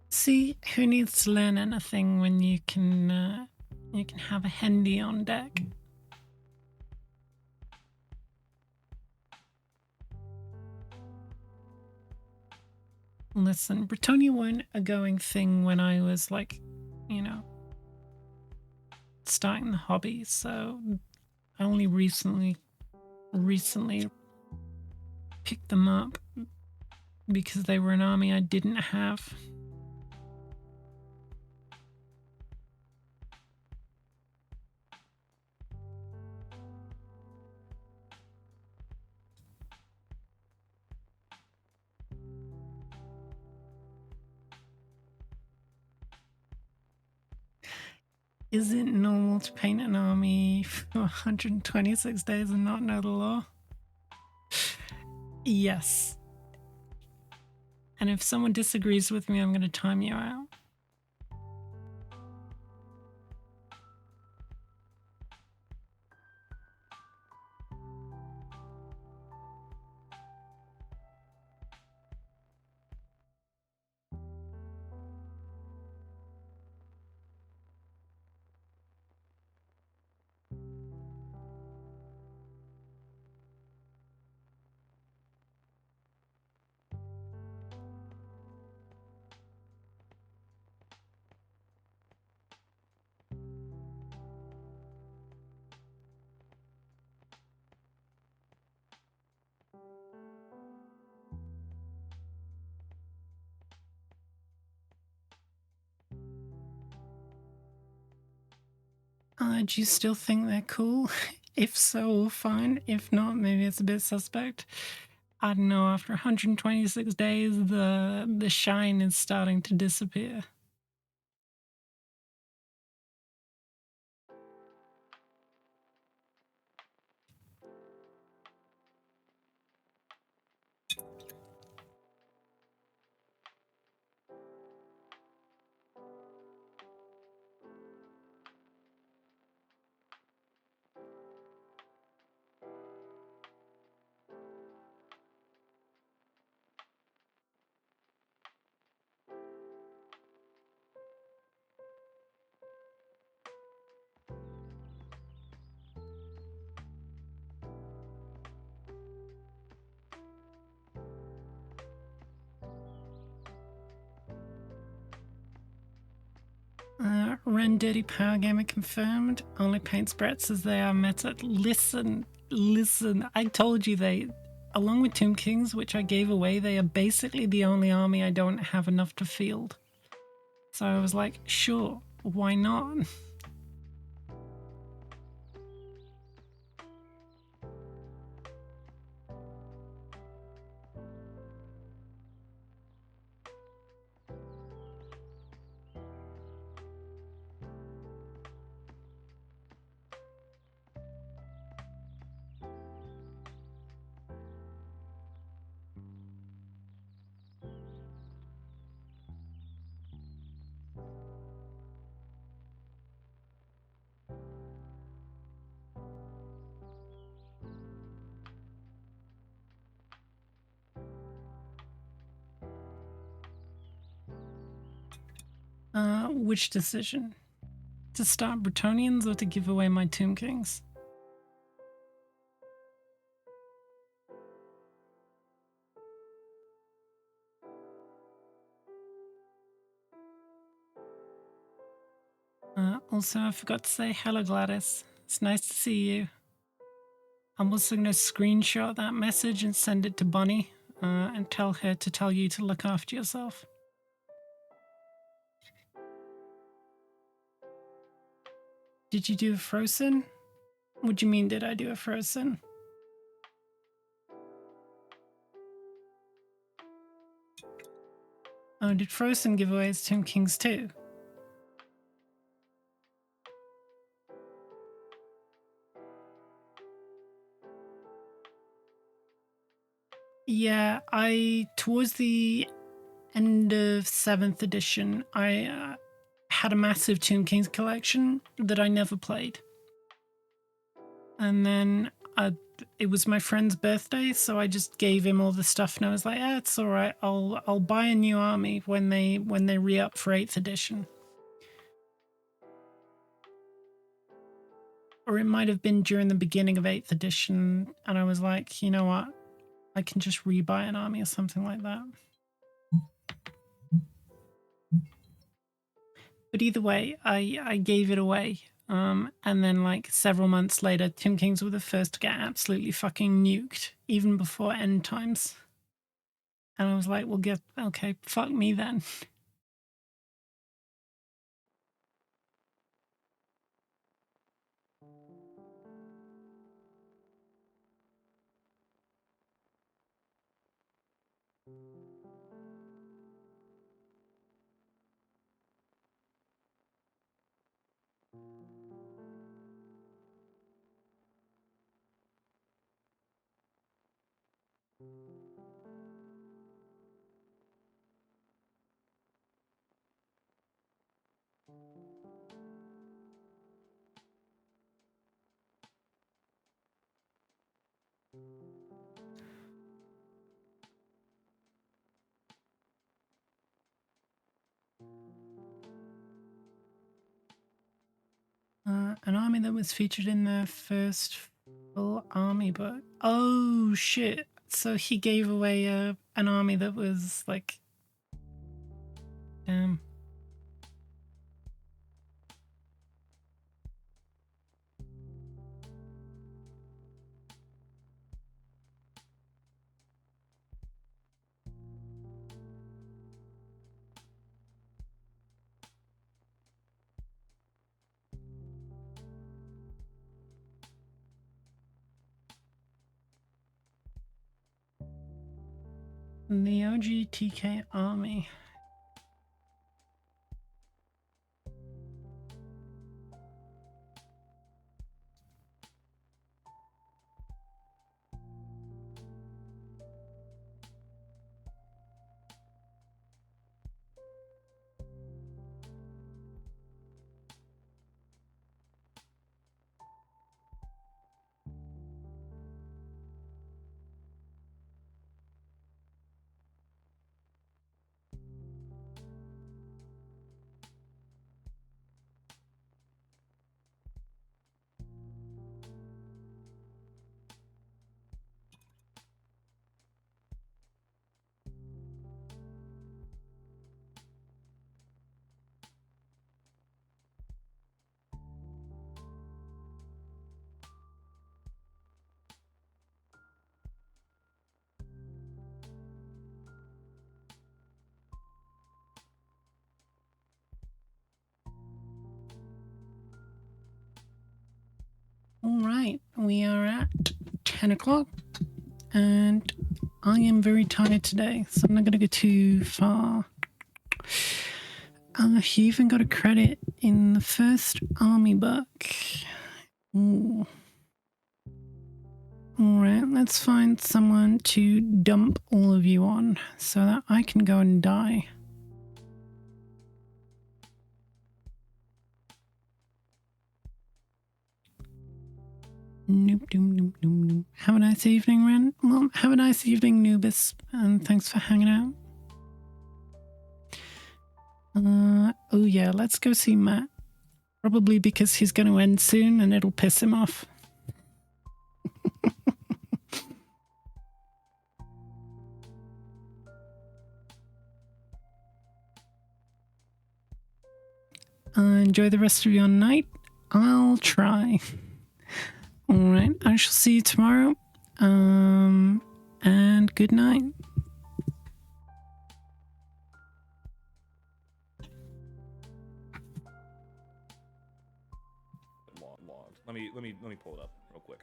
See, who needs to learn anything when you can have a handy on deck? Listen, Bretonnia weren't a going thing when I was like, you know, starting the hobby, so I only recently picked them up because they were an army I didn't have. Is it normal to paint an army for 126 days and not know the law? Yes. And if someone disagrees with me, I'm going to time you out. Do you still think they're cool? If so, fine. If not, maybe it's a bit suspect. I don't know, after 126 days, the shine is starting to disappear. Ren Dirty Power Gamer confirmed. Only paints Bretts as they are meta. Listen. I told you they, along with Tomb Kings, which I gave away, they are basically the only army I don't have enough to field. So I was like, sure, why not? Which decision? To start Bretonnians or to give away my Tomb Kings? Also, I forgot to say hello, Gladys. It's nice to see you. I'm also going to screenshot that message and send it to Bonnie and tell her to tell you to look after yourself. Did you do a Frozen? What do you mean, did I do a Frozen? Oh, did Frozen give away his Tomb Kings too? Yeah, towards the end of 7th edition, I had a massive Tomb Kings collection that I never played. And then it was my friend's birthday, so I just gave him all the stuff, and I was like, "Yeah, it's all right. I'll buy a new army when they re-up for 8th edition." Or it might have been during the beginning of 8th edition, and I was like, you know what? I can just rebuy an army or something like that. But either way, I gave it away. And then like several months later, Tomb Kings were the first to get absolutely fucking nuked, even before end times. And I was like, well, okay, fuck me then. An army that was featured in the first full army book. Oh shit! So he gave away an army that was like, damn. The OGTK army. All right, we are at 10 o'clock, and I am very tired today, so I'm not going to go too far. He even got a credit in the first army book. Ooh. All right, let's find someone to dump all of you on so that I can go and die. Nope, nope, nope, nope, nope. Have a nice evening, Ren. Well, have a nice evening, Nubis, and thanks for hanging out. Oh yeah, let's go see Matt. Probably because he's going to end soon and it'll piss him off. Enjoy the rest of your night. I'll try. Alright, I shall see you tomorrow. And good night. Logged. Let me pull it up real quick.